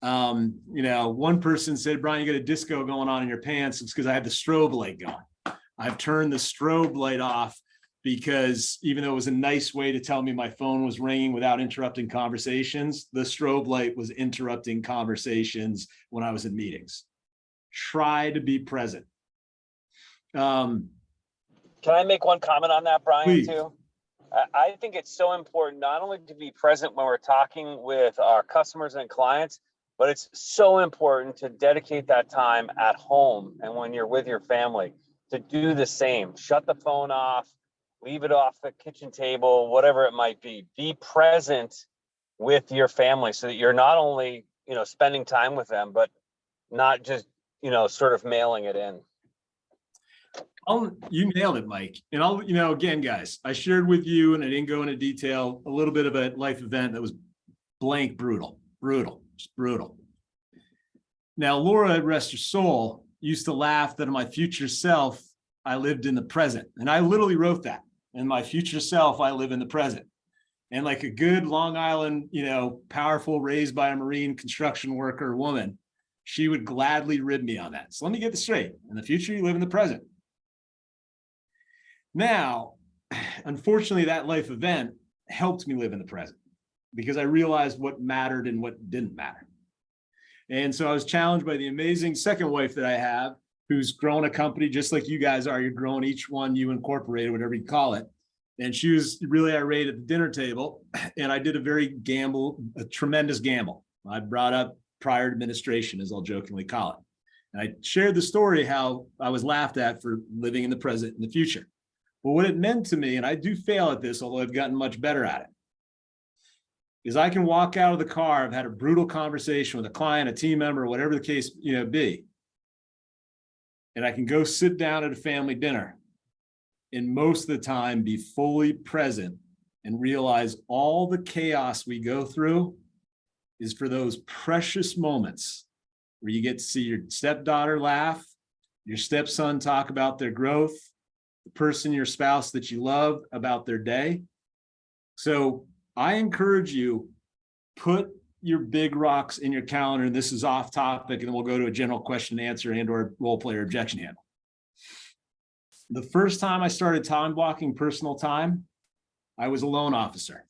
One person said, Brian, you got a disco going on in your pants. It's because I had the strobe light going. I've turned the strobe light off because even though it was a nice way to tell me my phone was ringing without interrupting conversations, the strobe light was interrupting conversations when I was in meetings. Try to be present. Can I make one comment on that, Brian, Please. too? I think it's so important not only to be present when we're talking with our customers and clients, but it's so important to dedicate that time at home and when you're with your family to do the same. Shut the phone off, leave it off the kitchen table, whatever it might be. Be present with your family so that you're not only, spending time with them, but not just, sort of mailing it in. You nailed it, Mike. And again, guys, I shared with you, and I didn't go into detail, a little bit of a life event that was blank brutal. Now, Laura, rest her soul, used to laugh that in my future self, I lived in the present. And I literally wrote that. In my future self, I live in the present. And like a good Long Island, powerful, raised by a Marine construction worker woman, she would gladly rib me on that. So let me get this straight. In the future, you live in the present. Now, unfortunately, that life event helped me live in the present because I realized what mattered and what didn't matter. And so I was challenged by the amazing second wife that I have, who's grown a company just like you guys are. You're growing each one you incorporated, whatever you call it. And she was really irate at the dinner table. And I did a tremendous gamble. I brought up prior administration, as I'll jokingly call it. And I shared the story how I was laughed at for living in the present and the future. But what it meant to me, and I do fail at this, although I've gotten much better at it, is I can walk out of the car. I've had a brutal conversation with a client, a team member, whatever the case be. And I can go sit down at a family dinner and most of the time be fully present and realize all the chaos we go through is for those precious moments where you get to see your stepdaughter laugh, your stepson talk about their growth, the person, your spouse that you love, about their day. So I encourage you, put your big rocks in your calendar. And this is off topic, and then we'll go to a general question and answer and or role player objection handle. The first time I started time blocking personal time, I was a loan officer.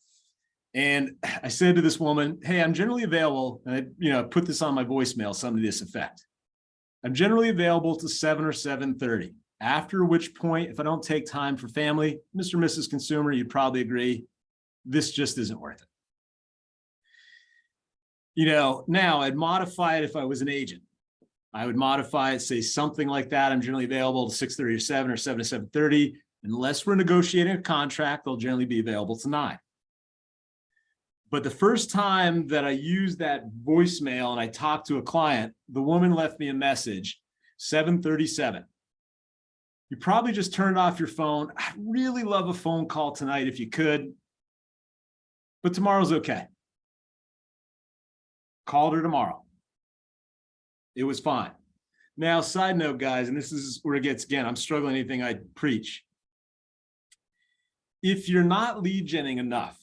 And I said to this woman, hey, I'm generally available. And I, put this on my voicemail, something to this effect. I'm generally available to 7 or 7:30. After which point, if I don't take time for family, Mr. and Mrs. Consumer, you'd probably agree, this just isn't worth it. Now I'd modify it if I was an agent. I would modify it, say something like that. I'm generally available to 6:30 or 7 or 7 to 7:30. Unless we're negotiating a contract, they'll generally be available to 9. But the first time that I used that voicemail and I talked to a client, the woman left me a message, 7:37. You probably just turned off your phone. I'd really love a phone call tonight if you could, but tomorrow's okay. Called her tomorrow. It was fine. Now, side note, guys, and this is where it gets, again, I'm struggling anything I preach. If you're not lead genning enough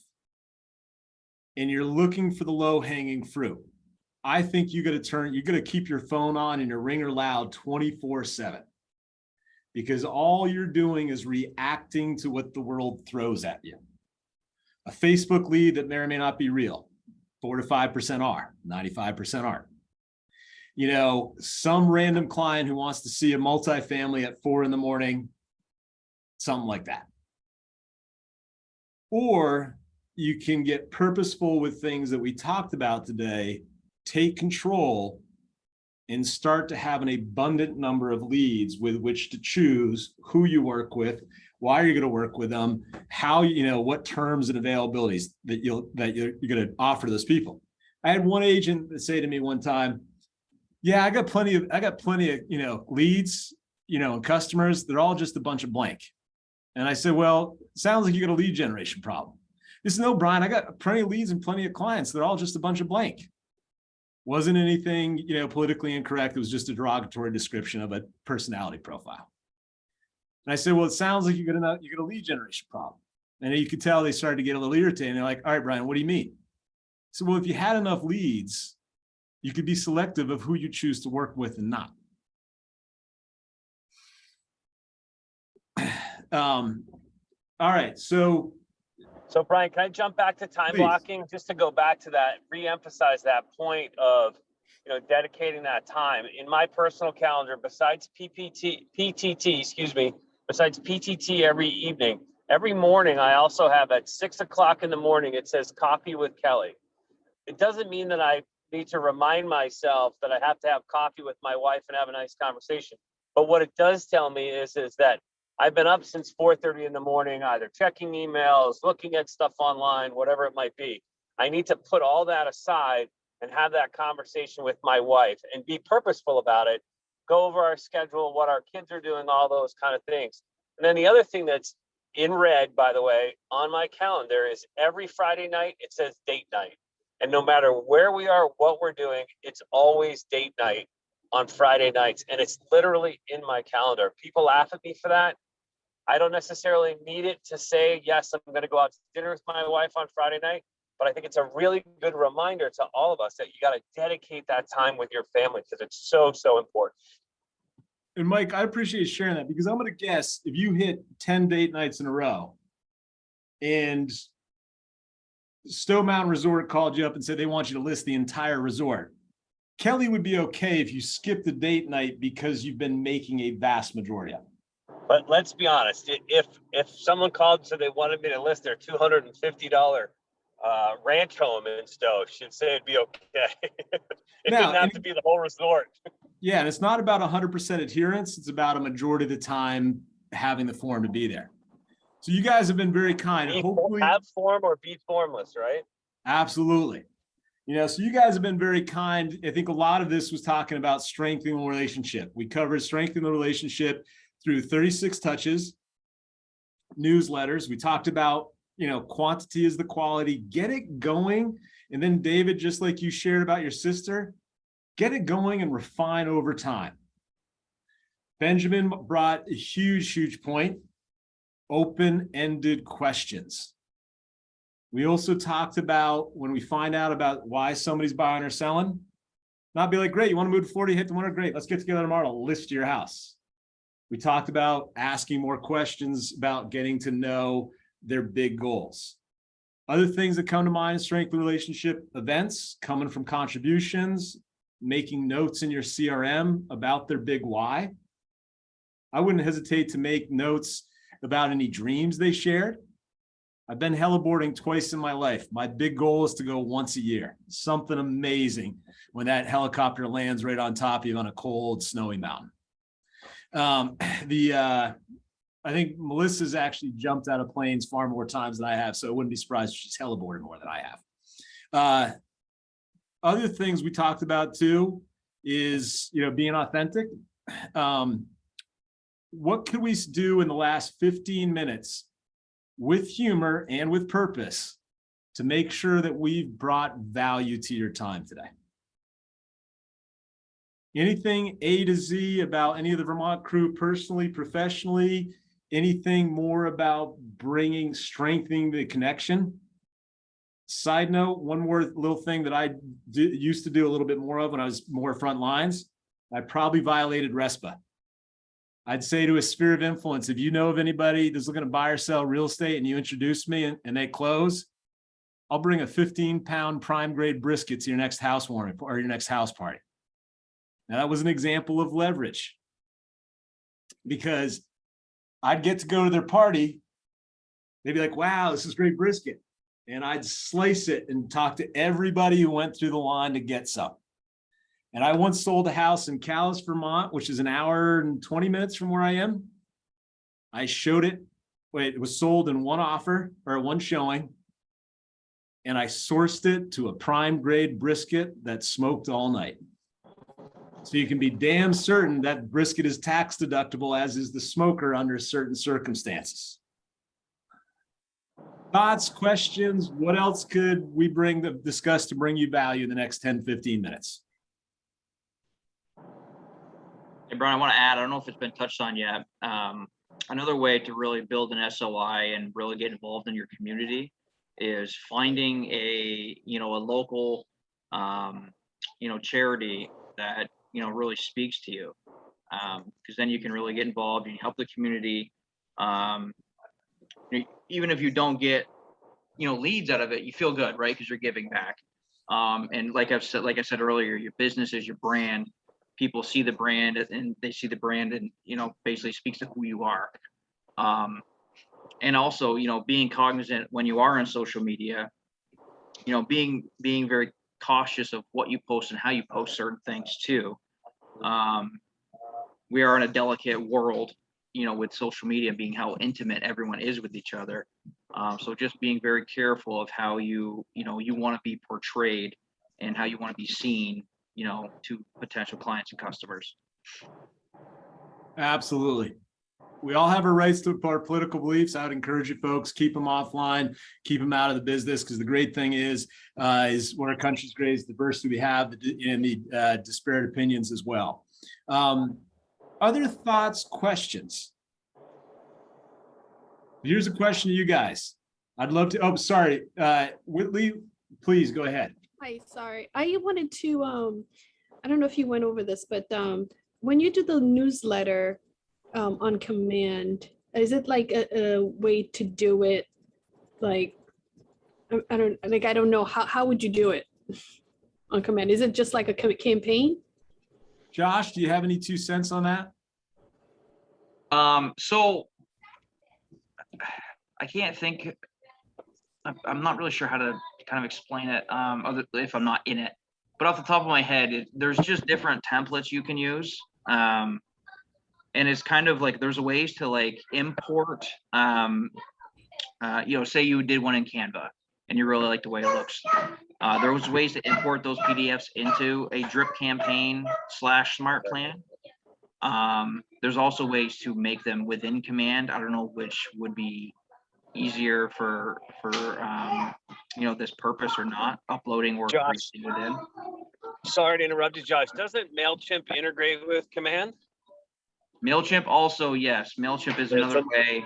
and you're looking for the low hanging fruit, I think you got to keep your phone on and your ringer loud 24/7, because all you're doing is reacting to what the world throws at you. A Facebook lead that may or may not be real, 4 to 5% are, 95% aren't. Some random client who wants to see a multifamily at 4 a.m, something like that. Or you can get purposeful with things that we talked about today, take control, and start to have an abundant number of leads with which to choose who you work with, why you're going to work with them, how, what terms and availabilities that you're going to offer to those people. I had one agent that say to me one time, yeah, I got plenty of, leads, and customers. They're all just a bunch of blank. And I said, well, it sounds like you got a lead generation problem. He said, no, Brian, I got plenty of leads and plenty of clients. They're all just a bunch of blank. Wasn't anything, politically incorrect. It was just a derogatory description of a personality profile. And I said, well, it sounds like you got a lead generation problem. And you could tell they started to get a little irritated. And they're like, all right, Brian, what do you mean? So, well, if you had enough leads, you could be selective of who you choose to work with and not. All right, so Brian, can I jump back to time Please. blocking just to go back to that, re-emphasize that point of, dedicating that time in my personal calendar, besides besides PTT every evening, every morning, I also have at 6 o'clock in the morning, it says coffee with Kelly. It doesn't mean that I need to remind myself that I have to have coffee with my wife and have a nice conversation. But what it does tell me is that I've been up since 4:30 in the morning, either checking emails, looking at stuff online, whatever it might be. I need to put all that aside and have that conversation with my wife and be purposeful about it. Go over our schedule, what our kids are doing, all those kind of things. And then the other thing that's in red, by the way, on my calendar is every Friday night, it says date night. And no matter where we are, what we're doing, it's always date night on Friday nights. And it's literally in my calendar. People laugh at me for that. I don't necessarily need it to say, yes, I'm going to go out to dinner with my wife on Friday night. But I think it's a really good reminder to all of us that you got to dedicate that time with your family because it's so, so important. And Mike, I appreciate you sharing that, because I'm going to guess if you hit 10 date nights in a row and Stowe Mountain Resort called you up and said they want you to list the entire resort, Kelly would be okay if you skipped the date night because you've been making a vast majority of them. But let's be honest, if someone called and said they wanted me to list their $250 ranch home in Stowe, she'd say it'd be okay. It doesn't have to be the whole resort. Yeah, and it's not about 100% adherence. It's about a majority of the time having the form to be there. So you guys have been very kind. Hopefully, have form or be formless, right? Absolutely. So you guys have been very kind. I think a lot of this was talking about strengthening the relationship. We covered strengthening the relationship through 36 touches, newsletters. We talked about quantity is the quality. Get it going. And then David, just like you shared about your sister, get it going and refine over time. Benjamin brought a huge point, open-ended questions. We also talked about when we find out about why somebody's buying or selling, not be like, great, you want to move to Florida, you hit the winner, great, let's get together tomorrow, list your house. We talked about asking more questions about getting to know their big goals. Other things that come to mind: strengthen relationship events, coming from contributions, making notes in your CRM about their big why. I wouldn't hesitate to make notes about any dreams they shared. I've been heliboarding twice in my life. My big goal is to go once a year. Something amazing when that helicopter lands right on top of you on a cold, snowy mountain. I think Melissa's actually jumped out of planes far more times than I have, so I wouldn't be surprised if she's heliboarded more than I have. Other things we talked about too is, being authentic. What could we do in the last 15 minutes with humor and with purpose to make sure that we've brought value to your time today? Anything A to Z about any of the Vermont crew personally, professionally, anything more about strengthening the connection? Side note, one more little thing that I used to do a little bit more of when I was more front lines, I probably violated RESPA. I'd say to a sphere of influence, if you know of anybody that's looking to buy or sell real estate and you introduce me and they close, I'll bring a 15-pound prime grade brisket to your next housewarming or your next house party. Now that was an example of leverage, because I'd get to go to their party. They'd be like, wow, this is great brisket. And I'd slice it and talk to everybody who went through the line to get some. And I once sold a house in Calais, Vermont, which is an hour and 20 minutes from where I am. I showed it. It was sold in one offer or one showing. And I sourced it to a prime grade brisket that smoked all night. So you can be damn certain that brisket is tax deductible, as is the smoker under certain circumstances. Thoughts, questions? What else could we discuss to bring you value in the next 10, 15 minutes? Hey, Brian, I want to add, I don't know if it's been touched on yet. Another way to really build an SOI and really get involved in your community is finding a local, charity that, really speaks to you. Because then you can really get involved and help the community. Even if you don't get, leads out of it, you feel good, right? Because you're giving back. And like I said earlier, your business is your brand. People see the brand and they see the brand and, basically speaks to who you are. And also, being cognizant when you are on social media, being very cautious of what you post and how you post certain things too. We are in a delicate world, with social media being how intimate everyone is with each other. So just being very careful of how you want to be portrayed and how you want to be seen, to potential clients and customers. Absolutely. We all have our rights to our political beliefs. I would encourage you folks, keep them offline, keep them out of the business, because the great thing is what our country's great is diversity we have in the disparate opinions as well. Other thoughts, questions? Here's a question to you guys. I'd love to, sorry, Whitley, please go ahead. Hi, sorry. I wanted to, I don't know if you went over this, but when you do the newsletter on command, is it like a way to do it? Like, I don't know, how would you do it on command? Is it just like a campaign? Josh, do you have any 2 cents on that? So I can't think, I'm not really sure how to kind of explain it, other if I'm not in it, but off the top of my head, there's just different templates you can use. And it's kind of like, there's ways to like import, say you did one in Canva and you really like the way it looks. There was ways to import those PDFs into a drip campaign / smart plan. There's also ways to make them within command. I don't know which would be easier for this purpose or not, uploading work Josh. within. Sorry to interrupt you, Josh. Doesn't MailChimp integrate with Command? MailChimp also, yes. MailChimp is Yeah, another so- way.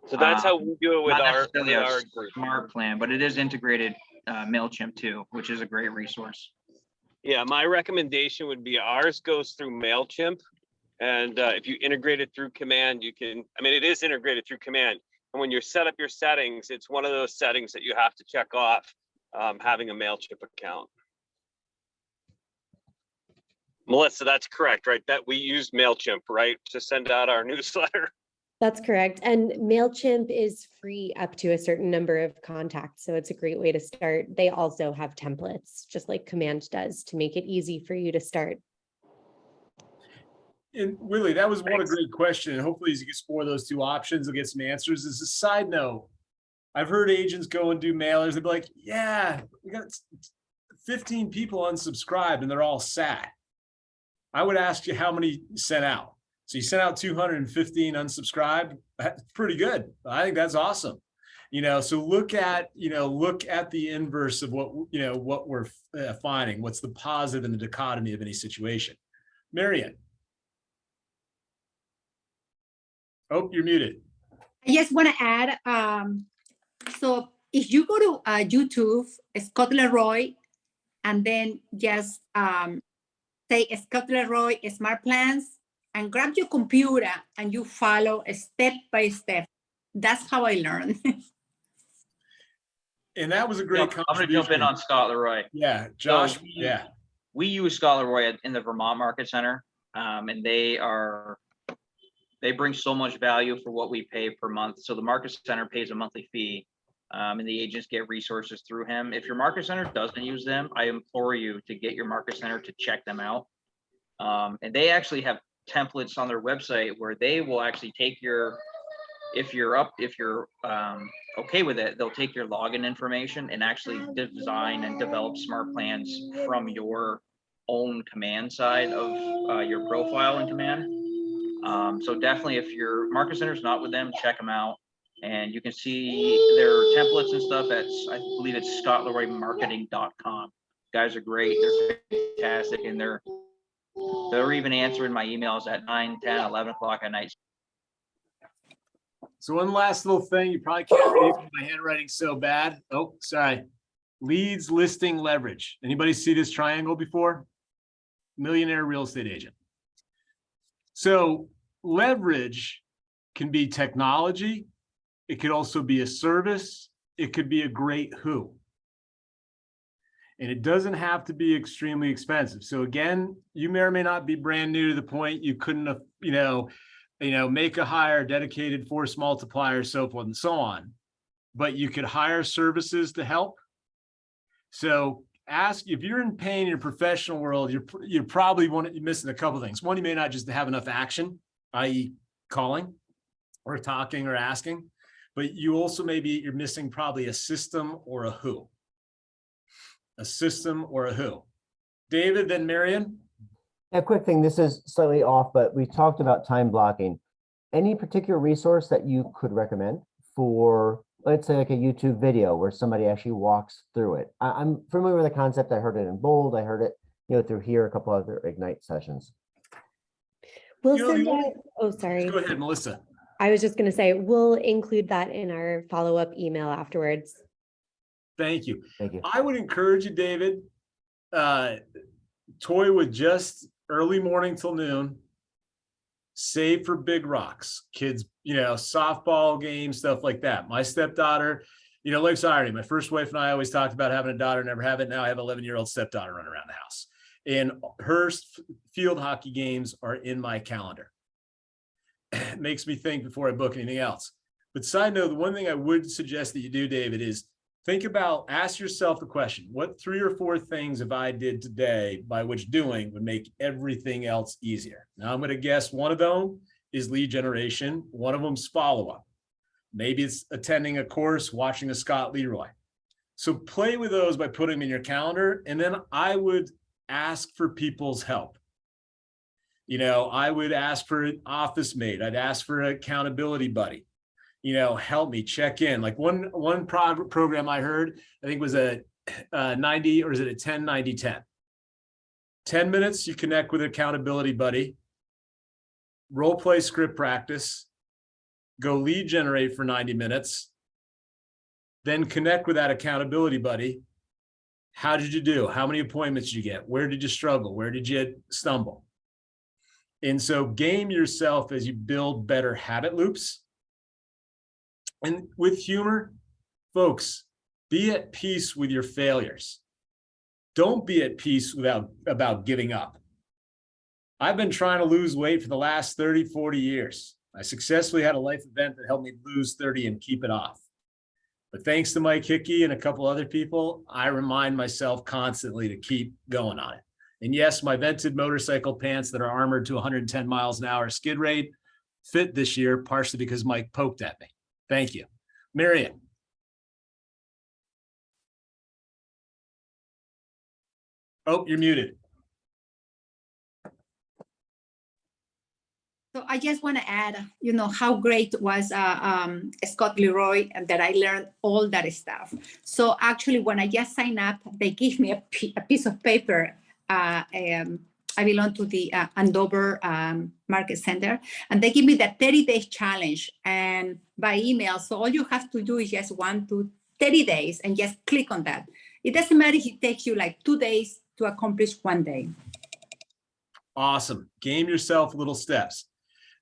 So that's how we do it with not our necessarily a group. smart plan, but it is integrated MailChimp too, which is a great resource. Yeah, my recommendation would be ours goes through MailChimp. And if you integrate it through Command, you can, I mean, it is integrated through Command. And when you set up your settings, it's one of those settings that you have to check off, having a MailChimp account. Melissa, that's correct, right? That we use MailChimp, right? To send out our newsletter. That's correct. And MailChimp is free up to a certain number of contacts. So it's a great way to start. They also have templates, just like Command does, to make it easy for you to start. And Willie, that was one a great question. And hopefully as you explore those two options, you'll get some answers. As a side note, I've heard agents go and do mailers. They'd be like, yeah, we got 15 people unsubscribed and they're all sad. I would ask you how many you sent out. So you sent out 215 unsubscribed. That's pretty good. I think that's awesome. So look at the inverse of what we're finding. What's the positive in the dichotomy of any situation? Marian. Oh, you're muted. I just want to add, so if you go to YouTube, Scott Leroy, and then just say Scott Leroy Smart Plans, and grab your computer and you follow step by step. That's how I learned. And that was a great I'm going to jump in on Scott Leroy. Yeah, Josh. So yeah. We use Scott Leroy in the Vermont Market Center, and they bring so much value for what we pay per month. So the Market Center pays a monthly fee, and the agents get resources through him. If your Market Center doesn't use them, I implore you to get your Market Center to check them out. And they actually have templates on their website where they will actually take if you're okay with it, they'll take your login information and actually design and develop smart plans from your own Command side of your profile in Command. So definitely, if your Market Center is not with them, check them out. And you can see their templates and stuff at, I believe it's scottleroymarketing.com. Guys are great. They're fantastic. And they're even answering my emails at 9, 10, 11 o'clock at night. So one last little thing, you probably can't read it, my handwriting's so bad. Oh, sorry. Leads, listing, leverage. Anybody see this triangle before? Millionaire real estate agent. So leverage can be technology. It could also be a service. It could be a great who. And it doesn't have to be extremely expensive. So again, you may or may not be brand new to the point you couldn't have, make a hire, dedicated force multiplier, so forth and so on. But you could hire services to help. So ask, if you're in pain in your professional world, you're probably missing a couple of things. One, you may not just have enough action, i.e. calling or talking or asking, but you also you're missing probably a system or a who. A system or a who. David, then Marian. A quick thing, this is slightly off, but we talked about time blocking. Any particular resource that you could recommend for, let's say, like a YouTube video where somebody actually walks through it? I'm familiar with the concept. I heard it in Bold. I heard it, through here, a couple other Ignite sessions. We'll send that. Oh, sorry. Go ahead, Melissa. I was just going to say, we'll include that in our follow-up email afterwards. Thank you. Thank you. I would encourage you, David, toy with just early morning till noon, save for big rocks, kids, softball games, stuff like that. My stepdaughter, life's irony. My first wife and I always talked about having a daughter, never have it. Now I have an 11-year-old stepdaughter running around the house. And her field hockey games are in my calendar. It makes me think before I book anything else. But side note, the one thing I would suggest that you do, David, is ask yourself the question, what 3 or 4 things if I did today by which doing would make everything else easier? Now I'm going to guess one of them is lead generation. One of them's follow-up. Maybe it's attending a course, watching a Scott Leroy. So play with those by putting them in your calendar. And then I would ask for people's help. I would ask for an office mate. I'd ask for an accountability buddy. help me check in. Like one program I heard, I think was a 90, or is it a 10, 90, 10? 10 minutes, you connect with an accountability buddy, role play script practice, go lead generate for 90 minutes, then connect with that accountability buddy. How did you do? How many appointments did you get? Where did you struggle? Where did you stumble? And so game yourself as you build better habit loops. And with humor, folks, be at peace with your failures. Don't be at peace about giving up. I've been trying to lose weight for the last 30, 40 years. I successfully had a life event that helped me lose 30 and keep it off. But thanks to Mike Hickey and a couple other people, I remind myself constantly to keep going on it. And yes, my vented motorcycle pants that are armored to 110 miles an hour skid rate fit this year, partially because Mike poked at me. Thank you. Marion. Oh, you're muted. So I just want to add, how great was Scott Leroy, and that I learned all that stuff. So actually, when I just signed up, they give me a piece of paper. I belong to the Andover Market Center, and they give me the 30-day challenge and by email. So all you have to do is just 1 to 30 days and just click on that. It doesn't matter if it takes you like 2 days to accomplish 1 day. Awesome. Game yourself little steps.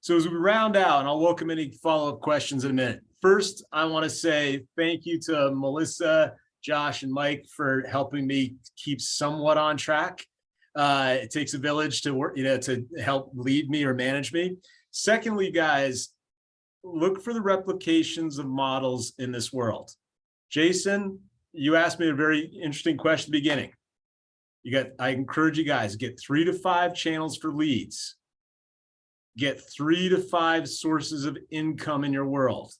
So as we round out, and I'll welcome any follow-up questions in a minute. First, I want to say thank you to Melissa, Josh, and Mike for helping me keep somewhat on track. It takes a village to work, to help lead me or manage me. Secondly, guys, look for the replications of models in this world. Jason, you asked me a very interesting question at the beginning. I encourage you guys, get 3 to 5 channels for leads. Get 3 to 5 sources of income in your world.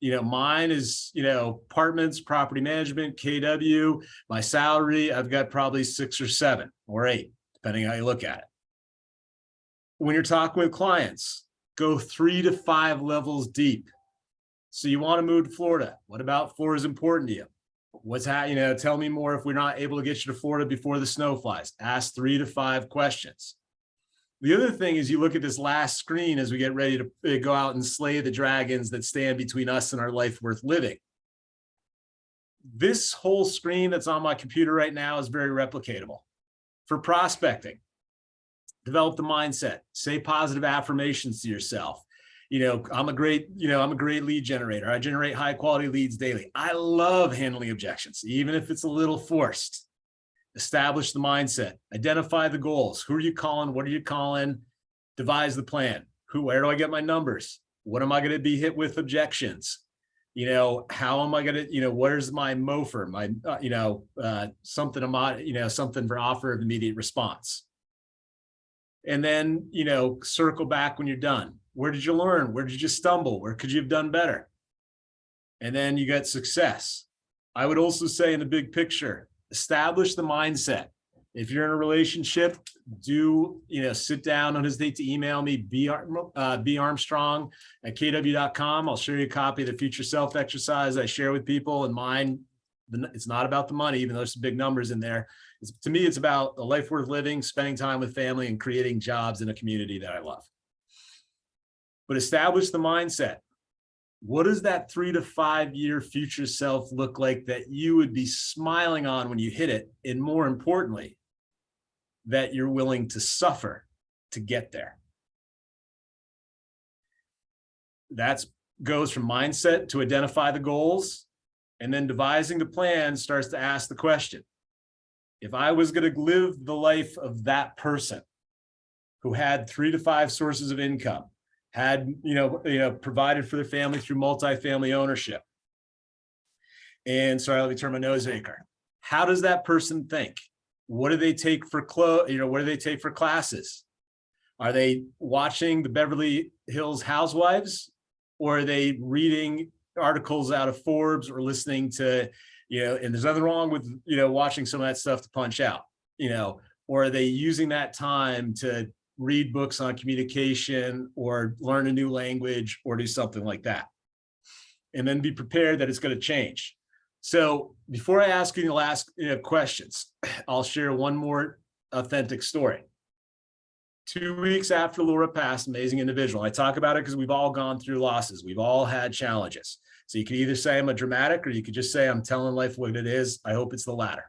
Mine is, apartments, property management, KW, my salary, I've got probably 6 or 7 or 8, depending how you look at it. When you're talking with clients, go 3 to 5 levels deep. So you want to move to Florida. What about Florida is important to you? Tell me more if we're not able to get you to Florida before the snow flies. Ask 3 to 5 questions. The other thing is you look at this last screen as we get ready to go out and slay the dragons that stand between us and our life worth living. This whole screen that's on my computer right now is very replicatable. For prospecting, develop the mindset, say positive affirmations to yourself. I'm a great lead generator. I generate high quality leads daily. I love handling objections, even if it's a little forced. Establish the mindset, identify the goals. Who are you calling? What are you calling? Devise the plan. Where do I get my numbers? What am I going to be hit with objections? How am I going to, where's my MOFR, something for offer of immediate response. And then, circle back when you're done. Where did you learn? Where did you stumble? Where could you have done better? And then you got success. I would also say in the big picture, establish the mindset. If you're in a relationship, sit down, don't hesitate to email me, barmstrong@kw.com. I'll share you a copy of the future self exercise I share with people. And mine, it's not about the money, even though there's some big numbers in there. To me, it's about a life worth living, spending time with family, and creating jobs in a community that I love. But establish the mindset. What does that 3 to 5 year future self look like that you would be smiling on when you hit it? And more importantly, that you're willing to suffer to get there. That goes from mindset to identify the goals, and then devising the plan starts to ask the question. If I was going to live the life of that person who had 3 to 5 sources of income, had provided for their family through multifamily ownership. And sorry, let me turn my nose acre. How does that person think? What do they take for what do they take for classes? Are they watching the Beverly Hills Housewives, or are they reading articles out of Forbes or listening to, and there's nothing wrong with, watching some of that stuff to punch out, or are they using that time to read books on communication or learn a new language or do something like that? and then be prepared that it's going to change. So before I ask you the last questions, I'll share one more authentic story. 2 weeks after Laura passed, amazing individual. I talk about it because we've all gone through losses. We've all had challenges. So you can either say I'm a dramatic, or you could just say I'm telling life what it is. I hope it's the latter.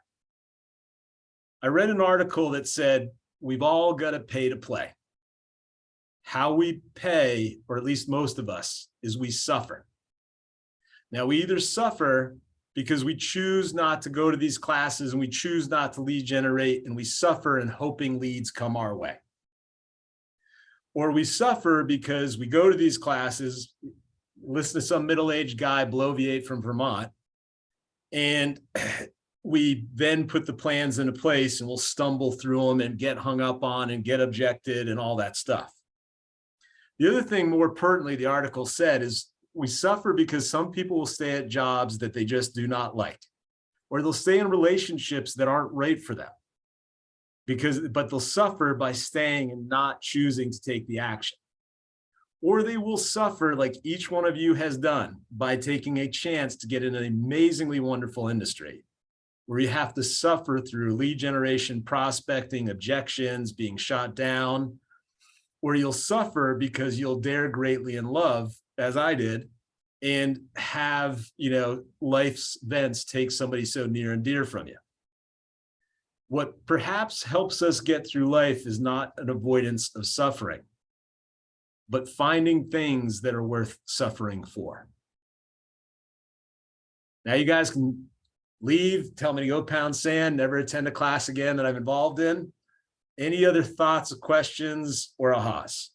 I read an article that said we've all got to pay to play. How we pay, or at least most of us, is we suffer. Now, we either suffer because we choose not to go to these classes and we choose not to lead generate, and we suffer in hoping leads come our way. Or we suffer because we go to these classes, listen to some middle-aged guy bloviate from Vermont, and we then put the plans into place and we'll stumble through them and get hung up on and get objected and all that stuff. The other thing, more pertinently, the article said is we suffer because some people will stay at jobs that they just do not like, or they'll stay in relationships that aren't right for them. But they'll suffer by staying and not choosing to take the action. Or they will suffer, like each one of you has done, by taking a chance to get in an amazingly wonderful industry, where you have to suffer through lead generation, prospecting, objections, being shot down, or you'll suffer because you'll dare greatly in love, as I did, and have, life's events take somebody so near and dear from you. What perhaps helps us get through life is not an avoidance of suffering, but finding things that are worth suffering for. Now you guys can leave, tell me to go pound sand, never attend a class again that I'm involved in. Any other thoughts, questions, or ahas?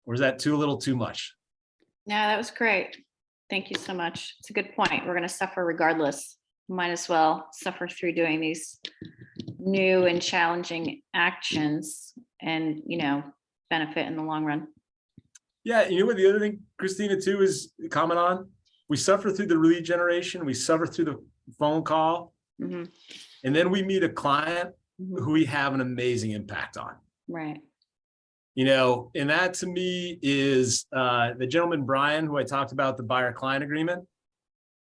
Or is that a little too much? No, that was great. Thank you so much. It's a good point. We're going to suffer regardless. Might as well suffer through doing these new and challenging actions and, benefit in the long run. Yeah, you know what the other thing, Christina, too, is comment on? We suffer through the lead generation, we suffer through the phone call, and then we meet a client who we have an amazing impact on. Right. And that to me is the gentleman, Brian, who I talked about, the buyer-client agreement.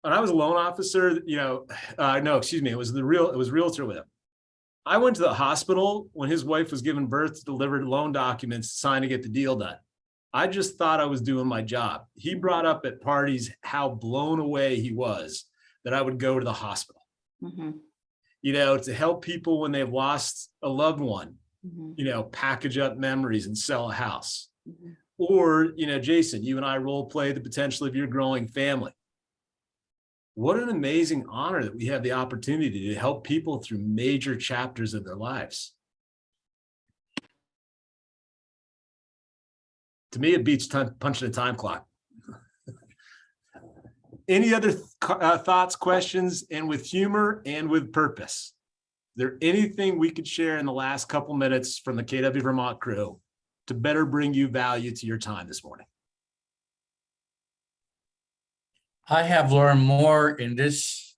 When I was a loan officer, it was realtor with him. I went to the hospital when his wife was giving birth to deliver loan documents, signed to get the deal done. I just thought I was doing my job. He brought up at parties how blown away he was that I would go to the hospital, to help people when they've lost a loved one, package up memories and sell a house. Or, Jason, you and I role play the potential of your growing family. What an amazing honor that we have the opportunity to help people through major chapters of their lives. To me, it beats punching a time clock. Any other thoughts, questions, and with humor and with purpose? Is there anything we could share in the last couple minutes from the KW Vermont crew to better bring you value to your time this morning? I have learned more in this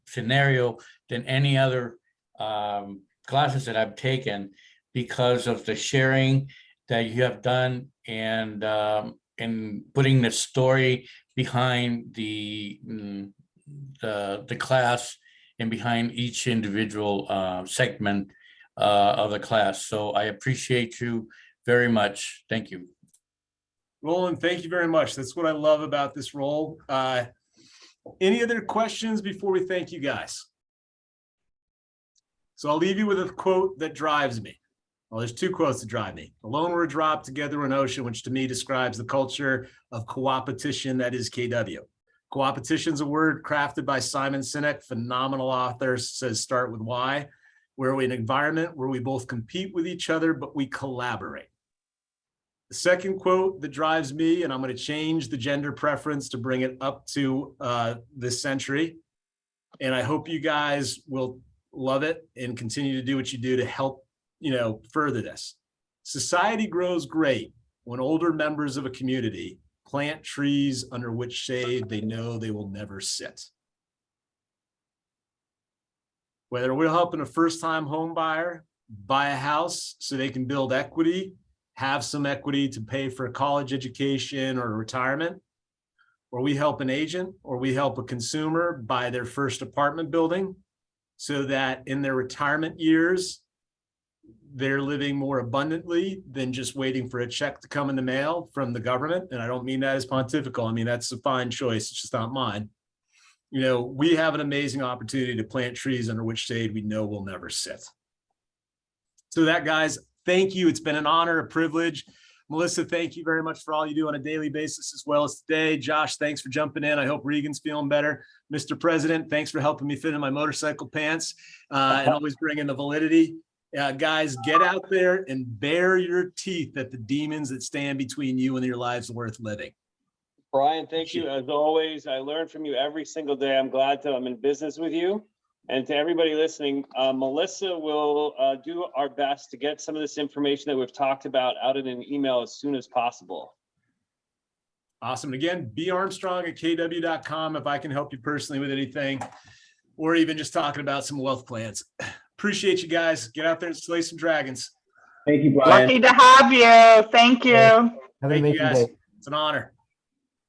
scenario than any other classes that I've taken because of the sharing that you have done and putting the story behind the class and behind each individual segment of the class. So I appreciate you very much. Thank you. Roland, thank you very much. That's what I love about this role. Any other questions before we thank you guys? So I'll leave you with a quote that drives me. Well, there's two quotes that drive me. Alone we're a drop, together we're an ocean, which to me describes the culture of coopetition that is KW. Coopetition is a word crafted by Simon Sinek, phenomenal author, says start with why, where we're in an environment where we both compete with each other, but we collaborate. The second quote that drives me, and I'm going to change the gender preference to bring it up to this century, and I hope you guys will love it and continue to do what you do to help, further this. Society grows great when older members of a community plant trees under which shade they know they will never sit. Whether we're helping a first-time home buyer buy a house so they can build equity have some equity to pay for a college education or retirement, or we help an agent, or we help a consumer buy their first apartment building so that in their retirement years, they're living more abundantly than just waiting for a check to come in the mail from the government. And I don't mean that as pontifical. I mean, that's a fine choice. It's just not mine. You know, we have an amazing opportunity to plant trees under which shade we know will never sit. So that, guys, thank you. It's been an honor, a privilege. Melissa, thank you very much for all you do on a daily basis as well as today. Josh, thanks for jumping in. I hope Regan's feeling better. Mr. President, thanks for helping me fit in my motorcycle pants and always bringing the validity. Guys, get out there and bare your teeth at the demons that stand between you and your lives worth living. Brian, thank you. As always, I learn from you every single day. I'm glad that I'm in business with you. And to everybody listening, Melissa will do our best to get some of this information that we've talked about out in an email as soon as possible. Awesome. And again, barmstrong@kw.com if I can help you personally with anything, or even just talking about some wealth plans. Appreciate you guys. Get out there and slay some dragons. Thank you, Brian. Lucky to have you. Thank you. Have an Thank you, amazing guys. day. It's an honor.